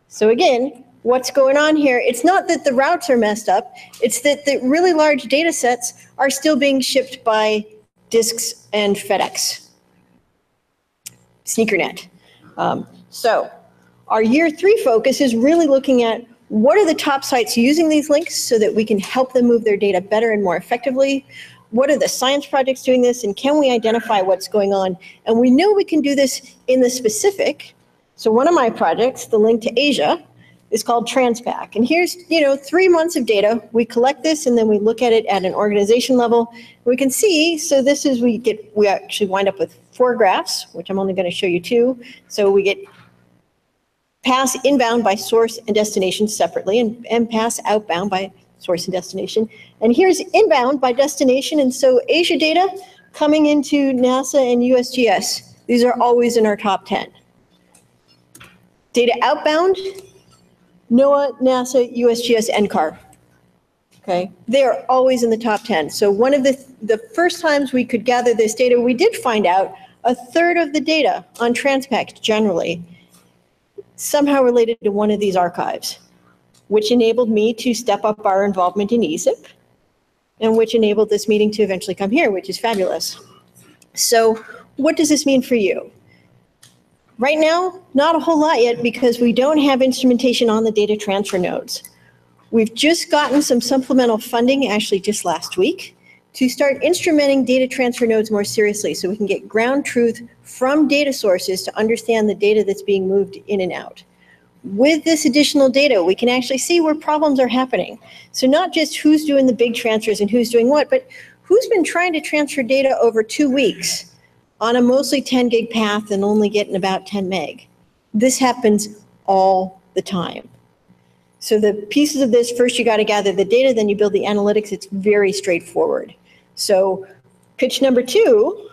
So again, what's going on here? It's not that the routes are messed up, it's that the really large data sets are still being shipped by disks and FedEx. SneakerNet. So our year 3 focus is really looking at what are the top sites using these links so that we can help them move their data better and more effectively. What are the science projects doing this, and can we identify what's going on? And we know we can do this in the specific. So one of my projects, the link to Asia, is called Transpac. And here's 3 months of data. We collect this and then we look at it at an organization level. We can see, so this is, we actually wind up with 4 graphs, which I'm only going to show you 2. So we get pass inbound by source and destination separately, and pass outbound by source and destination. And here's inbound by destination. And so Asia data coming into NASA and USGS, these are always in our top 10. Data outbound, NOAA, NASA, USGS, NCAR. Okay, they are always in the top 10. So one of the first times we could gather this data, we did find out 1/3 of the data on Transpac generally somehow related to one of these archives, which enabled me to step up our involvement in ESIP, and which enabled this meeting to eventually come here, which is fabulous. So what does this mean for you? Right now, not a whole lot yet, because we don't have instrumentation on the data transfer nodes. We've just gotten some supplemental funding, actually just last week, to start instrumenting data transfer nodes more seriously so we can get ground truth from data sources to understand the data that's being moved in and out. With this additional data, we can actually see where problems are happening. So not just who's doing the big transfers and who's doing what, but who's been trying to transfer data over 2 weeks on a mostly 10 gig path and only getting about 10 meg. This happens all the time. So the pieces of this, first you got to gather the data, then you build the analytics. It's very straightforward. So pitch number 2,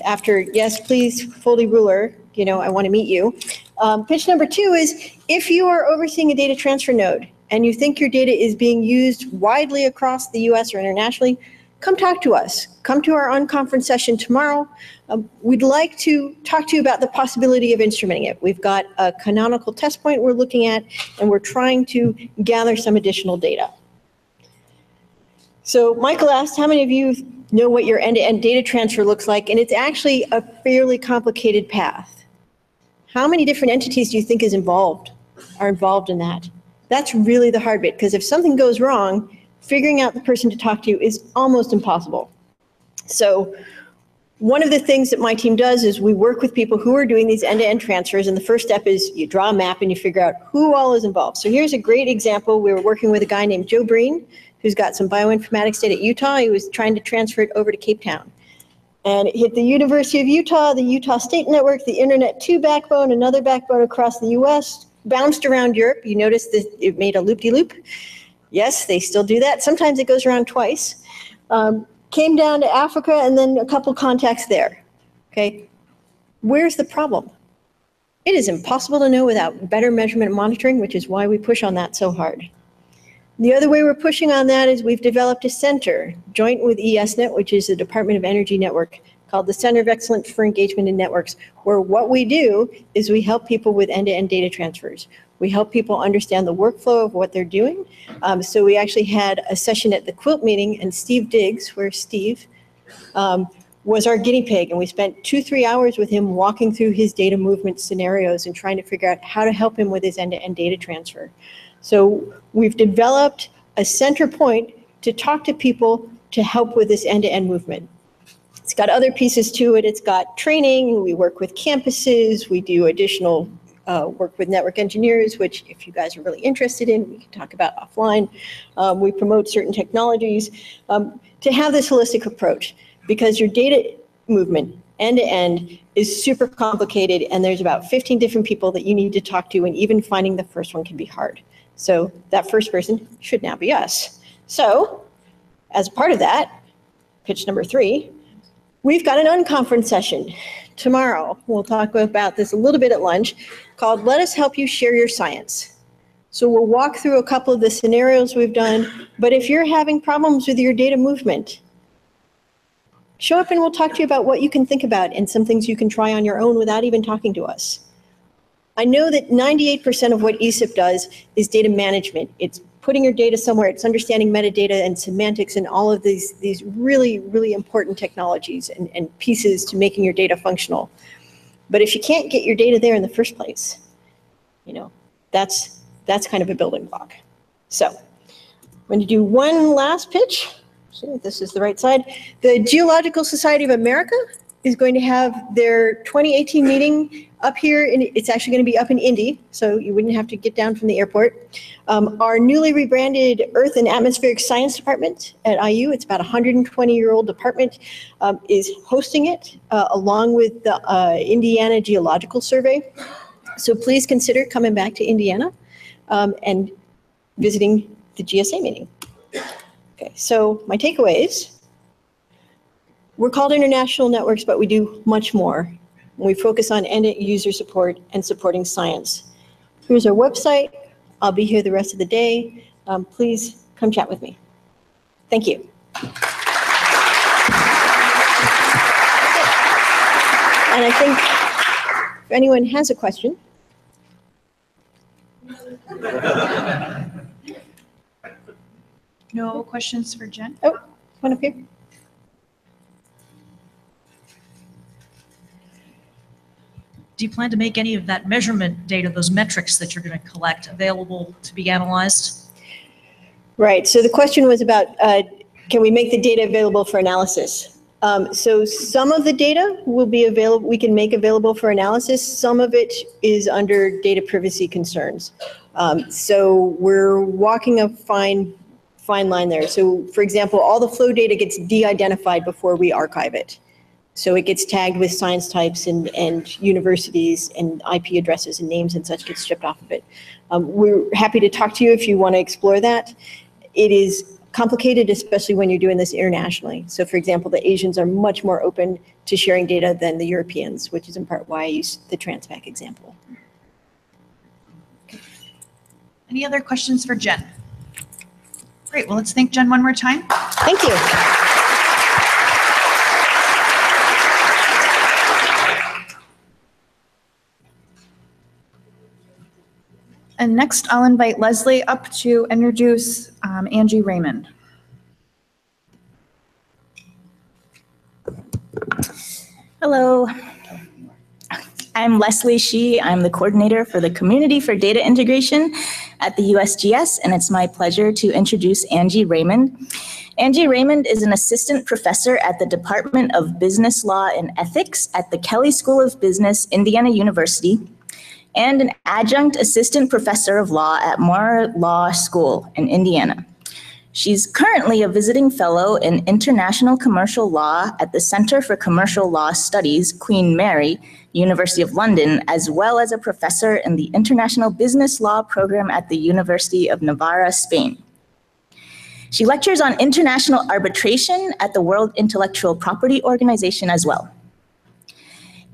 after yes, please, Foldy Ruler, I want to meet you. Pitch number 2 is, if you are overseeing a data transfer node and you think your data is being used widely across the US or internationally, come talk to us. Come to our unconference session tomorrow. We'd like to talk to you about the possibility of instrumenting it. We've got a canonical test point we're looking at, and we're trying to gather some additional data. So Michael asked, how many of you know what your end-to-end data transfer looks like? And it's actually a fairly complicated path. How many different entities do you think are involved in that? That's really the hard bit, because if something goes wrong, figuring out the person to talk to is almost impossible. So one of the things that my team does is we work with people who are doing these end-to-end transfers, and the first step is you draw a map and you figure out who all is involved. So here's a great example. We were working with a guy named Joe Breen, who's got some bioinformatics data at Utah. He was trying to transfer it over to Cape Town. And it hit the University of Utah, the Utah State Network, the Internet 2 backbone, another backbone across the US, bounced around Europe. You notice that it made a loop-de-loop. Yes, they still do that. Sometimes it goes around twice. Came down to Africa, and then a couple contacts there. Okay, where's the problem? It is impossible to know without better measurement and monitoring, which is why we push on that so hard. The other way we're pushing on that is we've developed a center joint with ESNet, which is the Department of Energy network called the Center of Excellence for Engagement in Networks, where what we do is we help people with end-to-end data transfers. We help people understand the workflow of what they're doing. So we actually had a session at the Quilt meeting, and Steve Diggs, where's Steve, was our guinea pig, and we spent 2-3 hours with him walking through his data movement scenarios and trying to figure out how to help him with his end-to-end data transfer. So we've developed a center point to talk to people to help with this end-to-end movement. It's got other pieces to it. It's got training. We work with campuses. We do additional work with network engineers, which if you guys are really interested in, we can talk about offline. We promote certain technologies to have this holistic approach, because your data movement end to end is super complicated, and there's about 15 different people that you need to talk to, and even finding the first one can be hard. So that first person should now be us. So as part of that, pitch number 3, we've got an unconference session tomorrow. We'll talk about this a little bit at lunch, called Let Us Help You Share Your Science. So we'll walk through a couple of the scenarios we've done, but if you're having problems with your data movement, show up and we'll talk to you about what you can think about and some things you can try on your own without even talking to us. I know that 98% of what ESIP does is data management. It's putting your data somewhere, it's understanding metadata and semantics and all of these really, really important technologies and pieces to making your data functional. But if you can't get your data there in the first place, that's kind of a building block. So I'm going to do one last pitch. So this is the right side. The Geological Society of America is going to have their 2018 meeting up here, and it's actually going to be up in Indy, so you wouldn't have to get down from the airport. Our newly rebranded Earth and Atmospheric Science Department at IU, it's about a 120-year-old department, is hosting it along with the Indiana Geological Survey. So please consider coming back to Indiana and visiting the GSA meeting. Okay, so my takeaways. We're called International Networks, but we do much more. We focus on end-user support and supporting science. Here's our website. I'll be here the rest of the day. Please come chat with me. Thank you. And I think if anyone has a question. No questions for Jen? Oh, one up here. Do you plan to make any of that measurement data, those metrics that you're going to collect, available to be analyzed? Right. So the question was about, can we make the data available for analysis? So some of the data will be available, we can make available for analysis. Some of it is under data privacy concerns. So we're walking a fine line there. So for example, all the flow data gets de-identified before we archive it. So it gets tagged with science types and universities and IP addresses and names and such gets stripped off of it. We're happy to talk to you if you want to explore that. It is complicated, especially when you're doing this internationally. So for example, the Asians are much more open to sharing data than the Europeans, which is in part why I use the Transvac example. Any other questions for Jen? Great, well, let's thank Jen one more time. Thank you. And next, I'll invite Leslie up to introduce Angie Raymond. Hello. I'm Leslie Shee. I'm the coordinator for the Community for Data Integration at the USGS, and it's my pleasure to introduce Angie Raymond. Angie Raymond is an assistant professor at the Department of Business Law and Ethics at the Kelley School of Business, Indiana University, and an adjunct assistant professor of law at Moore Law School in Indiana. She's currently a visiting fellow in international commercial law at the Center for Commercial Law Studies, Queen Mary, University of London, as well as a professor in the International Business Law program at the University of Navarra, Spain. She lectures on international arbitration at the World Intellectual Property Organization as well.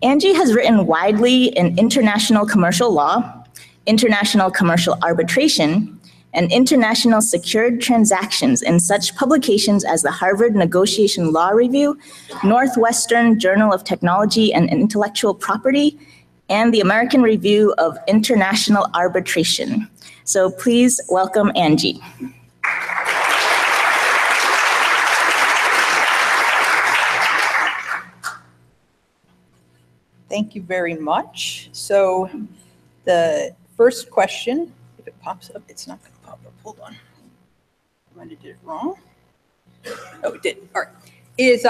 Angie has written widely in international commercial law, international commercial arbitration, and international secured transactions in such publications as the Harvard Negotiation Law Review, Northwestern Journal of Technology and Intellectual Property, and the American Review of International Arbitration. So please welcome Angie. Thank you very much. So the first question, if it pops up, it's not going to pop up. Hold on. I might have did it wrong. Oh, it did. All right. Is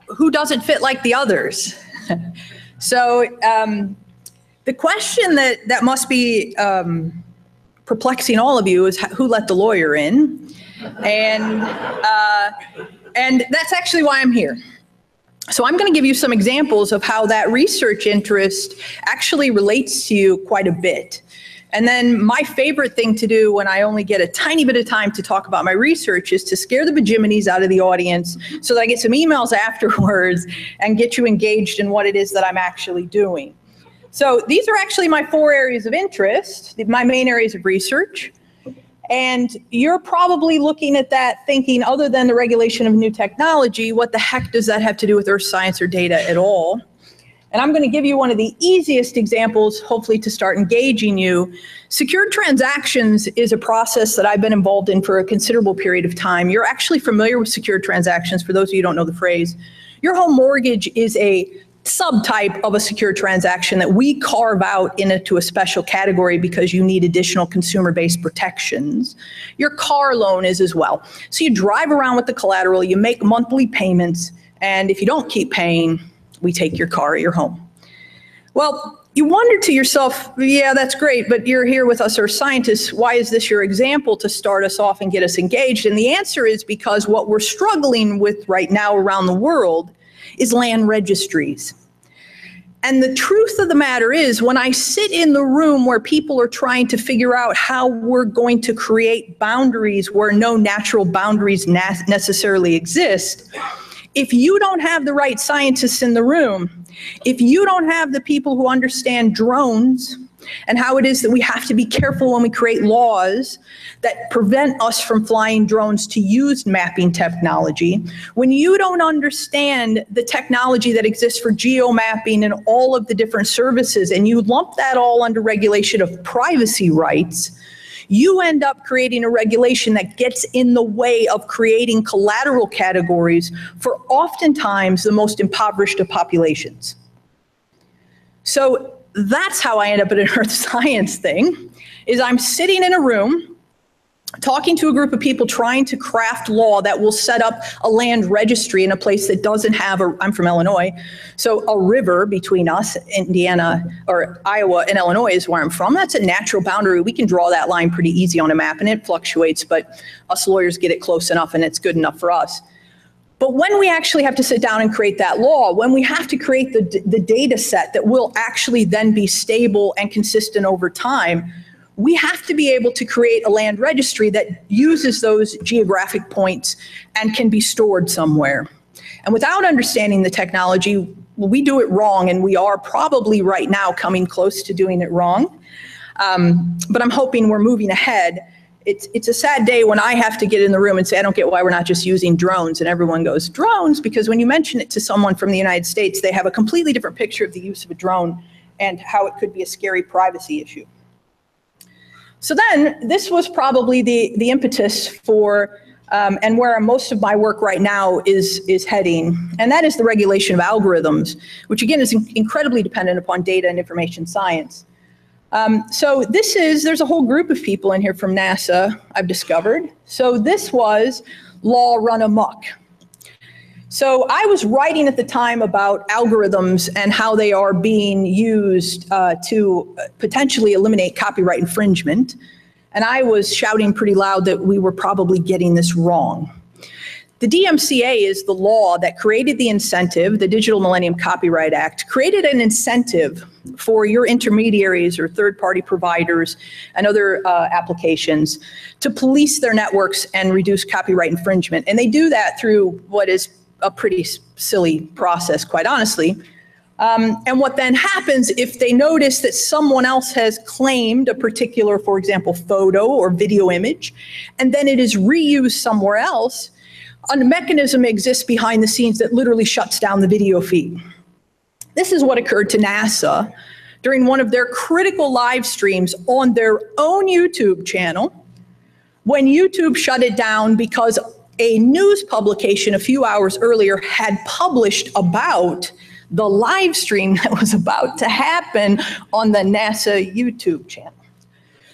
who doesn't fit like the others? So the question that must be perplexing all of you is who let the lawyer in? And that's actually why I'm here. So I'm going to give you some examples of how that research interest actually relates to you quite a bit. And then my favorite thing to do when I only get a tiny bit of time to talk about my research is to scare the bejiminies out of the audience so that I get some emails afterwards and get you engaged in what it is that I'm actually doing. So these are actually my 4 areas of interest, my main areas of research. And you're probably looking at that thinking, other than the regulation of new technology, what the heck does that have to do with earth science or data at all? And I'm going to give you one of the easiest examples, hopefully to start engaging you. Secured transactions is a process that I've been involved in for a considerable period of time. You're actually familiar with secured transactions, for those of you who don't know the phrase. Your home mortgage is a subtype of a secured transaction that we carve out into a special category because you need additional consumer-based protections. Your car loan is as well. So you drive around with the collateral, you make monthly payments, and if you don't keep paying, we take your car or your home. Well, you wonder to yourself, yeah, that's great, but you're here with us, earth scientists. Why is this your example to start us off and get us engaged? And the answer is because what we're struggling with right now around the world is land registries. And the truth of the matter is, when I sit in the room where people are trying to figure out how we're going to create boundaries where no natural boundaries necessarily exist, if you don't have the right scientists in the room, if you don't have the people who understand drones and how it is that we have to be careful when we create laws that prevent us from flying drones to use mapping technology, when you don't understand the technology that exists for geomapping and all of the different services, and you lump that all under regulation of privacy rights, you end up creating a regulation that gets in the way of creating collateral categories for oftentimes the most impoverished of populations. So that's how I end up at an earth science thing, is I'm sitting in a room talking to a group of people trying to craft law that will set up a land registry in a place that doesn't have I'm from Illinois, so a river between us, Indiana, or Iowa and Illinois is where I'm from. That's a natural boundary. We can draw that line pretty easy on a map, and it fluctuates, but us lawyers get it close enough and it's good enough for us. But when we actually have to sit down and create that law, when we have to create the data set that will actually then be stable and consistent over time, we have to be able to create a land registry that uses those geographic points and can be stored somewhere. And without understanding the technology, we do it wrong, and we are probably right now coming close to doing it wrong. But I'm hoping we're moving ahead. It's a sad day when I have to get in the room and say, I don't get why we're not just using drones. And everyone goes, drones? Because when you mention it to someone from the United States, they have a completely different picture of the use of a drone and how it could be a scary privacy issue. So then this was probably the impetus for, and where most of my work right now is heading, and that is the regulation of algorithms, which again is incredibly dependent upon data and information science. So there's a whole group of people in here from NASA, I've discovered. So this was law run amok. So I was writing at the time about algorithms and how they are being used to potentially eliminate copyright infringement. And I was shouting pretty loud that we were probably getting this wrong. The DMCA is the law that created the incentive, the Digital Millennium Copyright Act, created an incentive for your intermediaries or third-party providers and other applications to police their networks and reduce copyright infringement. And they do that through what is a pretty silly process, quite honestly. And what then happens if they notice that someone else has claimed a particular, for example, photo or video image, and then it is reused somewhere else, a mechanism exists behind the scenes that literally shuts down the video feed. This is what occurred to NASA during one of their critical live streams on their own YouTube channel, when YouTube shut it down because a news publication a few hours earlier had published about the live stream that was about to happen on the NASA YouTube channel.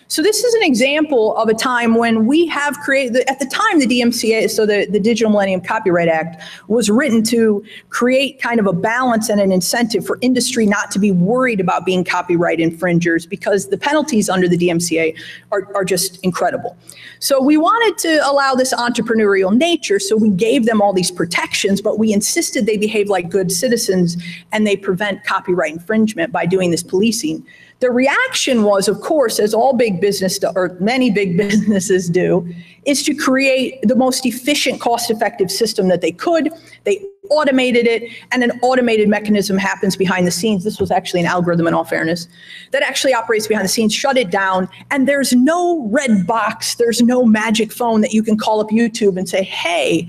So this is an example of a time when we have created, at the time the DMCA, so the Digital Millennium Copyright Act, was written to create kind of a balance and an incentive for industry not to be worried about being copyright infringers, because the penalties under the DMCA are just incredible. So we wanted to allow this entrepreneurial nature, so we gave them all these protections, but we insisted they behave like good citizens and they prevent copyright infringement by doing this policing. The reaction was, of course, as all big business, or many big businesses do, is to create the most efficient, cost-effective system that they could. They automated it, and an automated mechanism happens behind the scenes. This was actually an algorithm, in all fairness, that actually operates behind the scenes, shut it down, and there's no red box, there's no magic phone that you can call up YouTube and say, hey,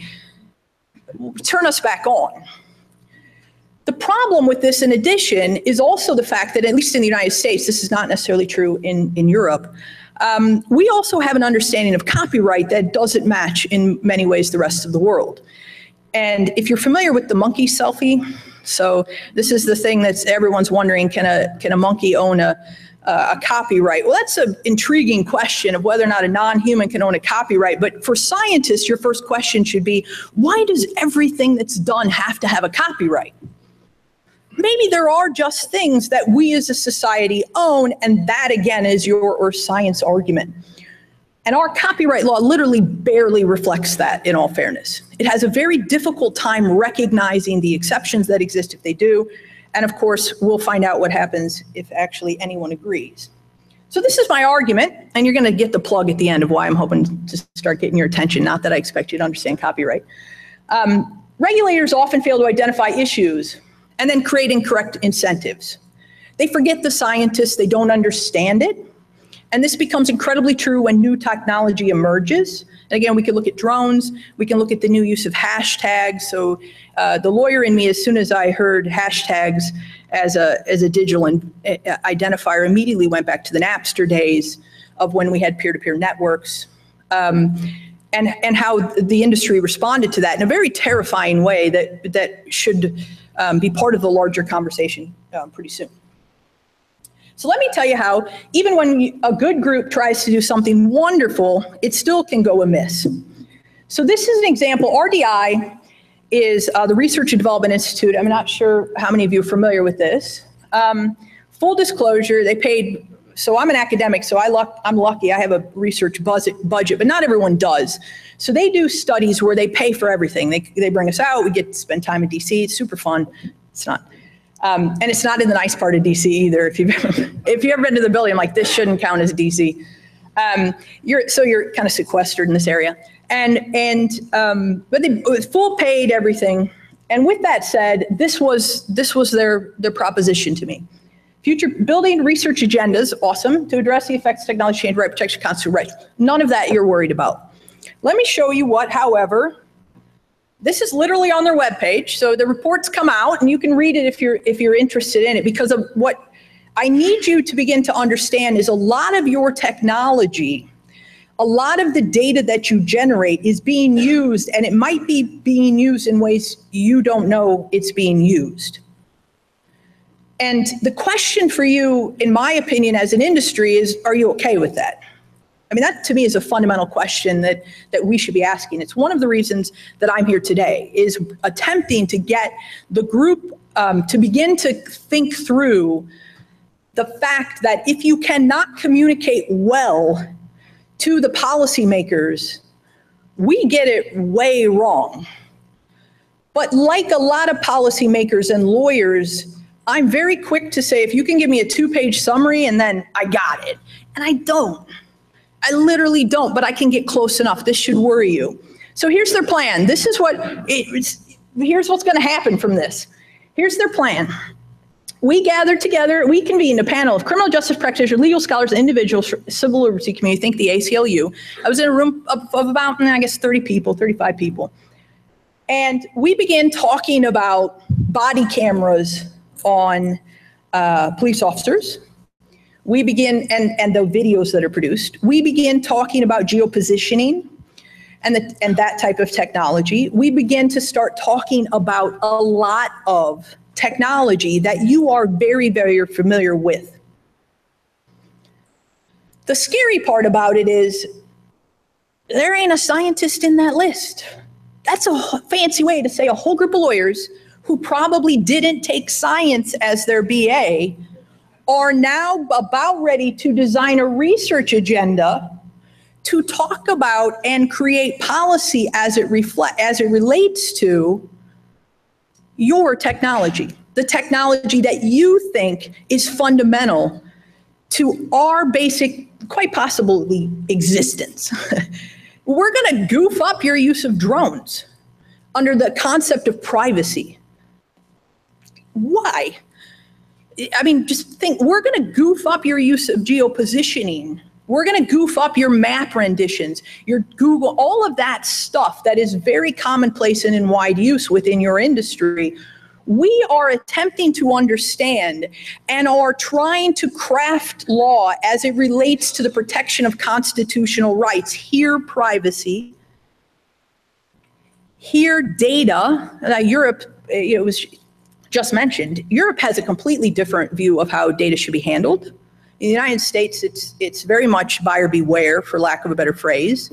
turn us back on. The problem with this, in addition, is also the fact that, at least in the United States, this is not necessarily true in Europe, we also have an understanding of copyright that doesn't match in many ways the rest of the world. And if you're familiar with the monkey selfie, so this is the thing that's everyone's wondering, can a monkey own a copyright? Well, that's an intriguing question of whether or not a non-human can own a copyright. But for scientists, your first question should be, why does everything that's done have to have a copyright? Maybe there are just things that we as a society own, and that again is your science argument. And our copyright law literally barely reflects that, in all fairness. It has a very difficult time recognizing the exceptions that exist if they do. And of course, we'll find out what happens if actually anyone agrees. So this is my argument, and you're going to get the plug at the end of why I'm hoping to start getting your attention, not that I expect you to understand copyright. Regulators often fail to identify issues and then create incorrect incentives. They forget the scientists, they don't understand it. And this becomes incredibly true when new technology emerges. And again, we can look at drones, we can look at the new use of hashtags. So the lawyer in me, as soon as I heard hashtags as a digital identifier, immediately went back to the Napster days of when we had peer-to-peer networks. And how the industry responded to that in a very terrifying way that should be part of the larger conversation pretty soon. So let me tell you how, even when a good group tries to do something wonderful, it still can go amiss. So this is an example. RDI is the Research and Development Institute. I'm not sure how many of you are familiar with this. Full disclosure, they paid, so I'm an academic, so I'm lucky I have a research budget, but not everyone does. So they do studies where they pay for everything. They bring us out, we get to spend time in DC, it's super fun. It's not. And it's not in the nice part of DC either. If you've ever been to the building, I'm like, this shouldn't count as DC. You're kind of sequestered in this area. But they full paid everything. And with that said, this was their proposition to me. Future building research agendas, awesome, to address the effects of technology change, right, protection, constitutional rights. None of that you're worried about. Let me show you what, however, this is literally on their webpage. So the reports come out and you can read it if you're interested in it, because of what I need you to begin to understand is a lot of your technology, a lot of the data that you generate is being used, and it might be being used in ways you don't know it's being used. And the question for you, in my opinion, as an industry is, are you okay with that? I mean, that to me is a fundamental question that we should be asking. It's one of the reasons that I'm here today, is attempting to get the group to begin to think through the fact that if you cannot communicate well to the policymakers, we get it way wrong. But like a lot of policymakers and lawyers, I'm very quick to say, if you can give me a 2-page summary and then I got it. And I don't. I literally don't, but I can get close enough. This should worry you. So here's their plan. This is here's what's going to happen from this. Here's their plan. we gathered together, we convened a panel of criminal justice practitioners, legal scholars, and individuals from the civil liberty community, think the ACLU. I was in a room of about, I guess, 30 people, 35 people. And we began talking about body cameras on police officers. We begin, and the videos that are produced. We begin talking about geopositioning and that type of technology. We begin to start talking about a lot of technology that you are very, very familiar with. The scary part about it is there ain't a scientist in that list. That's a fancy way to say a whole group of lawyers who probably didn't take science as their BA are now about ready to design a research agenda to talk about and create policy as it relates to your technology, the technology that you think is fundamental to our basic, quite possibly, existence. We're going to goof up your use of drones under the concept of privacy. Why? I mean, just think, we're going to goof up your use of geopositioning. We're going to goof up your map renditions, your Google, all of that stuff that is very commonplace and in wide use within your industry. We are attempting to understand and are trying to craft law as it relates to the protection of constitutional rights. Here, privacy. Here, data. Europe, it was just mentioned, Europe has a completely different view of how data should be handled. In the United States, it's very much buyer beware, for lack of a better phrase.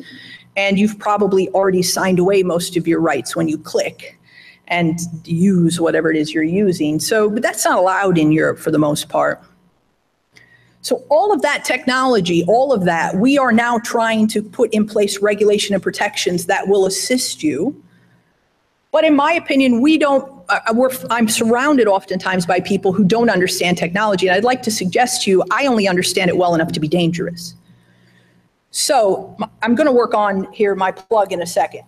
And you've probably already signed away most of your rights when you click and use whatever it is you're using. So, but that's not allowed in Europe for the most part. So all of that technology, all of that, we are now trying to put in place regulation and protections that will assist you. But in my opinion, we don't, I'm surrounded oftentimes by people who don't understand technology. And I'd like to suggest to you, I only understand it well enough to be dangerous. So I'm going to work on here my plug in a second.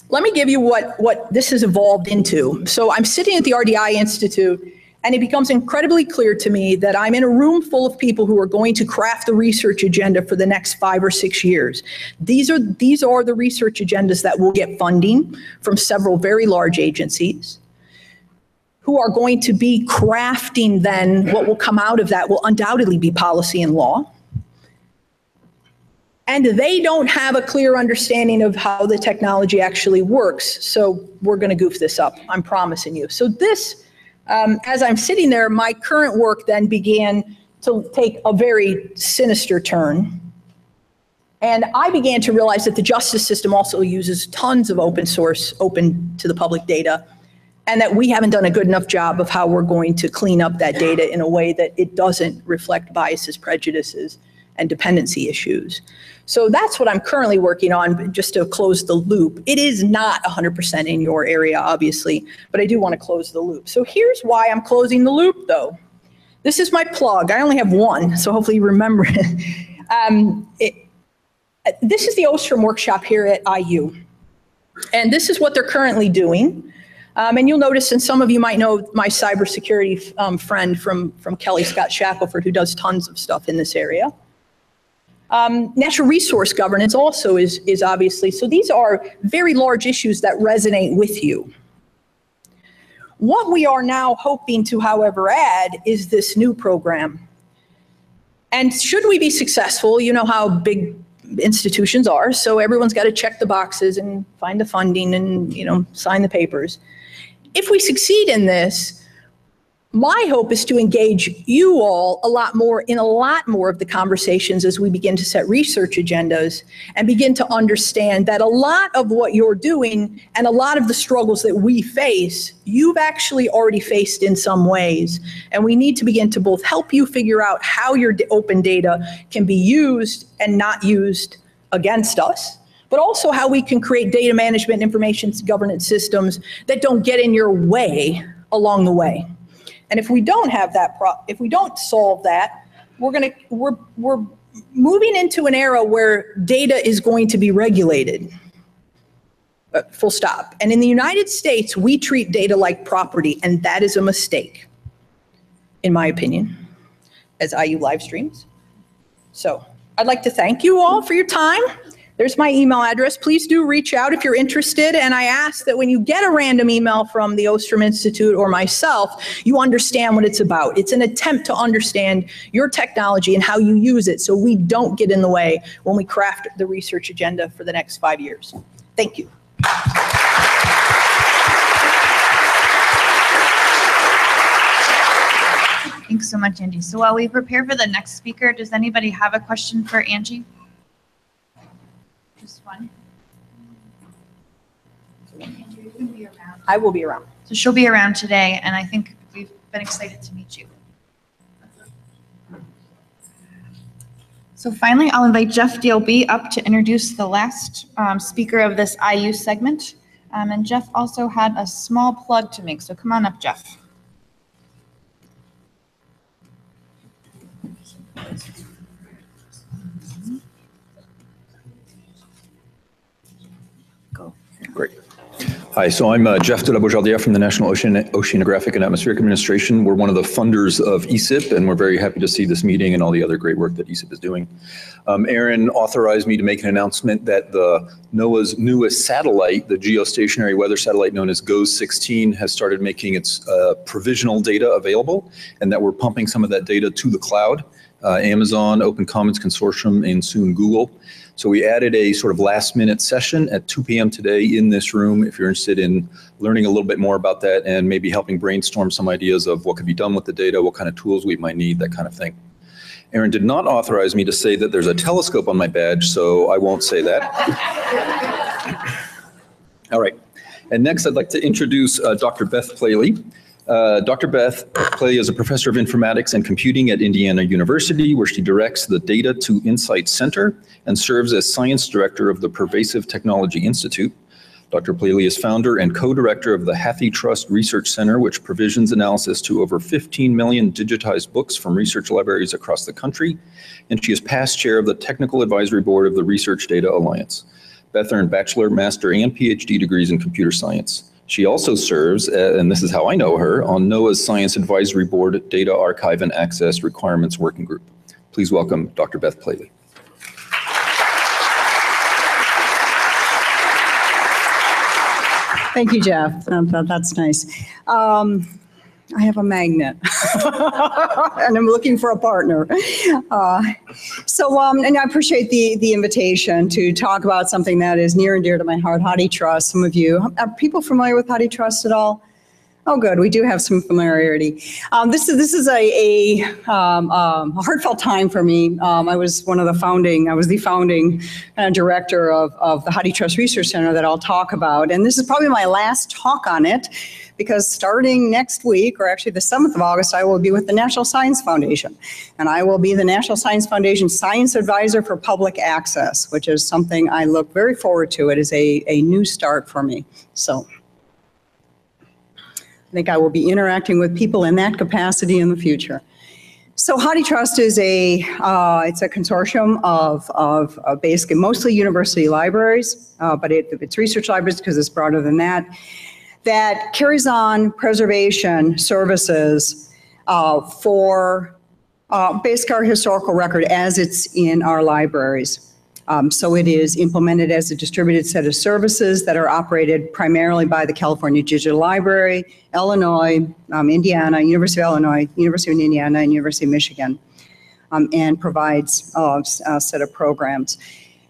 Let me give you what this has evolved into. So I'm sitting at the RDI Institute, and it becomes incredibly clear to me that I'm in a room full of people who are going to craft the research agenda for the next 5 or 6 years. These are the research agendas that will get funding from several very large agencies, who are going to be crafting then what will come out of that will undoubtedly be policy and law. And they don't have a clear understanding of how the technology actually works. So we're going to goof this up, I'm promising you. So this, as I'm sitting there, my current work then began to take a very sinister turn. And I began to realize that the justice system also uses tons of open source, open to the public data, and that we haven't done a good enough job of how we're going to clean up that data in a way that it doesn't reflect biases, prejudices, and dependency issues. So that's what I'm currently working on, just to close the loop. It is not 100% in your area, obviously, but I do want to close the loop. So here's why I'm closing the loop, though. This is my plug. I only have one, so hopefully you remember it. This is the Ostrom workshop here at IU. And this is what they're currently doing. And you'll notice, and some of you might know my cybersecurity friend from Kelly Scott Shackelford, who does tons of stuff in this area. Natural resource governance also is obviously, so these are very large issues that resonate with you. What we are now hoping to, however, add is this new program. And should we be successful, you know how big institutions are, so everyone's got to check the boxes and find the funding and, you know, sign the papers. If we succeed in this, my hope is to engage you all a lot more of the conversations as we begin to set research agendas and begin to understand that a lot of what you're doing and a lot of the struggles that we face, you've actually already faced in some ways. And we need to begin to both help you figure out how your open data can be used and not used against us, but also how we can create data management, information governance systems that don't get in your way along the way. And if we don't have that, if we don't solve that, we're moving into an era where data is going to be regulated. Full stop. And in the United States, we treat data like property, and that is a mistake. in my opinion, as IU live streams. So I'd like to thank you all for your time. There's my email address. Please do reach out if you're interested. And I ask that when you get a random email from the Ostrom Institute or myself, you understand what it's about. It's an attempt to understand your technology and how you use it so we don't get in the way when we craft the research agenda for the next 5 years. Thank you. Thanks so much, Angie. So while we prepare for the next speaker, does anybody have a question for Angie? Just one. I will be around. So she'll be around today, and I think we've been excited to meet you. So finally, I'll invite Jeff DLB up to introduce the last speaker of this IU segment. And Jeff also had a small plug to make, so come on up, Jeff. Great. Hi, so I'm Jeff de la Beaujardière from the National Oceanographic and Atmospheric Administration. We're one of the funders of ESIP, and we're very happy to see this meeting and all the other great work that ESIP is doing. Aaron authorized me to make an announcement that the NOAA's newest satellite, the geostationary weather satellite known as GOES-16, has started making its provisional data available, and that we're pumping some of that data to the cloud. Amazon, Open Commons Consortium, and soon Google. So we added a sort of last minute session at 2 p.m. today in this room if you're interested in learning a little bit more about that and maybe helping brainstorm some ideas of what could be done with the data, what kind of tools we might need, that kind of thing. Aaron did not authorize me to say that there's a telescope on my badge, so I won't say that. All right. And next I'd like to introduce Dr. Beth Plale. Dr. Beth Plale is a professor of informatics and computing at Indiana University, where she directs the Data to Insight Center and serves as science director of the Pervasive Technology Institute. Dr. Plale is founder and co-director of the HathiTrust Research Center, which provisions analysis to over 15 million digitized books from research libraries across the country. And she is past chair of the Technical Advisory Board of the Research Data Alliance. Beth earned bachelor, master, and PhD degrees in computer science. She also serves, and this is how I know her, on NOAA's Science Advisory Board Data Archive and Access Requirements Working Group. Please welcome Dr. Beth Plale. Thank you, Jeff. That's nice. I have a magnet and I'm looking for a partner. And I appreciate the invitation to talk about something that is near and dear to my heart, HathiTrust. Some of you, are people familiar with HathiTrust at all? Oh, good. We do have some familiarity. This is a heartfelt time for me. I was the founding director of the HathiTrust Research Center that I'll talk about. And this is probably my last talk on it, because starting next week, or actually the 7th of August, I will be with the National Science Foundation. And I will be the National Science Foundation Science Advisor for Public Access, which is something I look very forward to. It is a new start for me. So I think I will be interacting with people in that capacity in the future. So HathiTrust is it's a consortium of basically mostly university libraries, but it's research libraries because it's broader than that, that carries on preservation services for basically our historical record as it's in our libraries. So it is implemented as a distributed set of services that are operated primarily by the California Digital Library, Illinois, Indiana, University of Illinois, University of Indiana, and University of Michigan, and provides a set of programs.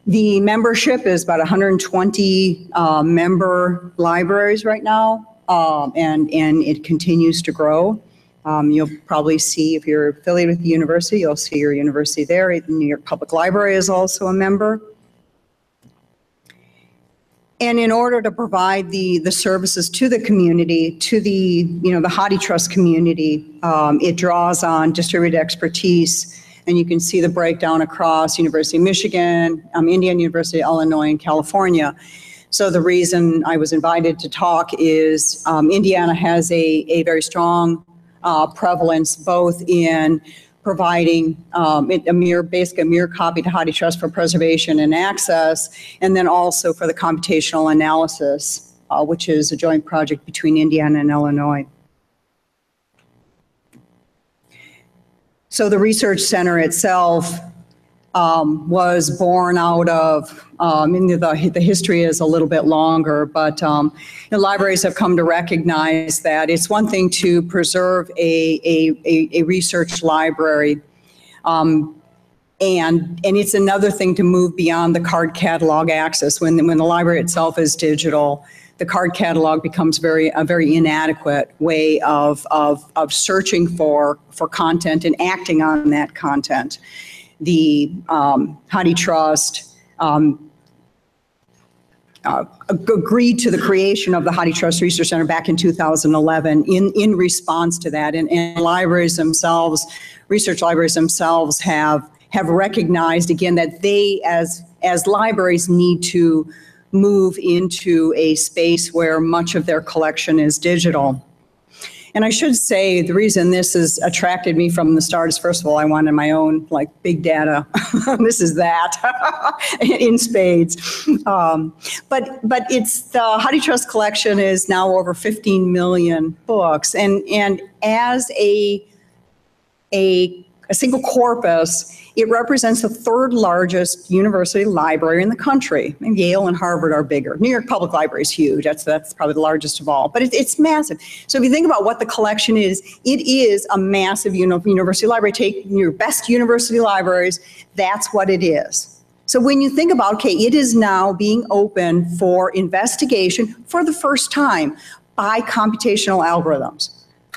The membership is about 120 member libraries right now, and it continues to grow. You'll probably see, if you're affiliated with the university, you'll see your university there. The New York Public Library is also a member. And in order to provide the services to the community, to the HathiTrust community, it draws on distributed expertise. And you can see the breakdown across University of Michigan, Indiana University, Illinois, and California. So the reason I was invited to talk is Indiana has a very strong prevalence both in providing basically a mirror copy to HathiTrust for preservation and access, and then also for the computational analysis, which is a joint project between Indiana and Illinois. So the research center itself was born out of, the history is a little bit longer, but the libraries have come to recognize that it's one thing to preserve a research library, and it's another thing to move beyond the card catalog access. When the library itself is digital, the card catalog becomes a very inadequate way of searching for content and acting on that content. The HathiTrust agreed to the creation of the HathiTrust Research Center back in 2011 in response to that, and libraries themselves, research libraries themselves have recognized again that they as libraries need to move into a space where much of their collection is digital. And I should say the reason this has attracted me from the start is, first of all, I wanted my own big data. This is that in spades. But it's the HathiTrust collection is now over 15 million books, and as a single corpus, it represents the third largest university library in the country. And Yale and Harvard are bigger. New York Public Library is huge. That's probably the largest of all, but it's massive. So if you think about what the collection is, it is a massive university library. Take your best university libraries, that's what it is. So when you think about, okay, it is now being open for investigation for the first time by computational algorithms.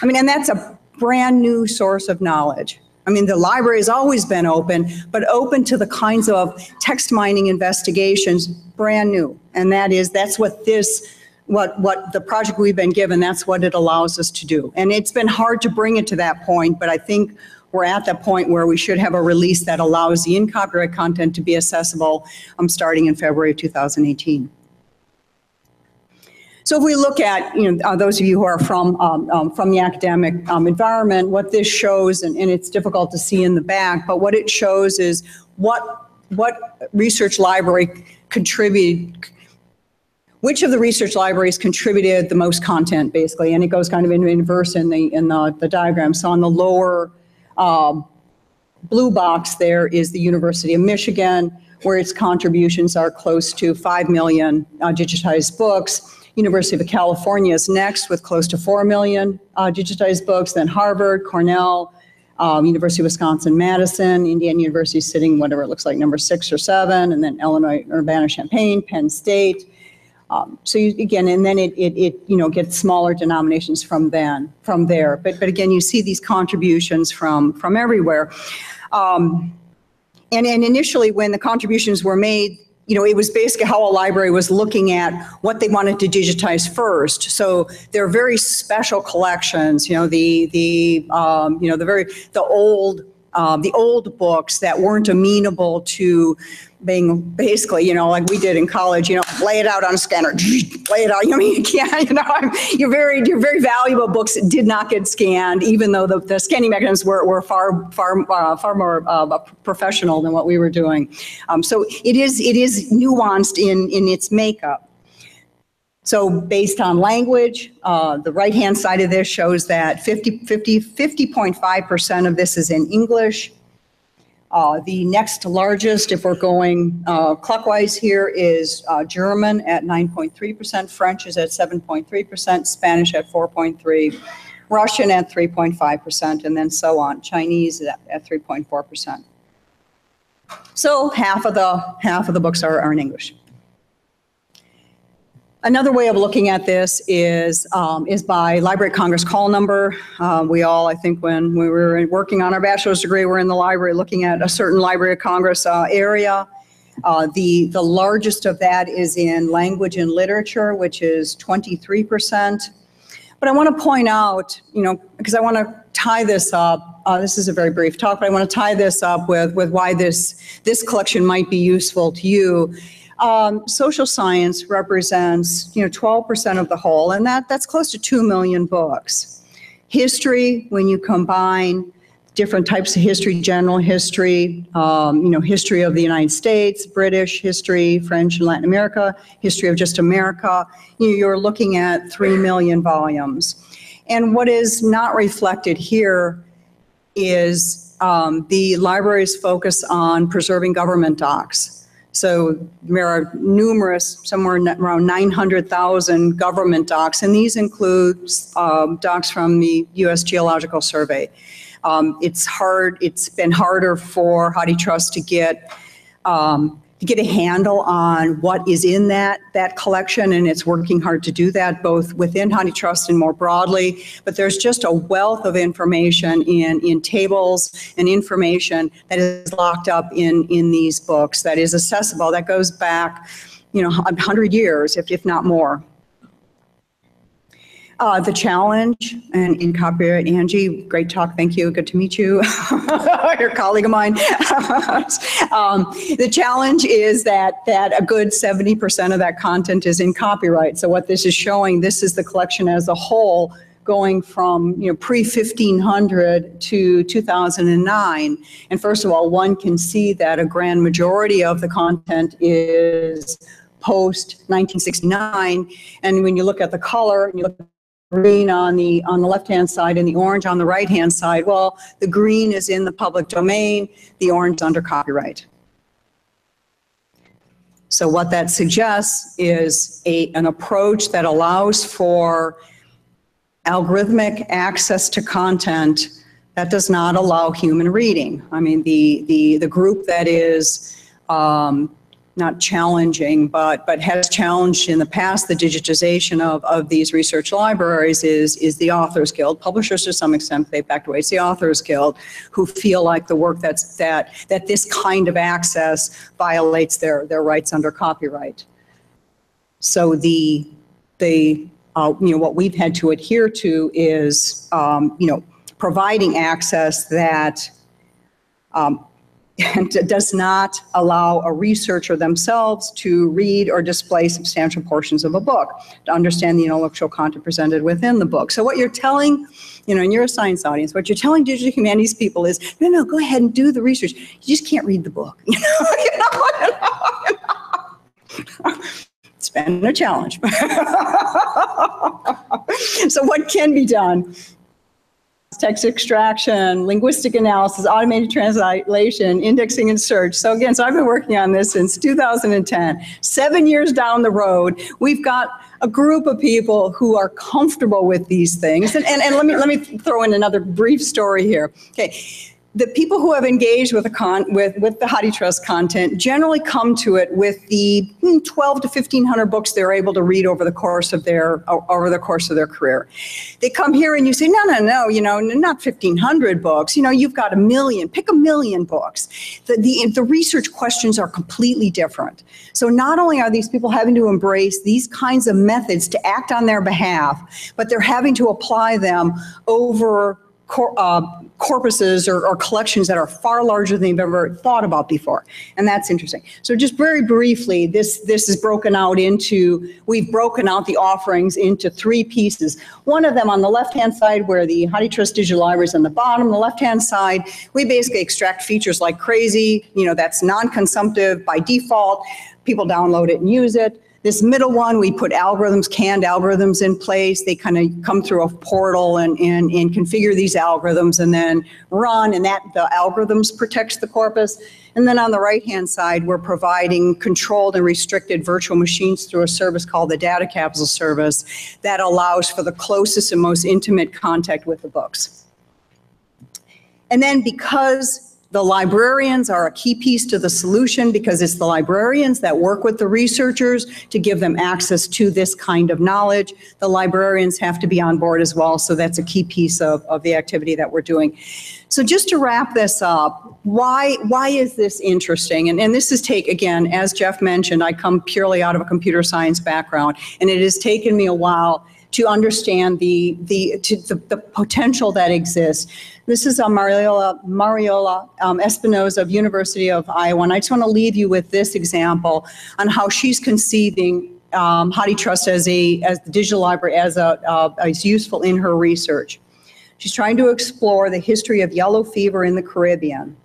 I mean, and that's a brand new source of knowledge. I mean, the library has always been open, but open to the kinds of text mining investigations, brand new. And that's what the project we've been given, that's what it allows us to do. And it's been hard to bring it to that point, but I think we're at that point where we should have a release that allows the in-copyright content to be accessible starting in February of 2018. So if we look at, those of you who are from the academic environment, what this shows, and it's difficult to see in the back, but what it shows is what research library contributed, which of the research libraries contributed the most content, basically, and it goes kind of in inverse in the diagram. So on the lower blue box there is the University of Michigan, where its contributions are close to 5 million digitized books. University of California is next with close to 4 million digitized books, then Harvard, Cornell, University of Wisconsin-Madison, Indiana University sitting whatever it looks like number 6 or 7, and then Illinois, Urbana-Champaign, Penn State. So again, and then it gets smaller denominations from there. But again, you see these contributions from everywhere. And initially when the contributions were made, it was basically how a library was looking at what they wanted to digitize first. So they're very special collections, the old books that weren't amenable to being basically, like we did in college, lay it out on a scanner, lay it out. You can't, your very valuable books did not get scanned, even though the scanning mechanisms were far more professional than what we were doing. So it is nuanced in its makeup. So based on language, the right-hand side of this shows that 50.5% of this is in English. The next largest, if we're going clockwise here, is German at 9.3%, French is at 7.3%, Spanish at 4.3%, Russian at 3.5%, and then so on. Chinese at 3.4%. So half of the books are in English. Another way of looking at this is by Library of Congress call number. We all, I think, when we were working on our bachelor's degree, we're in the library looking at a certain Library of Congress area. The largest of that is in language and literature, which is 23%. But I want to point out, because I want to tie this up. This is a very brief talk, but I want to tie this up with why this collection might be useful to you. Social science represents, 12% of the whole, and that's close to 2 million books. History, when you combine different types of history, general history, history of the United States, British history, French and Latin America, history of just America, you're looking at 3 million volumes. And what is not reflected here is the libraries focus on preserving government docs. So there are numerous, somewhere around 900,000 government docs, and these include docs from the U.S. Geological Survey. It's been harder for HathiTrust to get a handle on what is in that collection, and it's working hard to do that both within HathiTrust and more broadly. But there's just a wealth of information in tables and information that is locked up in these books that is accessible, that goes back, 100 years, if not more. The challenge, and in copyright, Angie, great talk, thank you, good to meet you, you're a colleague of mine. The challenge is that a good 70% of that content is in copyright. So what this is showing, this is the collection as a whole, going from pre-1500 to 2009. And first of all, one can see that a grand majority of the content is post-1969. And when you look at the color, and you look at green on the left-hand side and the orange on the right-hand side, well, the green is in the public domain, the orange is under copyright. So what that suggests is an approach that allows for algorithmic access to content that does not allow human reading. I mean, the group that is not challenging, but has challenged in the past the digitization of these research libraries is the Authors Guild. Publishers to some extent, they've backed away. It's the Authors Guild who feel like the work that this kind of access violates their rights under copyright. So what we've had to adhere to is providing access that does not allow a researcher themselves to read or display substantial portions of a book, to understand the intellectual content presented within the book. So what you're telling, and you're a science audience, what you're telling digital humanities people is, no, go ahead and do the research. You just can't read the book. It's been a challenge. So what can be done? Text extraction, linguistic analysis, automated translation, indexing and search. So again, I've been working on this since 2010. 7 years down the road, we've got a group of people who are comfortable with these things. And let me throw in another brief story here. Okay. The people who have engaged with the HathiTrust content generally come to it with the 12 to 1,500 books they're able to read over the course of their career. They come here and you say, no, not 1,500 books. You've got 1 million. Pick 1 million books. The research questions are completely different. So not only are these people having to embrace these kinds of methods to act on their behalf, but they're having to apply them over corpuses or collections that are far larger than they've ever thought about before. And that's interesting. So just very briefly, this is broken out we've broken out the offerings into 3 pieces. One of them on the left-hand side where the HathiTrust Digital Library is on the bottom. The left-hand side, we basically extract features like crazy, that's non-consumptive by default. People download it and use it. This middle one, we put canned algorithms in place. They kind of come through a portal and configure these algorithms and then run, and the algorithms protects the corpus. And then on the right-hand side, we're providing controlled and restricted virtual machines through a service called the Data Capsule service that allows for the closest and most intimate contact with the books. And then because the librarians are a key piece to the solution, because it's the librarians that work with the researchers to give them access to this kind of knowledge. The librarians have to be on board as well, so that's a key piece of the activity that we're doing. So just to wrap this up, why is this interesting? And this is again, as Jeff mentioned, I come purely out of a computer science background, and it has taken me a while to understand the potential that exists. This is Mariola Espinosa of University of Iowa, and I just want to leave you with this example on how she's conceiving HathiTrust as the digital library as useful in her research. She's trying to explore the history of yellow fever in the Caribbean,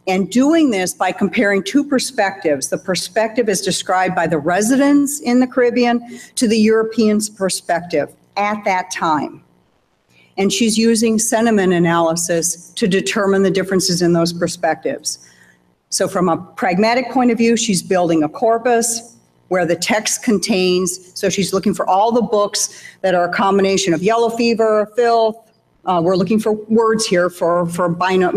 and doing this by comparing 2 perspectives. The perspective is described by the residents in the Caribbean to the Europeans' perspective at that time. and she's using sentiment analysis to determine the differences in those perspectives. So from a pragmatic point of view, she's building a corpus where the text contains, so she's looking for all the books that are a combination of yellow fever, filth. We're looking for words here for trigrams,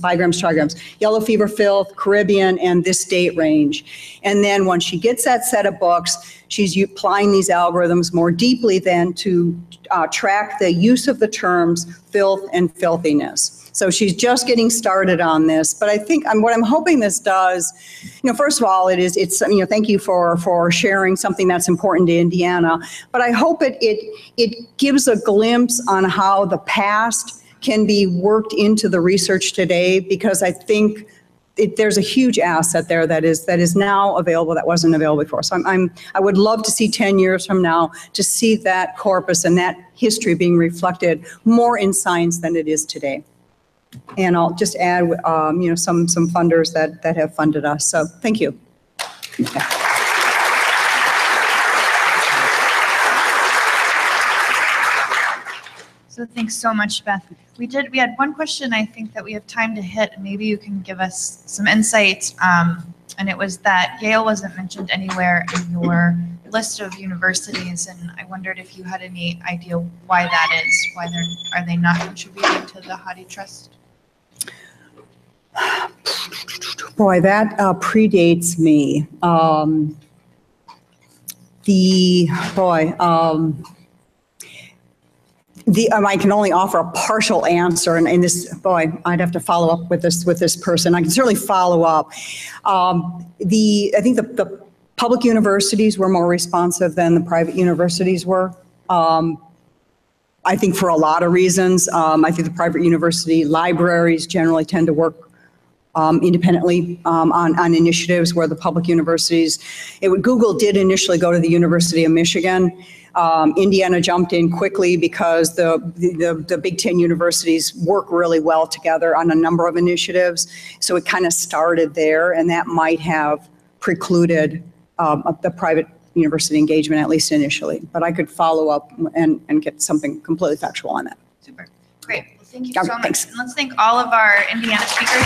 bigrams, trigrams, yellow fever, filth, Caribbean, and this date range. And then once she gets that set of books, she's applying these algorithms more deeply then to track the use of the terms filth and filthiness. So she's just getting started on this, but I think what I'm hoping this does, first of all, thank you for sharing something that's important to Indiana, but I hope it gives a glimpse on how the past can be worked into the research today, because I think there's a huge asset there that is now available that wasn't available before. So I would love to see 10 years from now to see that corpus and that history being reflected more in science than it is today. And I'll just add, some funders that have funded us. So thank you. So thanks so much, Beth. We had one question I think that we have time to hit. Maybe you can give us some insight. And it was that Yale wasn't mentioned anywhere in your list of universities, and I wondered if you had any idea why that is. Are they not contributing to the Hadi Trust? Boy, that predates me. I can only offer a partial answer, and this, I'd have to follow up with this person. I can certainly follow up. I think the public universities were more responsive than the private universities were. I think for a lot of reasons. I think the private university libraries generally tend to work independently on initiatives, where the public universities, Google did initially go to the University of Michigan. Indiana jumped in quickly because the Big Ten universities work really well together on a number of initiatives. So it kind of started there, and that might have precluded the private university engagement, at least initially. But I could follow up and get something completely factual on that. Super. Great. Well, thank you so much. Thanks. And let's thank all of our Indiana speakers.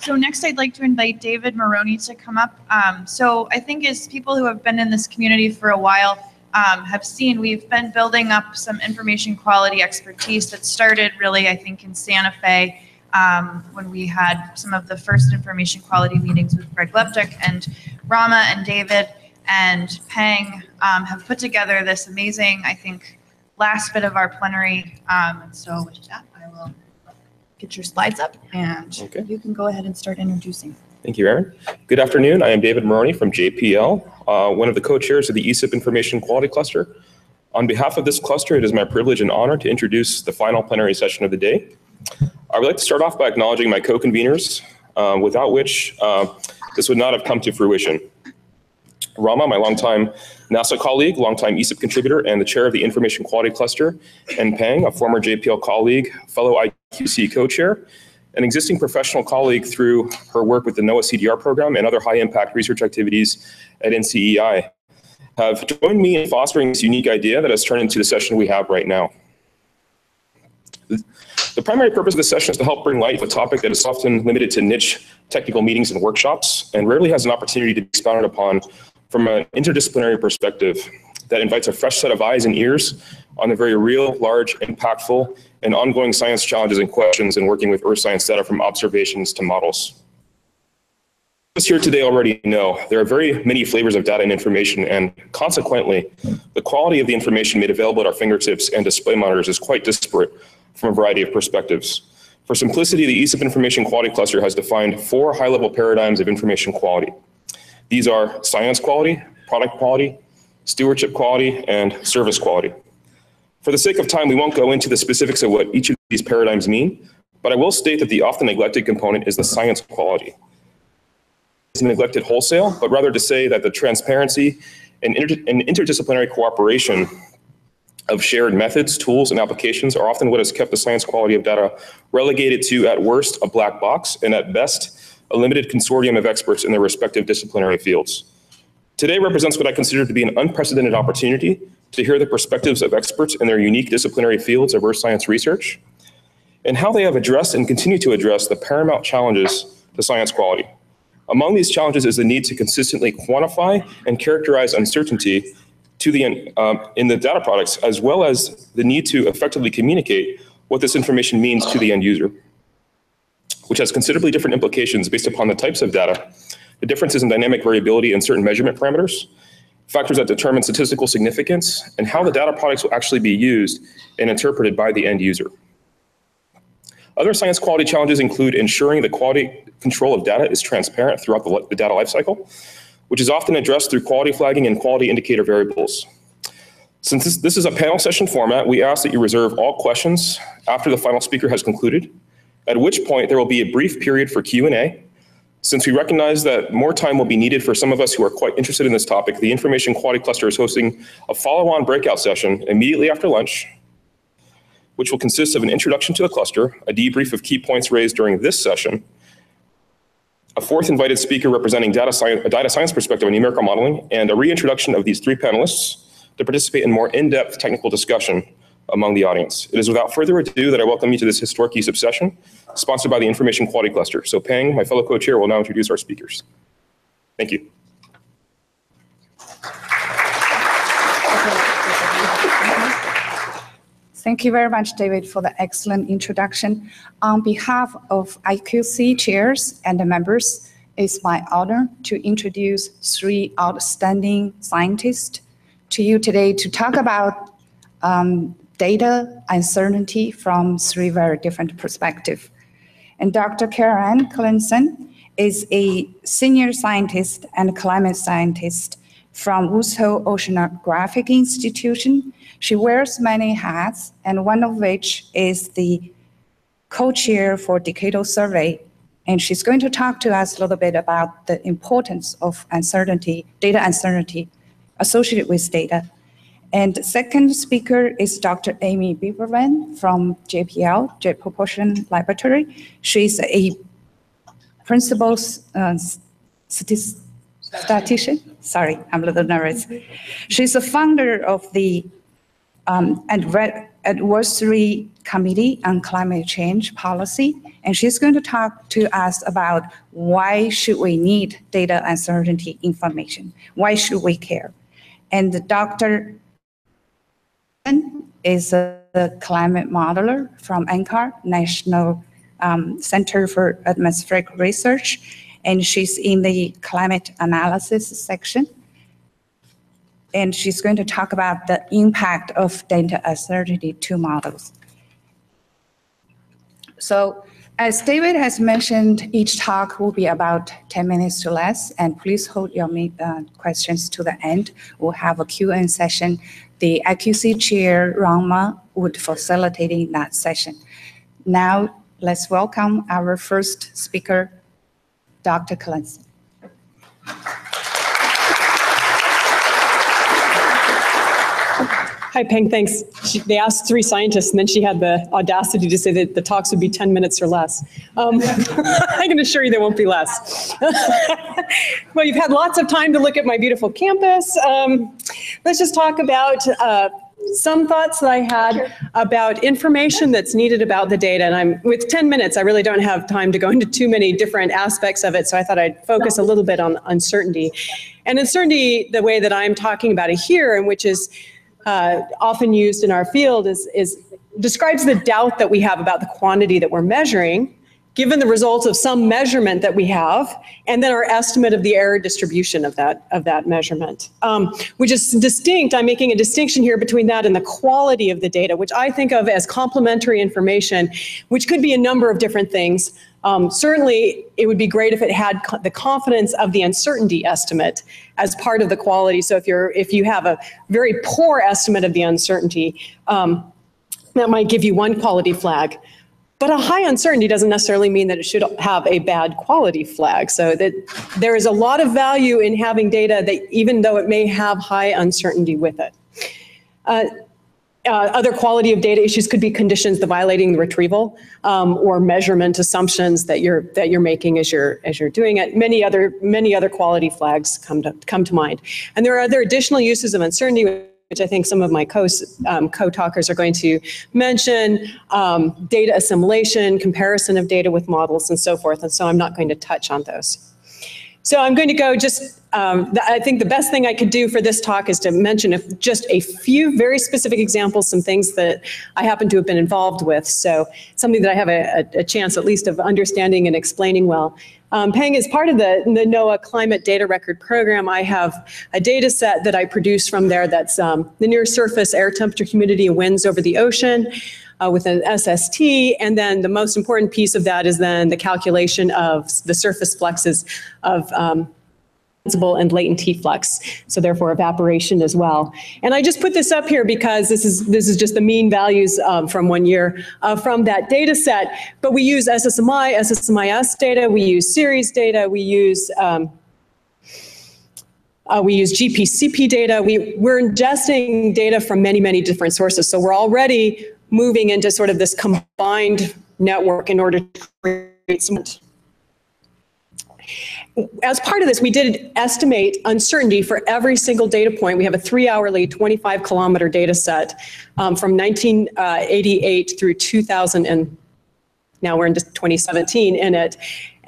So next I'd like to invite David Moroni to come up. So I think as people who have been in this community for a while have seen, we've been building up some information quality expertise that started really, I think, in Santa Fe when we had some of the first information quality meetings with Greg Leptic, and Rama and David and Peng have put together this amazing, I think, last bit of our plenary. And so with that, I will get your slides up, and you can go ahead and start introducing. Thank you, Erin. Good afternoon. I am David Moroni from JPL, one of the co-chairs of the ESIP Information Quality Cluster. On behalf of this cluster, it is my privilege and honor to introduce the final plenary session of the day. I would like to start off by acknowledging my co-conveners, without which this would not have come to fruition. Rama, my longtime NASA colleague, longtime ESIP contributor, and the chair of the Information Quality Cluster, and Peng, a former JPL colleague, fellow IQC co-chair, an existing professional colleague through her work with the NOAA CDR program and other high-impact research activities at NCEI, have joined me in fostering this unique idea that has turned into the session we have right now. The primary purpose of this session is to help bring light to a topic that is often limited to niche technical meetings and workshops, and rarely has an opportunity to be expounded upon from an interdisciplinary perspective that invites a fresh set of eyes and ears on the very real, large, impactful, and ongoing science challenges and questions in working with earth science data from observations to models. Us here today already know there are very many flavors of data and information, and consequently, the quality of the information made available at our fingertips and display monitors is quite disparate from a variety of perspectives. For simplicity, the ESIP Information Quality Cluster has defined 4 high-level paradigms of information quality. These are science quality, product quality, stewardship quality, and service quality. For the sake of time, we won't go into the specifics of what each of these paradigms mean, but I will state that the often neglected component is the science quality. It's neglected wholesale, but rather to say that the transparency and interdisciplinary cooperation of shared methods, tools, and applications are often what has kept the science quality of data relegated to, at worst, a black box, and at best, a limited consortium of experts in their respective disciplinary fields. Today represents what I consider to be an unprecedented opportunity to hear the perspectives of experts in their unique disciplinary fields of earth science research and how they have addressed and continue to address the paramount challenges to science quality. Among these challenges is the need to consistently quantify and characterize uncertainty to in the data products, as well as the need to effectively communicate what this information means to the end user, which has considerably different implications based upon the types of data, the differences in dynamic variability in certain measurement parameters, factors that determine statistical significance, and how the data products will actually be used and interpreted by the end user. Other science quality challenges include ensuring the quality control of data is transparent throughout the data lifecycle, which is often addressed through quality flagging and quality indicator variables. Since this is a panel session format, we ask that you reserve all questions after the final speaker has concluded, at which point there will be a brief period for Q&A. Since we recognize that more time will be needed for some of us who are quite interested in this topic, the Information Quality Cluster is hosting a follow-on breakout session immediately after lunch, which will consist of an introduction to the cluster, a debrief of key points raised during this session, a fourth invited speaker representing a data science perspective on numerical modeling, and a reintroduction of these three panelists to participate in more in-depth technical discussion among the audience. It is without further ado that I welcome you to this historic ESIP session, sponsored by the Information Quality Cluster. So Peng, my fellow co-chair, will now introduce our speakers. Thank you. Thank you very much, David, for the excellent introduction. On behalf of IQC chairs and the members, it's my honor to introduce three outstanding scientists to you today to talk about data uncertainty from three very different perspectives. And Dr. Caren Clayson is a senior scientist and climate scientist from Woods-Hole Oceanographic Institution. She wears many hats, and one of which is the co-chair for Decadal Survey. And she's going to talk to us a little bit about the importance of uncertainty, data uncertainty associated with data. And the second speaker is Dr. Amy Braverman from JPL, Jet Propulsion Laboratory. She's a principal statistician. Sorry, I'm a little nervous. She's the founder of the Advisory Committee on Climate Change Policy, and she's going to talk to us about why should we need data uncertainty information? Why should we care? And Dr. is a climate modeler from NCAR, National Center for Atmospheric Research, and she's in the climate analysis section. And she's going to talk about the impact of data uncertainty to models. So as David has mentioned, each talk will be about 10 minutes or less, and please hold your questions to the end. We'll have a Q&A session. The IQC chair, Rama, would facilitating that session. Now, let's welcome our first speaker, Dr. Clayson. Hi, Peng, thanks. They asked three scientists, and then she had the audacity to say that the talks would be 10 minutes or less. I can assure you there won't be less. Well, you've had lots of time to look at my beautiful campus. Let's just talk about some thoughts that I had about information that's needed about the data. And with 10 minutes, I really don't have time to go into too many different aspects of it, so I thought I'd focus a little bit on uncertainty. And uncertainty, the way that I'm talking about it here, and which is often used in our field, describes the doubt that we have about the quantity that we're measuring, given the results of some measurement that we have, and then our estimate of the error distribution of that measurement, which is distinct. I'm making a distinction here between that and the quality of the data, which I think of as complementary information, which could be a number of different things. Certainly, it would be great if it had the confidence of the uncertainty estimate as part of the quality. So if you have a very poor estimate of the uncertainty, that might give you one quality flag. But a high uncertainty doesn't necessarily mean that it should have a bad quality flag. So that there is a lot of value in having data that, even though it may have high uncertainty with it. Other quality of data issues could be conditions that violating the retrieval or measurement assumptions that you're making as you're doing it. Many other quality flags come to mind. And there are other additional uses of uncertainty, which I think some of my co-talkers are going to mention, data assimilation, comparison of data with models, and so forth. And so I'm not going to touch on those. So I'm going to go just, I think the best thing I could do for this talk is to mention just a few very specific examples, some things that I happen to have been involved with. So something that I have a chance at least of understanding and explaining well. Peng is part of the NOAA Climate Data Record Program. I have a data set that I produce from there that's the near surface air temperature, humidity, and winds over the ocean. With an SST, and then the most important piece of that is then the calculation of the surface fluxes of sensible and latent heat flux, so therefore evaporation as well. And I just put this up here because this is just the mean values from 1 year from that data set, but we use SSMI, SSMIS data, we use series data, we use GPCP data. We're ingesting data from many, many different sources, so we're already moving into sort of this combined network in order to create some. As part of this, we did estimate uncertainty for every single data point. We have a 3-hourly, 25-kilometer data set from 1988 through 2000, and now we're into 2017 in it.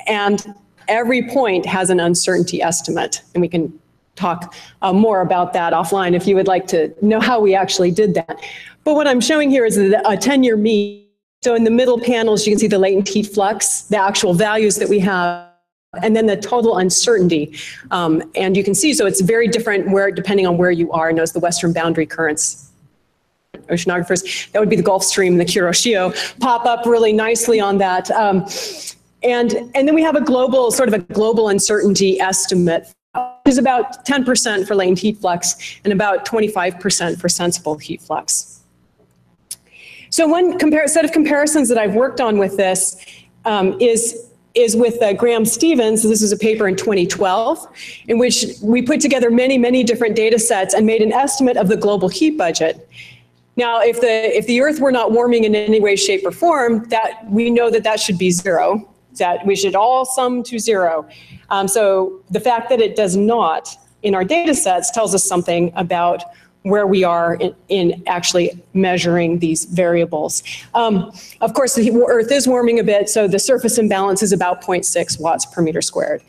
And every point has an uncertainty estimate, and we can talk more about that offline if you would like to know how we actually did that. But what I'm showing here is a 10-year mean. So in the middle panels, you can see the latent heat flux, the actual values that we have, and then the total uncertainty. And you can see, so it's very different depending on where you are. Notice the western boundary currents. Oceanographers, that would be the Gulf Stream and the Kuroshio, pop up really nicely on that. And then we have a global, sort of a global uncertainty estimate, which is about 10% for latent heat flux and about 25% for sensible heat flux. So one set of comparisons that I've worked on with this is with Graham Stevens. This is a paper in 2012 in which we put together many, many different data sets and made an estimate of the global heat budget. Now, if the Earth were not warming in any way, shape, or form, we know that should be zero, that we should all sum to zero. So the fact that it does not in our data sets tells us something about where we are in actually measuring these variables. Of course, the Earth is warming a bit, so the surface imbalance is about 0.6 watts per meter squared.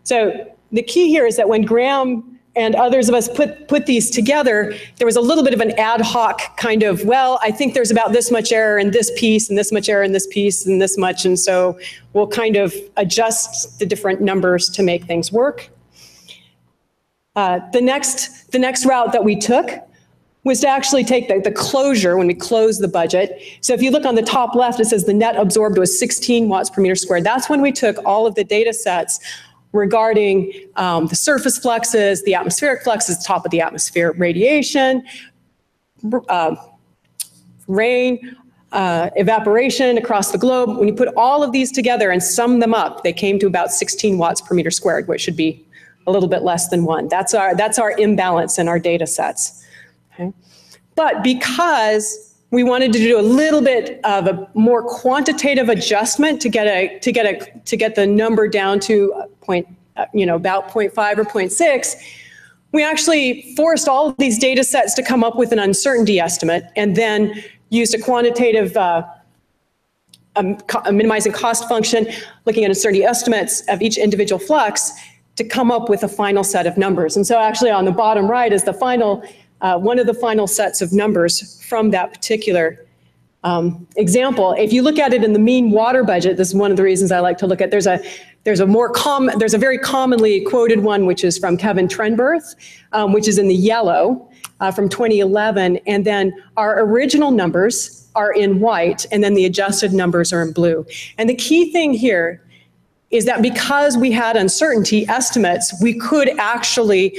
So the key here is that when Graham and others of us put these together, there was a little bit of an ad hoc kind of, well, I think there's about this much error in this piece and this much error in this piece and this much, and so we'll kind of adjust the different numbers to make things work. The next route that we took was to actually take the closure when we closed the budget. So if you look on the top left, it says the net absorbed was 16 watts per meter squared. That's when we took all of the data sets regarding the surface fluxes, the atmospheric fluxes, top of the atmosphere, radiation, rain, evaporation across the globe. When you put all of these together and sum them up, they came to about 16 watts per meter squared, which should be a little bit less than 1. That's our imbalance in our data sets. Okay? But because we wanted to do a little bit of a more quantitative adjustment to get the number down to about 0.5 or 0.6, we actually forced all of these data sets to come up with an uncertainty estimate and then used a quantitative a minimizing cost function, looking at uncertainty estimates of each individual flux to come up with a final set of numbers. And so actually on the bottom right is the final, one of the final sets of numbers from that particular example. If you look at it in the mean water budget, this is one of the reasons I like to look at, there's a very commonly quoted one, which is from Kevin Trenberth, which is in the yellow from 2011. And then our original numbers are in white, and then the adjusted numbers are in blue. And the key thing here is that because we had uncertainty estimates, we could actually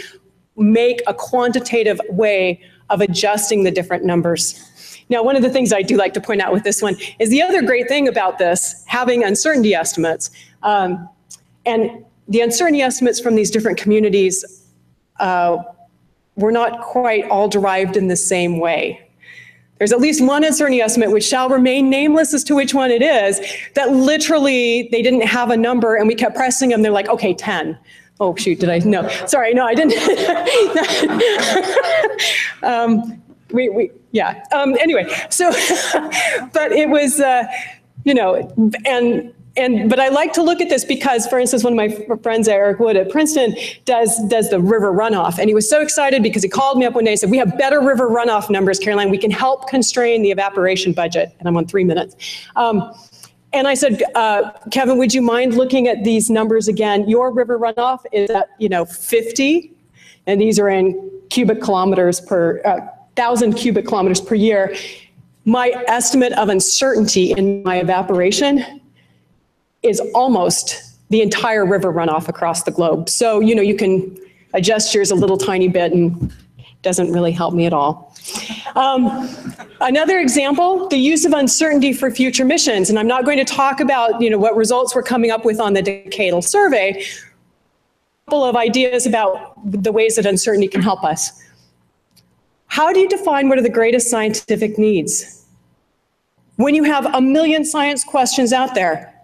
make a quantitative way of adjusting the different numbers. Now, one of the things I do like to point out with this one is the other great thing about this, having uncertainty estimates, and the uncertainty estimates from these different communities were not quite all derived in the same way. There's at least one uncertainty estimate, which shall remain nameless as to which one it is, that literally they didn't have a number and we kept pressing them. They're like, okay, 10. Oh, shoot, did I? No, sorry, no, I didn't. Yeah, anyway, so, but it was, you know, but I like to look at this because, for instance, one of my friends, Eric Wood at Princeton, does the river runoff. And he was so excited because he called me up one day and said, we have better river runoff numbers, Caroline. We can help constrain the evaporation budget. And I'm on 3 minutes. And I said, Kevin, would you mind looking at these numbers again? Your river runoff is at, 50. And these are in cubic kilometers per, 1,000 cubic kilometers per year. My estimate of uncertainty in my evaporation is almost the entire river runoff across the globe. So, you can adjust yours a little tiny bit and it doesn't really help me at all. Another example, the use of uncertainty for future missions. And I'm not going to talk about, what results we're coming up with on the decadal survey. A couple of ideas about the ways that uncertainty can help us. How do you define what are the greatest scientific needs? When you have 1 million science questions out there,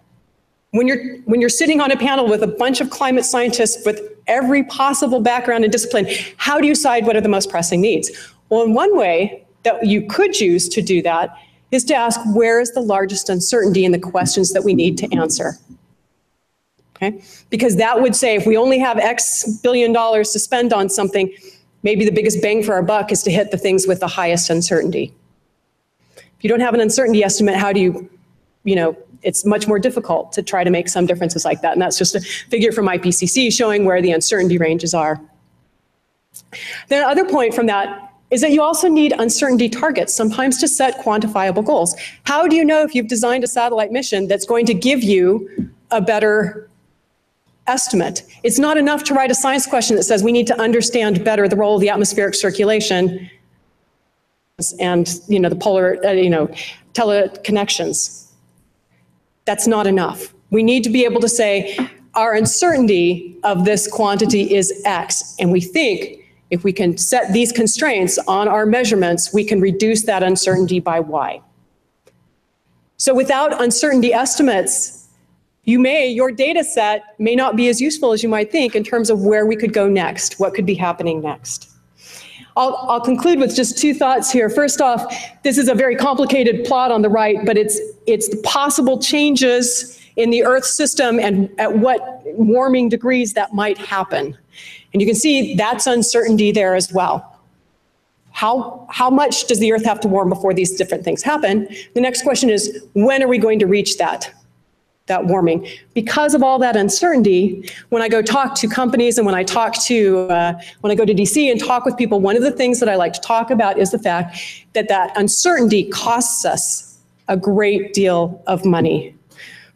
when you're sitting on a panel with a bunch of climate scientists with every possible background and discipline, how do you decide what are the most pressing needs? Well, in one way that you could choose to do that is to ask, where is the largest uncertainty in the questions that we need to answer? Okay? Because that would say, if we only have X billion dollars to spend on something, maybe the biggest bang for our buck is to hit the things with the highest uncertainty. If you don't have an uncertainty estimate, how do you, it's much more difficult to try to make some differences like that. And that's just a figure from IPCC showing where the uncertainty ranges are. The other point from that is that you also need uncertainty targets, sometimes to set quantifiable goals. How do you know if you've designed a satellite mission that's going to give you a better estimate? It's not enough to write a science question that says we need to understand better the role of the atmospheric circulation and the polar teleconnections. That's not enough. We need to be able to say our uncertainty of this quantity is X, and we think if we can set these constraints on our measurements, we can reduce that uncertainty by Y. So without uncertainty estimates, your data set may not be as useful as you might think in terms of where we could go next, what could be happening next. I'll conclude with just 2 thoughts here. First off, this is a very complicated plot on the right, but it's the possible changes in the Earth system and at what warming degrees that might happen. And you can see that's uncertainty there as well. How much does the Earth have to warm before these different things happen? The next question is, when are we going to reach that warming? Because of all that uncertainty, when I go talk to companies and when I go to DC and talk with people, one of the things that I like to talk about is the fact that uncertainty costs us a great deal of money.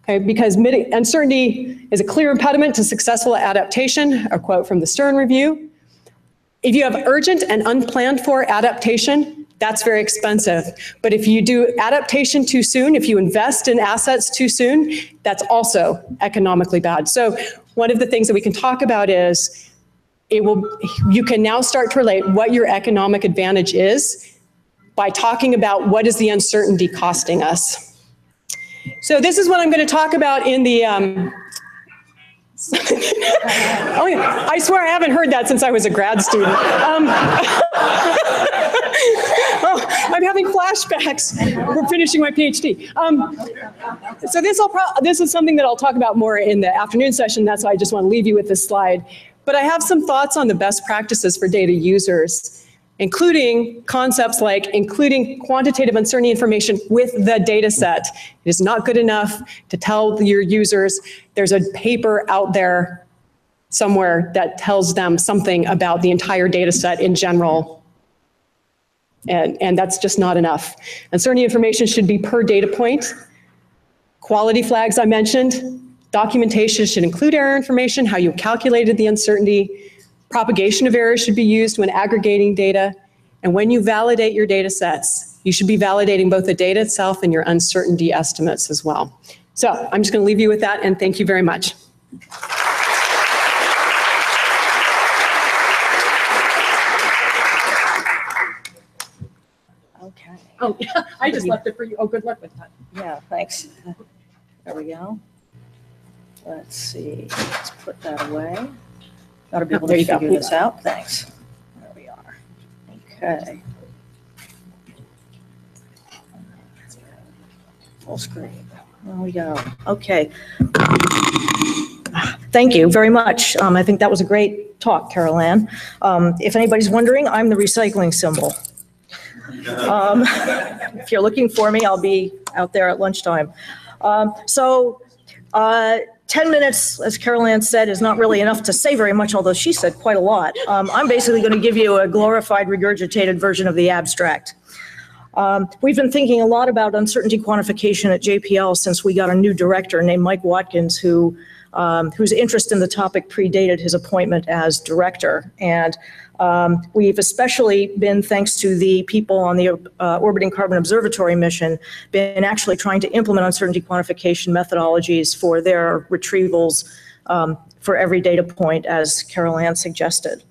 Okay, because uncertainty is a clear impediment to successful adaptation, a quote from the Stern Review. If you have urgent and unplanned for adaptation, that's very expensive. But if you do adaptation too soon, if you invest in assets too soon, that's also economically bad. So one of the things that we can talk about is you can now start to relate what your economic advantage is by talking about what is the uncertainty costing us. So this is what I'm going to talk about in the oh, yeah. I swear I haven't heard that since I was a grad student. Oh, I'm having flashbacks. We're finishing my PhD. So this is something that I'll talk about more in the afternoon session. That's why I just want to leave you with this slide. But I have some thoughts on the best practices for data users, including concepts like including quantitative uncertainty information with the data set. It is not good enough to tell your users there's a paper out there somewhere that tells them something about the entire data set in general. And that's just not enough. Uncertainty information should be per data point. Quality flags I mentioned. Documentation should include error information, how you calculated the uncertainty. Propagation of errors should be used when aggregating data. And when you validate your data sets, you should be validating both the data itself and your uncertainty estimates as well. So I'm just going to leave you with that, and thank you very much. Okay. Oh, yeah, I just left it for you. Oh, good luck with that. Yeah, thanks. There we go. Let's see, let's put that away. Got to be able There to you go. figure this out. Thanks. There we are. Okay. Full screen. There we go. Okay. Thank you very much. I think that was a great talk, Carol Ann. If anybody's wondering, I'm the recycling symbol. If you're looking for me, I'll be out there at lunchtime. 10 minutes, as Carol Ann said, is not really enough to say very much, although she said quite a lot. I'm basically going to give you a glorified, regurgitated version of the abstract. We've been thinking a lot about uncertainty quantification at JPL since we got a new director named Mike Watkins, whose interest in the topic predated his appointment as director. And we've especially been, thanks to the people on the Orbiting Carbon Observatory mission, been actually trying to implement uncertainty quantification methodologies for their retrievals for every data point, as Carol Ann suggested.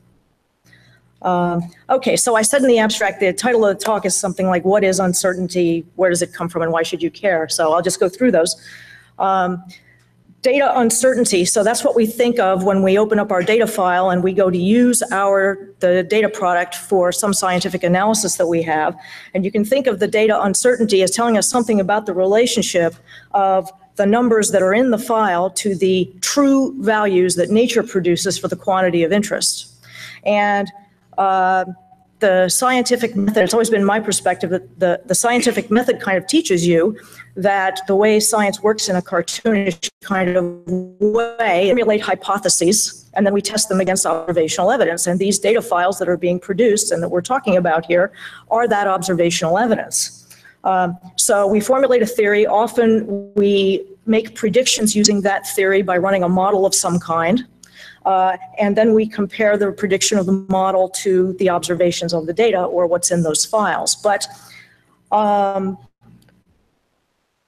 Okay, so I said in the abstract, the title of the talk is something like, what is uncertainty, where does it come from, and why should you care? So I'll just go through those. Data uncertainty, so that's what we think of when we open up our data file and we go to use the data product for some scientific analysis that we have. And you can think of the data uncertainty as telling us something about the relationship of the numbers that are in the file to the true values that nature produces for the quantity of interest. And the scientific method, it's always been my perspective that the scientific method kind of teaches you that the way science works in a cartoonish kind of way, formulate hypotheses, and then we test them against observational evidence. And these data files that are being produced and that we're talking about here are that observational evidence. So we formulate a theory. Often we make predictions using that theory by running a model of some kind. And then we compare the prediction of the model to the observations of the data or what's in those files. But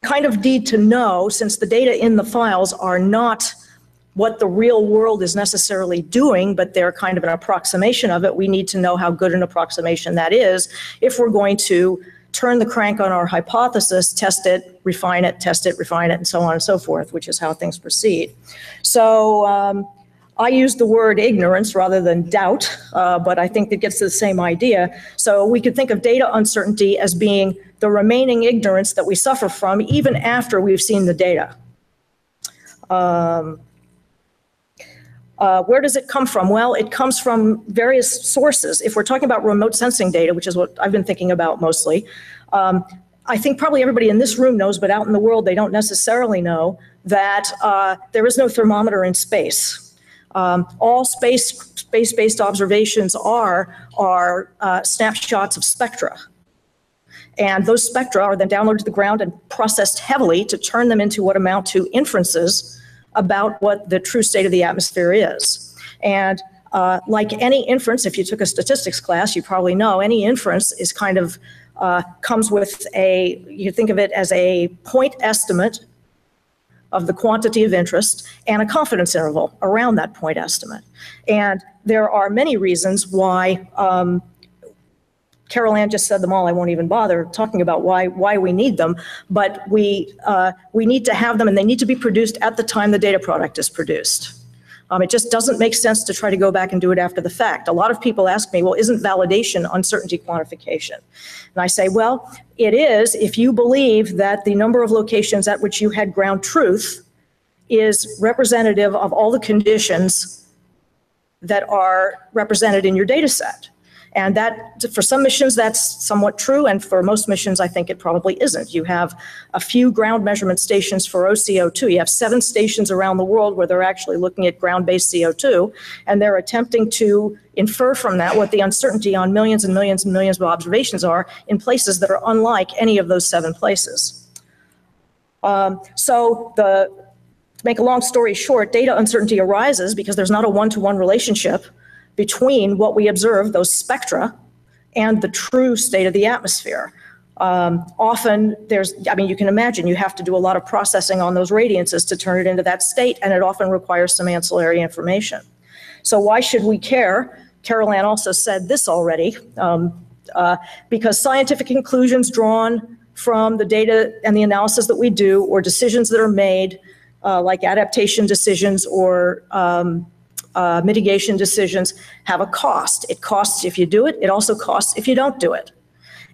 kind of need to know, since the data in the files are not what the real world is necessarily doing, but they're kind of an approximation of it, we need to know how good an approximation that is if we're going to turn the crank on our hypothesis, test it, refine it, test it, refine it, and so on and so forth, which is how things proceed. So I use the word ignorance rather than doubt, but I think that gets to the same idea. So we could think of data uncertainty as being the remaining ignorance that we suffer from even after we've seen the data. Where does it come from? Well, it comes from various sources. If we're talking about remote sensing data, which is what I've been thinking about mostly, I think probably everybody in this room knows, but out in the world they don't necessarily know that there is no thermometer in space. All space-based observations are snapshots of spectra. And those spectra are then downloaded to the ground and processed heavily to turn them into what amount to inferences about what the true state of the atmosphere is. And like any inference, if you took a statistics class, you probably know any inference is kind of comes with you think of it as a point estimate of the quantity of interest and a confidence interval around that point estimate. And there are many reasons why, Carol Ann just said them all, I won't even bother talking about why we need them, but we need to have them and they need to be produced at the time the data product is produced. It just doesn't make sense to try to go back and do it after the fact. A lot of people ask me, well, isn't validation uncertainty quantification? And I say, well, it is if you believe that the number of locations at which you had ground truth is representative of all the conditions that are represented in your data set. And that, for some missions, that's somewhat true, and for most missions, I think it probably isn't. You have a few ground measurement stations for OCO2. You have 7 stations around the world where they're actually looking at ground-based CO2, and they're attempting to infer from that what the uncertainty on millions and millions and millions of observations are in places that are unlike any of those 7 places. To make a long story short, data uncertainty arises because there's not a one-to-one relationship between what we observe, those spectra, and the true state of the atmosphere. Often you can imagine you have to do a lot of processing on those radiances to turn it into that state, and it often requires some ancillary information. So why should we care? Carol Ann also said this already. because scientific conclusions drawn from the data and the analysis that we do, or decisions that are made, like adaptation decisions or mitigation decisions, have a cost. It costs if you do it. It also costs if you don't do it.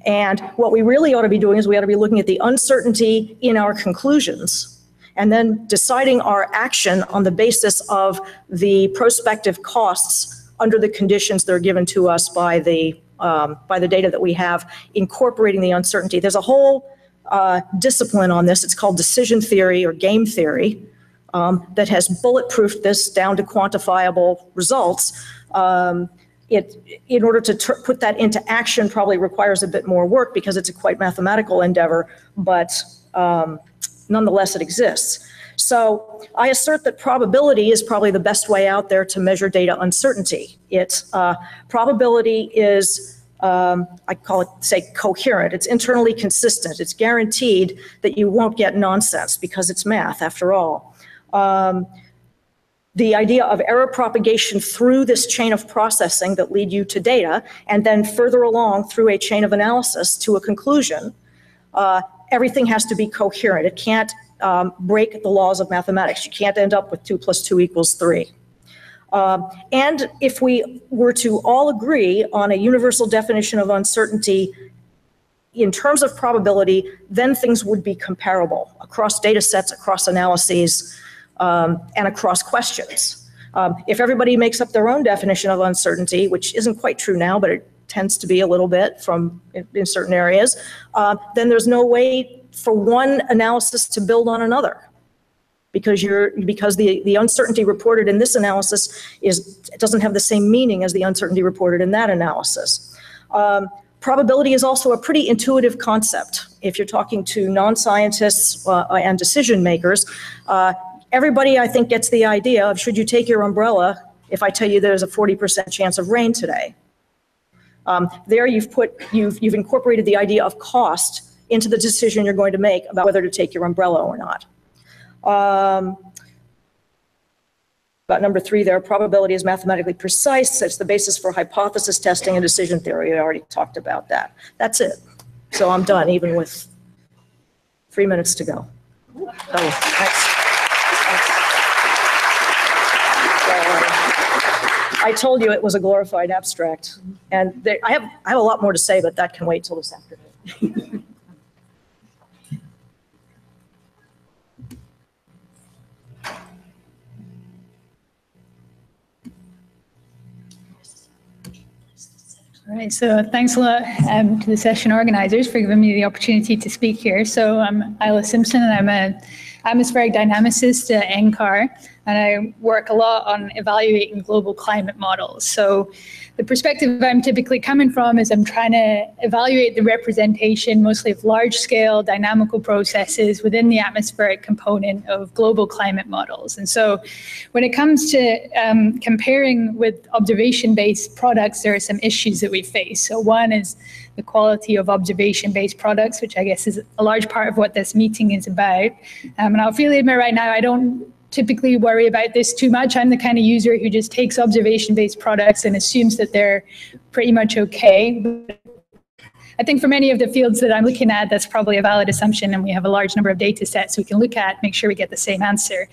And what we really ought to be doing is we ought to be looking at the uncertainty in our conclusions and then deciding our action on the basis of the prospective costs under the conditions that are given to us by the data that we have, incorporating the uncertainty. There's a whole discipline on this. It's called decision theory or game theory that has bulletproofed this down to quantifiable results. In order to put that into action probably requires a bit more work because it's a quite mathematical endeavor, but nonetheless it exists. So I assert that probability is probably the best way out there to measure data uncertainty. Probability is, I call it, say, coherent. It's internally consistent. It's guaranteed that you won't get nonsense because it's math after all. The idea of error propagation through this chain of processing that lead you to data, and then further along through a chain of analysis to a conclusion, everything has to be coherent. It can't break the laws of mathematics. You can't end up with 2 + 2 = 3. And if we were to all agree on a universal definition of uncertainty in terms of probability, then things would be comparable across data sets, across analyses, and across questions. If everybody makes up their own definition of uncertainty, which isn't quite true now, but it tends to be a little bit in certain areas, then there's no way for one analysis to build on another, because the uncertainty reported in this analysis doesn't have the same meaning as the uncertainty reported in that analysis. Probability is also a pretty intuitive concept. If you're talking to non-scientists and decision makers, everybody, I think, gets the idea of, should you take your umbrella if I tell you there's a 40% chance of rain today? There you've incorporated the idea of cost into the decision you're going to make about whether to take your umbrella or not. About number 3 there, probability is mathematically precise. It's the basis for hypothesis testing and decision theory. I already talked about that. That's it. So I'm done, even with 3 minutes to go. Oh, thanks. I told you it was a glorified abstract, and I have a lot more to say, but that can wait till this afternoon. All right, so thanks a lot to the session organizers for giving me the opportunity to speak here. So I'm Isla Simpson, and I'm an atmospheric dynamicist at NCAR, and I work a lot on evaluating global climate models. So the perspective I'm typically coming from is I'm trying to evaluate the representation, mostly of large-scale dynamical processes within the atmospheric component of global climate models. And so when it comes to comparing with observation-based products, there are some issues that we face. So one is the quality of observation-based products, which I guess is a large part of what this meeting is about. And I'll freely admit right now, I don't typically worry about this too much. I'm the kind of user who just takes observation-based products and assumes that they're pretty much okay. But I think for many of the fields that I'm looking at, that's probably a valid assumption, and we have a large number of data sets we can look at, make sure we get the same answer.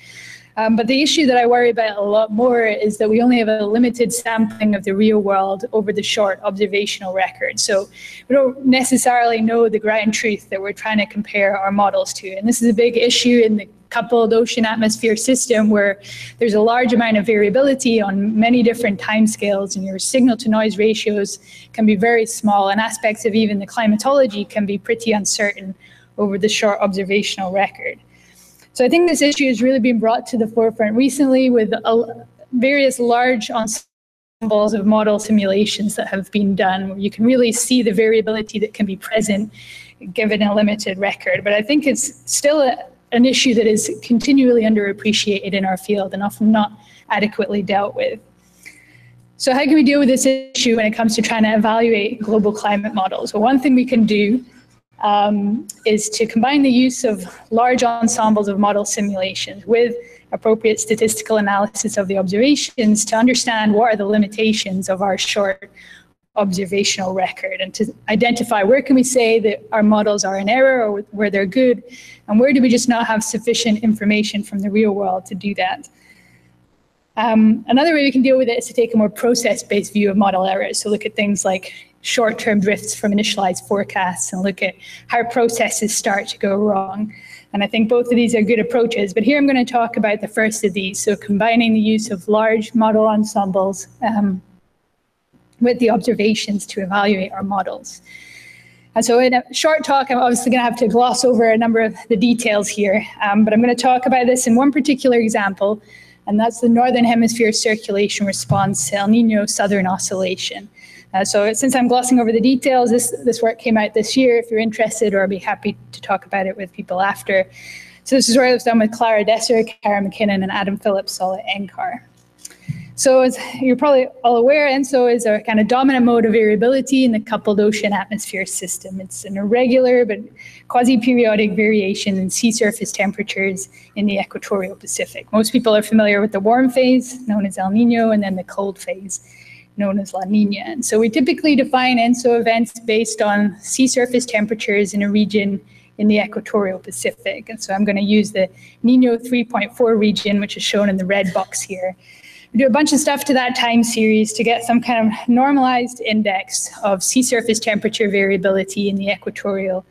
But the issue that I worry about a lot more is that we only have a limited sampling of the real world over the short observational record. So we don't necessarily know the ground truth that we're trying to compare our models to. And this is a big issue in the coupled ocean atmosphere system, where there's a large amount of variability on many different timescales, and your signal to noise ratios can be very small, and aspects of even the climatology can be pretty uncertain over the short observational record. So I think this issue has really been brought to the forefront recently with various large ensembles of model simulations that have been done, where you can really see the variability that can be present given a limited record. But I think it's still an issue that is continually underappreciated in our field and often not adequately dealt with. So how can we deal with this issue when it comes to trying to evaluate global climate models? Well, one thing we can do is to combine the use of large ensembles of model simulations with appropriate statistical analysis of the observations to understand what are the limitations of our short observational record, and to identify where can we say that our models are in error or where they're good, and where do we just not have sufficient information from the real world to do that. Another way we can deal with it is to take a more process-based view of model errors. So look at things like short-term drifts from initialized forecasts and look at how processes start to go wrong. And I think both of these are good approaches, but here I'm going to talk about the first of these. So combining the use of large model ensembles with the observations to evaluate our models. And so in a short talk, I'm obviously going to have to gloss over a number of the details here, but I'm going to talk about this in one particular example, and that's the Northern Hemisphere circulation response to El Nino Southern Oscillation. So since I'm glossing over the details, this work came out this year. If you're interested, or I'd be happy to talk about it with people after. So this is where it was done with Clara Desser, Kara McKinnon, and Adam Phillips, all at NCAR. So as you're probably all aware, ENSO is a kind of dominant mode of variability in the coupled ocean atmosphere system. It's an irregular but quasi-periodic variation in sea surface temperatures in the equatorial Pacific. Most people are familiar with the warm phase, known as El Nino, and then the cold phase, known as La Nina. And so we typically define ENSO events based on sea surface temperatures in a region in the equatorial Pacific. And so I'm going to use the Nino 3.4 region, which is shown in the red box here. We do a bunch of stuff to that time series to get some kind of normalized index of sea surface temperature variability in the equatorial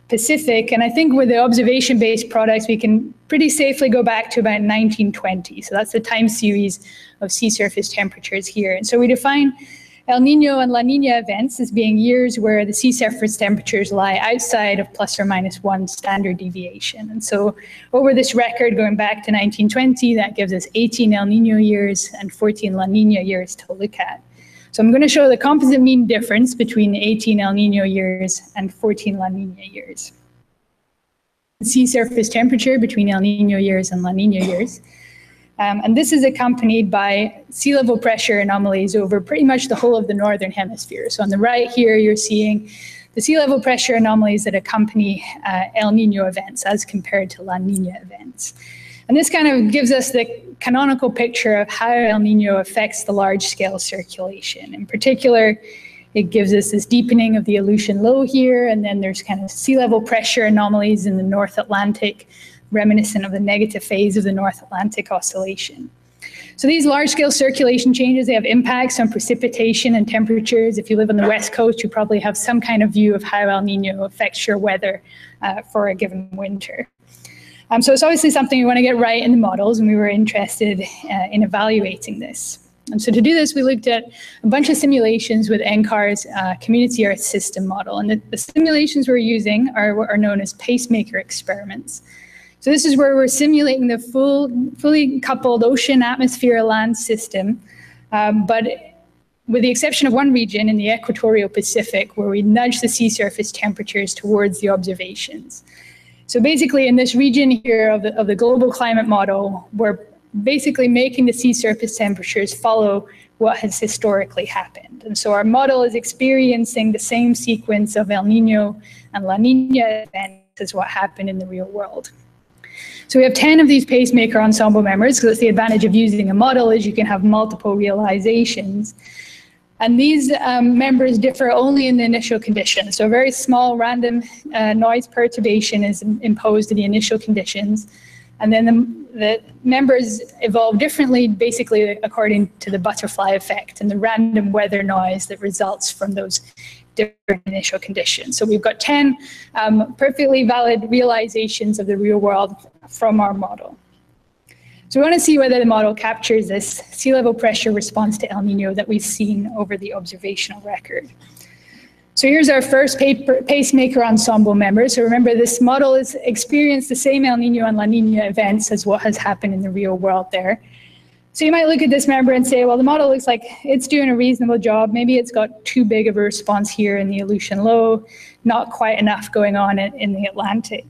Pacific. And I think with the observation-based products, we can pretty safely go back to about 1920. So that's the time series of sea surface temperatures here. And so we define El Nino and La Nina events as being years where the sea surface temperatures lie outside of ±1 standard deviation. And so over this record going back to 1920, that gives us 18 El Nino years and 14 La Nina years to look at. So I'm going to show the composite mean difference between the 18 El Nino years and 14 La Nina years. The sea surface temperature between El Nino years and La Nina years. And this is accompanied by sea level pressure anomalies over pretty much the whole of the Northern Hemisphere. So on the right here, you're seeing the sea level pressure anomalies that accompany El Nino events as compared to La Nina events. And this kind of gives us the canonical picture of how El Nino affects the large-scale circulation. In particular, it gives us this deepening of the Aleutian low here, and then there's kind of sea level pressure anomalies in the North Atlantic, reminiscent of the negative phase of the North Atlantic oscillation. So these large-scale circulation changes, they have impacts on precipitation and temperatures. If you live on the West Coast, you probably have some kind of view of how El Nino affects your weather for a given winter. So it's obviously something we want to get right in the models, and we were interested in evaluating this. And so to do this, we looked at a bunch of simulations with NCAR's Community Earth System model. And the simulations we're using are what are known as pacemaker experiments. So this is where we're simulating the fully coupled ocean, atmosphere, land system, but with the exception of one region in the equatorial Pacific, where we nudge the sea surface temperatures towards the observations. So basically in this region here of the global climate model, we're basically making the sea surface temperatures follow what has historically happened. And so our model is experiencing the same sequence of El Nino and La Nina events as what happened in the real world. So we have 10 of these pacemaker ensemble members, because that's the advantage of using a model is you can have multiple realizations. And these members differ only in the initial conditions. So a very small random noise perturbation is imposed in the initial conditions. And then the members evolve differently, basically according to the butterfly effect and the random weather noise that results from those different initial conditions. So we've got 10 perfectly valid realizations of the real world from our model. So we want to see whether the model captures this sea level pressure response to El Nino that we've seen over the observational record. So here's our first pacemaker ensemble member. So remember, this model has experienced the same El Nino and La Nina events as what has happened in the real world there. So you might look at this member and say, well, the model looks like it's doing a reasonable job. Maybe it's got too big of a response here in the Aleutian low, not quite enough going on in the Atlantic.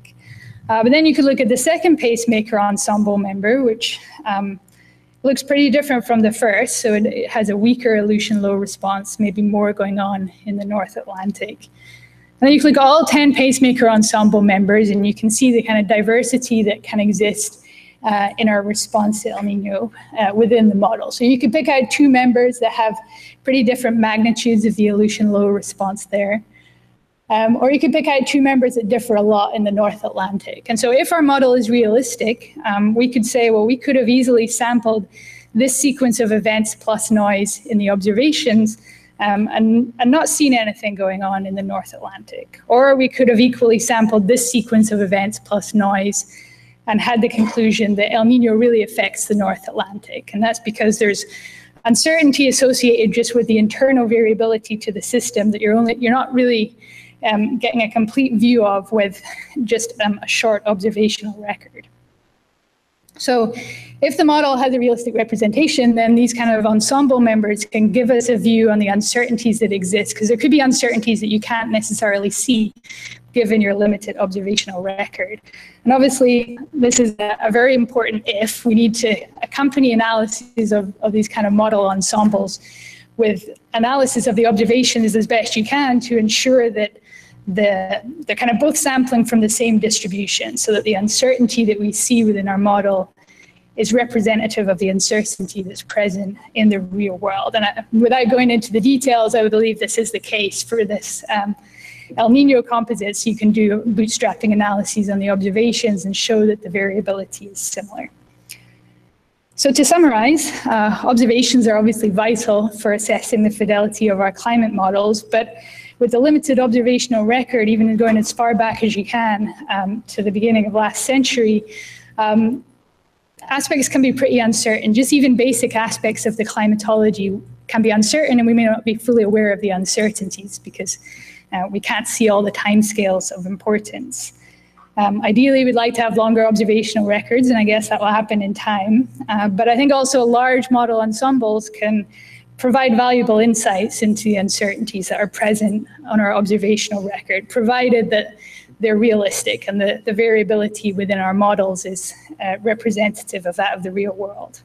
But then you could look at the second pacemaker ensemble member, which looks pretty different from the first. So it has a weaker Aleutian low response, maybe more going on in the North Atlantic. And then you click all 10 pacemaker ensemble members, and you can see the kind of diversity that can exist in our response to El Nino within the model. So you can pick out two members that have pretty different magnitudes of the Aleutian low response there. Or you can pick out two members that differ a lot in the North Atlantic. And so if our model is realistic, we could say, well, we could have easily sampled this sequence of events plus noise in the observations and not seen anything going on in the North Atlantic. Or we could have equally sampled this sequence of events plus noise and had the conclusion that El Nino really affects the North Atlantic. And that's because there's uncertainty associated just with the internal variability to the system that you're not really getting a complete view of with just a short observational record. So if the model has a realistic representation, then these kind of ensemble members can give us a view on the uncertainties that exist, because there could be uncertainties that you can't necessarily see given your limited observational record. And obviously, this is a very important if. We need to accompany analyses of these kind of model ensembles with analysis of the observations as best you can to ensure that they're kind of both sampling from the same distribution, so that the uncertainty that we see within our model is representative of the uncertainty that's present in the real world. And without going into the details, I would believe this is the case for this El Nino composites. You can do bootstrapping analyses on the observations and show that the variability is similar. So to summarize, observations are obviously vital for assessing the fidelity of our climate models, but with a limited observational record, even going as far back as you can to the beginning of last century, aspects can be pretty uncertain. Just even basic aspects of the climatology can be uncertain, and we may not be fully aware of the uncertainties because we can't see all the timescales of importance. Ideally, we'd like to have longer observational records, and I guess that will happen in time. But I think also large model ensembles can provide valuable insights into the uncertainties that are present on our observational record, provided that they're realistic and the variability within our models is representative of that of the real world.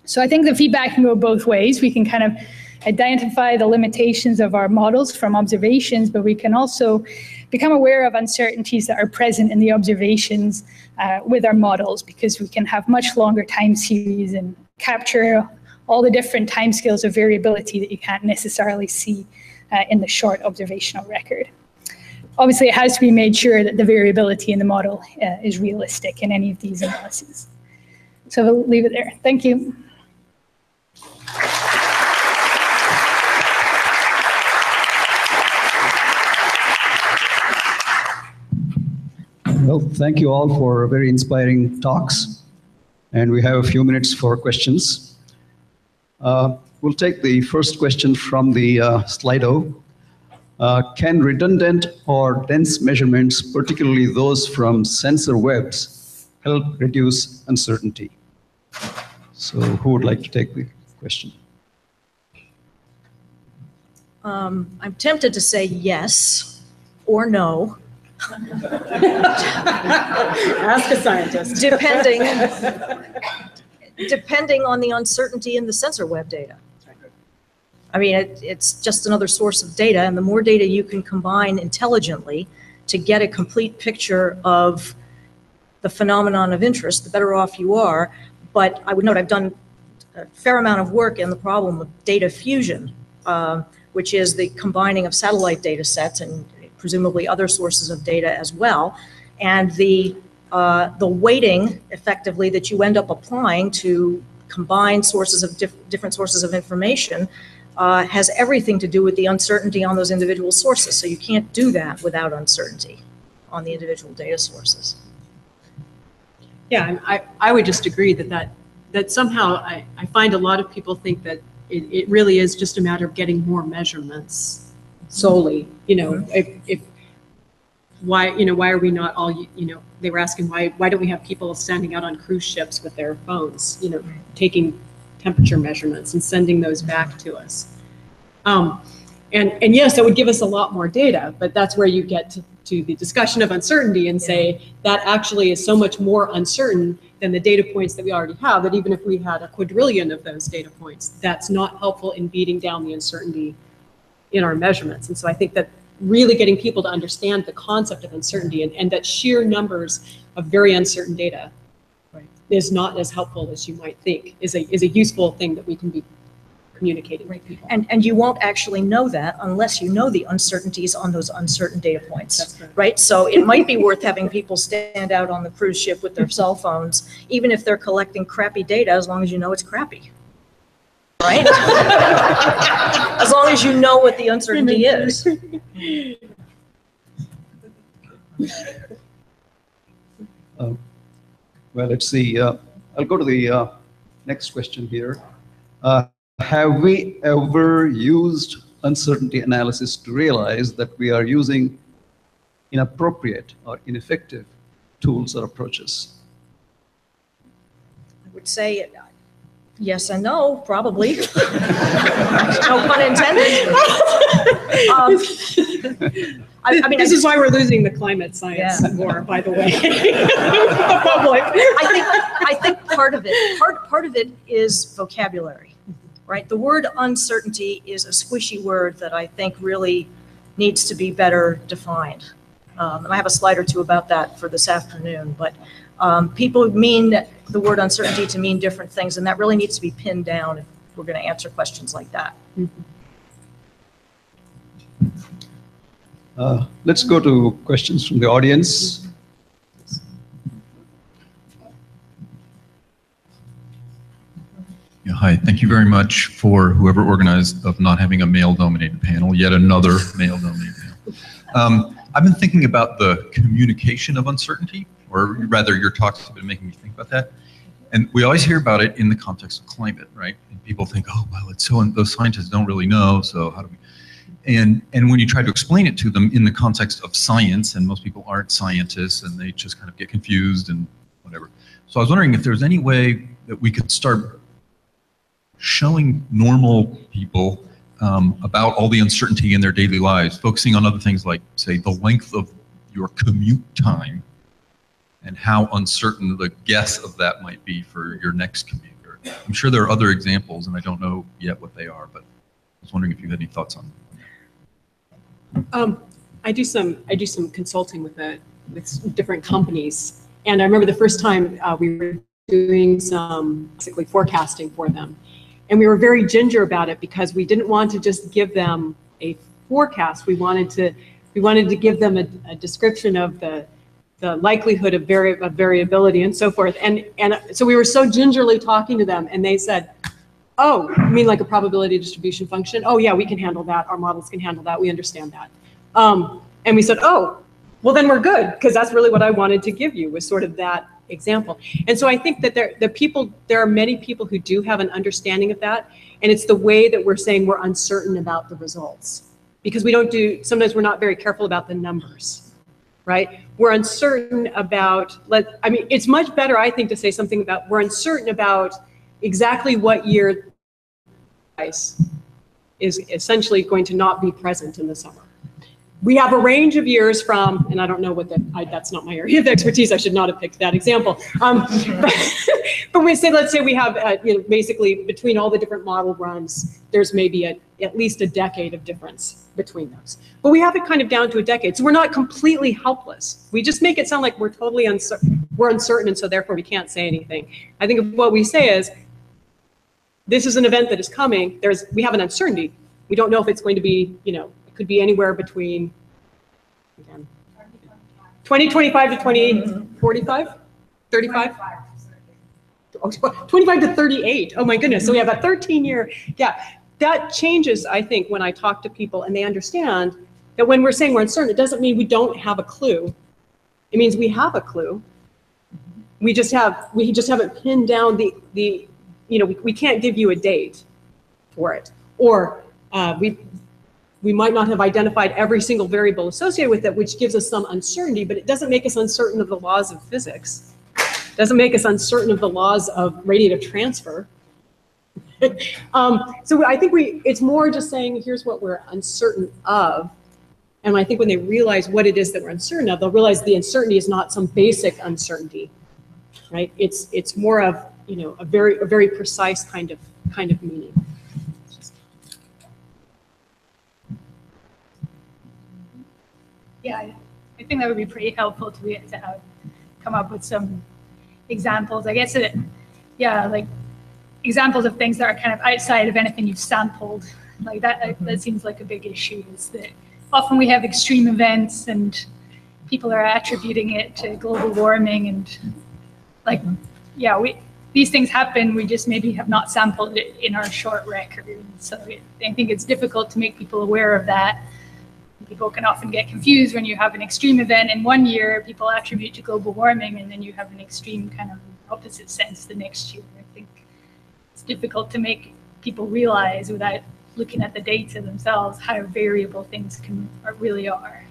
So I think the feedback can go both ways. We can kind of identify the limitations of our models from observations, but we can also become aware of uncertainties that are present in the observations with our models, because we can have much longer time series and capture all the different timescales of variability that you can't necessarily see in the short observational record. Obviously, it has to be made sure that the variability in the model is realistic in any of these analyses. So we'll leave it there. Thank you. Well, thank you all for very inspiring talks. And we have a few minutes for questions. We'll take the first question from the Slido. Can redundant or dense measurements, particularly those from sensor webs, help reduce uncertainty? So who would like to take the question? I'm tempted to say yes or no. Ask a scientist. Depending on the uncertainty in the sensor web data. I mean, it's just another source of data, and the more data you can combine intelligently to get a complete picture of the phenomenon of interest, the better off you are. But I would note I've done a fair amount of work in the problem of data fusion, which is the combining of satellite data sets and presumably other sources of data as well. And the weighting, effectively, that you end up applying to combine sources of different sources of information has everything to do with the uncertainty on those individual sources. So you can't do that without uncertainty on the individual data sources. Yeah, I would just agree that somehow I find a lot of people think that it really is just a matter of getting more measurements solely. You know, why are we not all, they were asking why don't we have people standing out on cruise ships with their phones, taking temperature measurements and sending those back to us. And yes, that would give us a lot more data, but that's where you get to the discussion of uncertainty and say that actually is so much more uncertain than the data points that we already have, that even if we had a quadrillion of those data points, that's not helpful in beating down the uncertainty in our measurements. And so I think that really getting people to understand the concept of uncertainty and that sheer numbers of very uncertain data is not as helpful as you might think, is a useful thing that we can be communicating with people. And you won't actually know that unless you know the uncertainties on those uncertain data points. That's right? So it might be worth having people stand out on the cruise ship with their cell phones, even if they're collecting crappy data, as long as you know it's crappy. Right? As long as you know what the uncertainty is. Well, let's see. I'll go to the next question here. Have we ever used uncertainty analysis to realize that we are using inappropriate or ineffective tools or approaches? I would say yes and no, probably. No pun intended. I mean, this is why we're losing the climate science war, by the way. The public. I think part of it is vocabulary, right? The word uncertainty is a squishy word that I think really needs to be better defined. And I have a slide or two about that for this afternoon, but people mean the word uncertainty to mean different things, and that really needs to be pinned down if we're going to answer questions like that. Let's go to questions from the audience. Yeah, hi, thank you very much for whoever organized of not having a male-dominated panel, yet another male-dominated panel. I've been thinking about the communication of uncertainty, or rather your talks have been making me think about that. And we always hear about it in the context of climate, right? And people think, oh, well, it's so, those scientists don't really know, so how do we? And when you try to explain it to them in the context of science, and most people aren't scientists, and they just kind of get confused and whatever. So I was wondering if there's any way that we could start showing normal people about all the uncertainty in their daily lives, focusing on other things like, say, the length of your commute time and how uncertain the guess of that might be for your next commuter. I'm sure there are other examples, and I don't know yet what they are, but I was wondering if you had any thoughts on that. I do some consulting with different companies, and I remember the first time we were doing some basically forecasting for them. And we were very ginger about it because we didn't want to just give them a forecast. We wanted to give them a description of the likelihood of variability and so forth. And so we were so gingerly talking to them, and they said, "Oh, you mean like a probability distribution function? Oh yeah, we can handle that. Our models can handle that. We understand that." And we said, "Oh, well then we're good," because that's really what I wanted to give you, was sort of that example. And so I think that there are many people who do have an understanding of that, and it's the way that we're saying we're uncertain about the results, because sometimes we're not very careful about the numbers, right? We're uncertain about, I mean, it's much better, I think, to say something about, we're uncertain about exactly what year ice is essentially going to not be present in the summer. We have a range of years from, and I don't know what that's not my area of expertise. I should not have picked that example. But let's say we have, basically between all the different model runs, there's maybe at least a decade of difference between those. But we have it kind of down to a decade. So we're not completely helpless. We just make it sound like we're totally uncertain. We're uncertain, and so therefore we can't say anything. I think what we say is, this is an event that is coming. We have an uncertainty. We don't know if it's going to be, it could be anywhere between, again, 2025 to 2045, 35? 25 to 38. Oh my goodness. So we have a 13-year gap. That changes, I think, when I talk to people and they understand that when we're saying we're uncertain, it doesn't mean we don't have a clue. It means we have a clue. We just haven't pinned down we can't give you a date for it. Or we might not have identified every single variable associated with it, which gives us some uncertainty, but it doesn't make us uncertain of the laws of physics. It doesn't make us uncertain of the laws of radiative transfer. So I think it's more just saying, here's what we're uncertain of. And I think when they realize what it is that we're uncertain of, they'll realize the uncertainty is not some basic uncertainty, right? It's more of, a very precise kind of meaning. Yeah, I think that would be pretty helpful to have come up with some, examples. I guess yeah, like examples of things that are kind of outside of anything you've sampled. Like that seems like a big issue, is that often we have extreme events and people are attributing it to global warming, and like, yeah, these things happen, we just maybe have not sampled it in our short record. So I think it's difficult to make people aware of that. People can often get confused when you have an extreme event in one year, people attribute to global warming, and then you have an extreme kind of opposite sense the next year. I think it's difficult to make people realize without looking at the data themselves how variable things really are.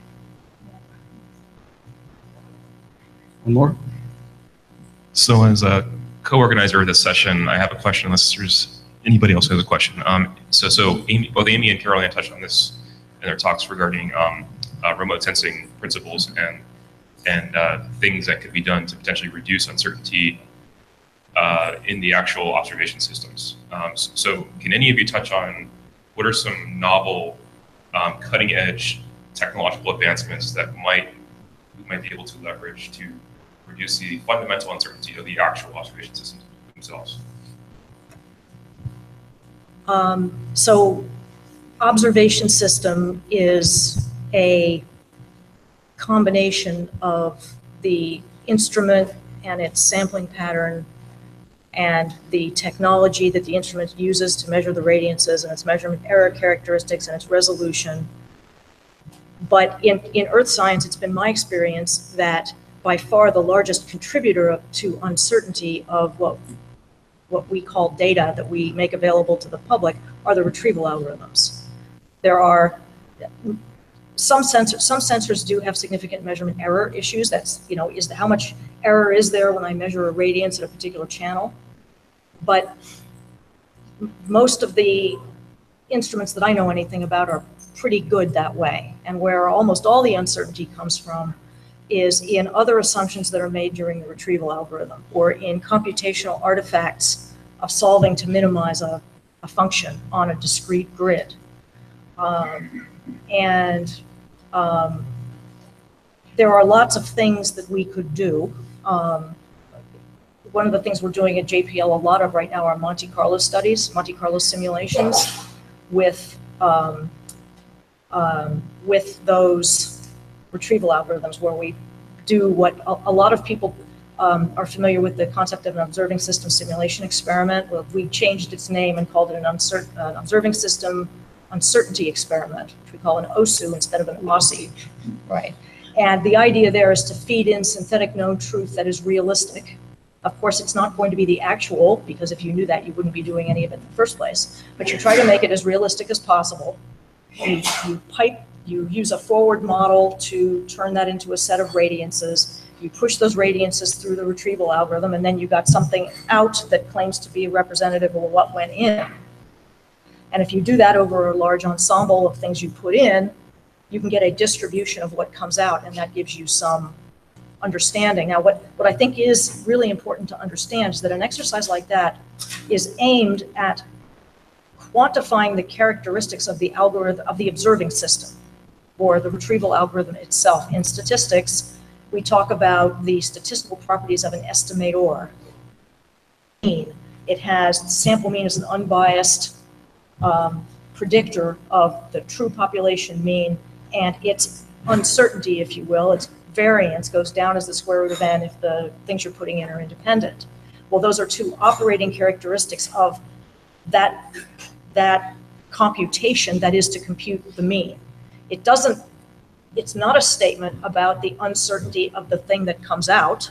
One more? So as a co-organizer of this session, I have a question, unless there's anybody else who has a question. So both Amy and Carol Ann touched on this in their talks regarding remote sensing principles and things that could be done to potentially reduce uncertainty in the actual observation systems. So can any of you touch on what are some novel cutting edge technological advancements that we might be able to leverage to reduce the fundamental uncertainty of the actual observation systems themselves? So observation system is a combination of the instrument and its sampling pattern and the technology that the instrument uses to measure the radiances and its measurement error characteristics and its resolution. But in earth science, it's been my experience that by far the largest contributor to uncertainty of what we call data that we make available to the public are the retrieval algorithms. There are some sensors do have significant measurement error issues. That's, how much error is there when I measure a radiance at a particular channel? But most of the instruments that I know anything about are pretty good that way. And where almost all the uncertainty comes from is in other assumptions that are made during the retrieval algorithm, or in computational artifacts of solving to minimize a function on a discrete grid. There are lots of things that we could do. One of the things we're doing at JPL a lot of right now are Monte Carlo studies, Monte Carlo simulations with those retrieval algorithms, where we do what a lot of people are familiar with, the concept of an observing system simulation experiment. Well, we changed its name and called it an observing system uncertainty experiment, which we call an OSU instead of an OSSI, right? And the idea there is to feed in synthetic known truth that is realistic. Of course, it's not going to be the actual, because if you knew that, you wouldn't be doing any of it in the first place. But you try to make it as realistic as possible. You use a forward model to turn that into a set of radiances. You push those radiances through the retrieval algorithm, and then you got something out that claims to be representative of what went in. And if you do that over a large ensemble of things you put in, you can get a distribution of what comes out, and that gives you some understanding. Now, what I think is really important to understand is that an exercise like that is aimed at quantifying the characteristics of the algorithm, of the observing system, or the retrieval algorithm itself. In statistics, we talk about the statistical properties of an estimator. It has sample mean as an unbiased predictor of the true population mean, and its uncertainty, if you will, its variance goes down as the square root of n if the things you're putting in are independent. Well, those are two operating characteristics of that computation that is to compute the mean. It's not a statement about the uncertainty of the thing that comes out,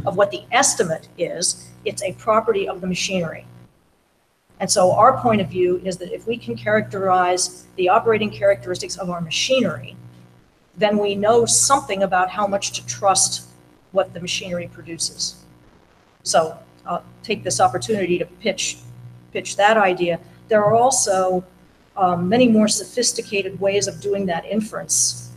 of what the estimate is. It's a property of the machinery. And so our point of view is that if we can characterize the operating characteristics of our machinery, then we know something about how much to trust what the machinery produces. So I'll take this opportunity to pitch that idea. There are also many more sophisticated ways of doing that inference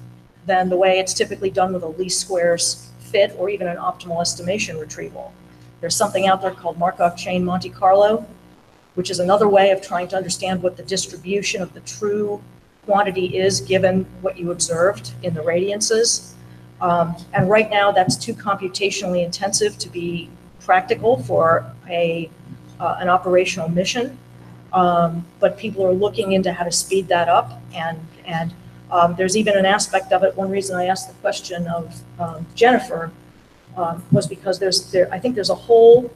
than the way it's typically done with a least squares fit or even an optimal estimation retrieval. There's something out there called Markov chain Monte Carlo, which is another way of trying to understand what the distribution of the true quantity is given what you observed in the radiances. And right now that's too computationally intensive to be practical for an operational mission. But people are looking into how to speed that up, and there's even an aspect of it. One reason I asked the question of Jennifer was because I think there's a whole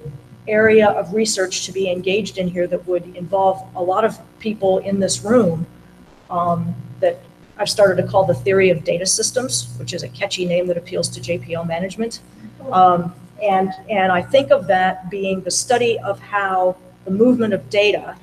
area of research to be engaged in here that would involve a lot of people in this room that I've started to call the theory of data systems, which is a catchy name that appeals to JPL management. And I think of that being the study of how the movement of data,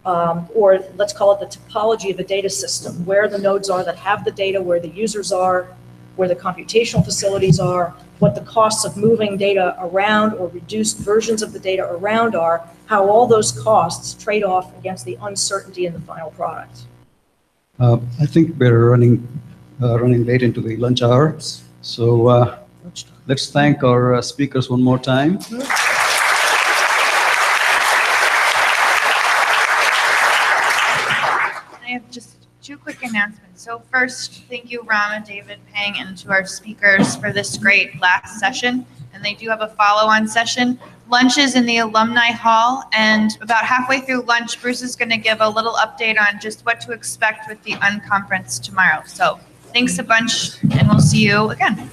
or let's call it the topology of the data system, where the nodes are that have the data, where the users are, where the computational facilities are, what the costs of moving data around or reduced versions of the data around are, how all those costs trade off against the uncertainty in the final product. I think we're running late into the lunch hour, so let's thank our speakers one more time. I have just 2 quick announcements. So first, thank you, Rama, David, Peng, and to our speakers for this great last session. And they do have a follow-on session. Lunch is in the Alumni Hall, and about halfway through lunch, Bruce is going to give a little update on just what to expect with the unconference tomorrow. So thanks a bunch, and we'll see you again.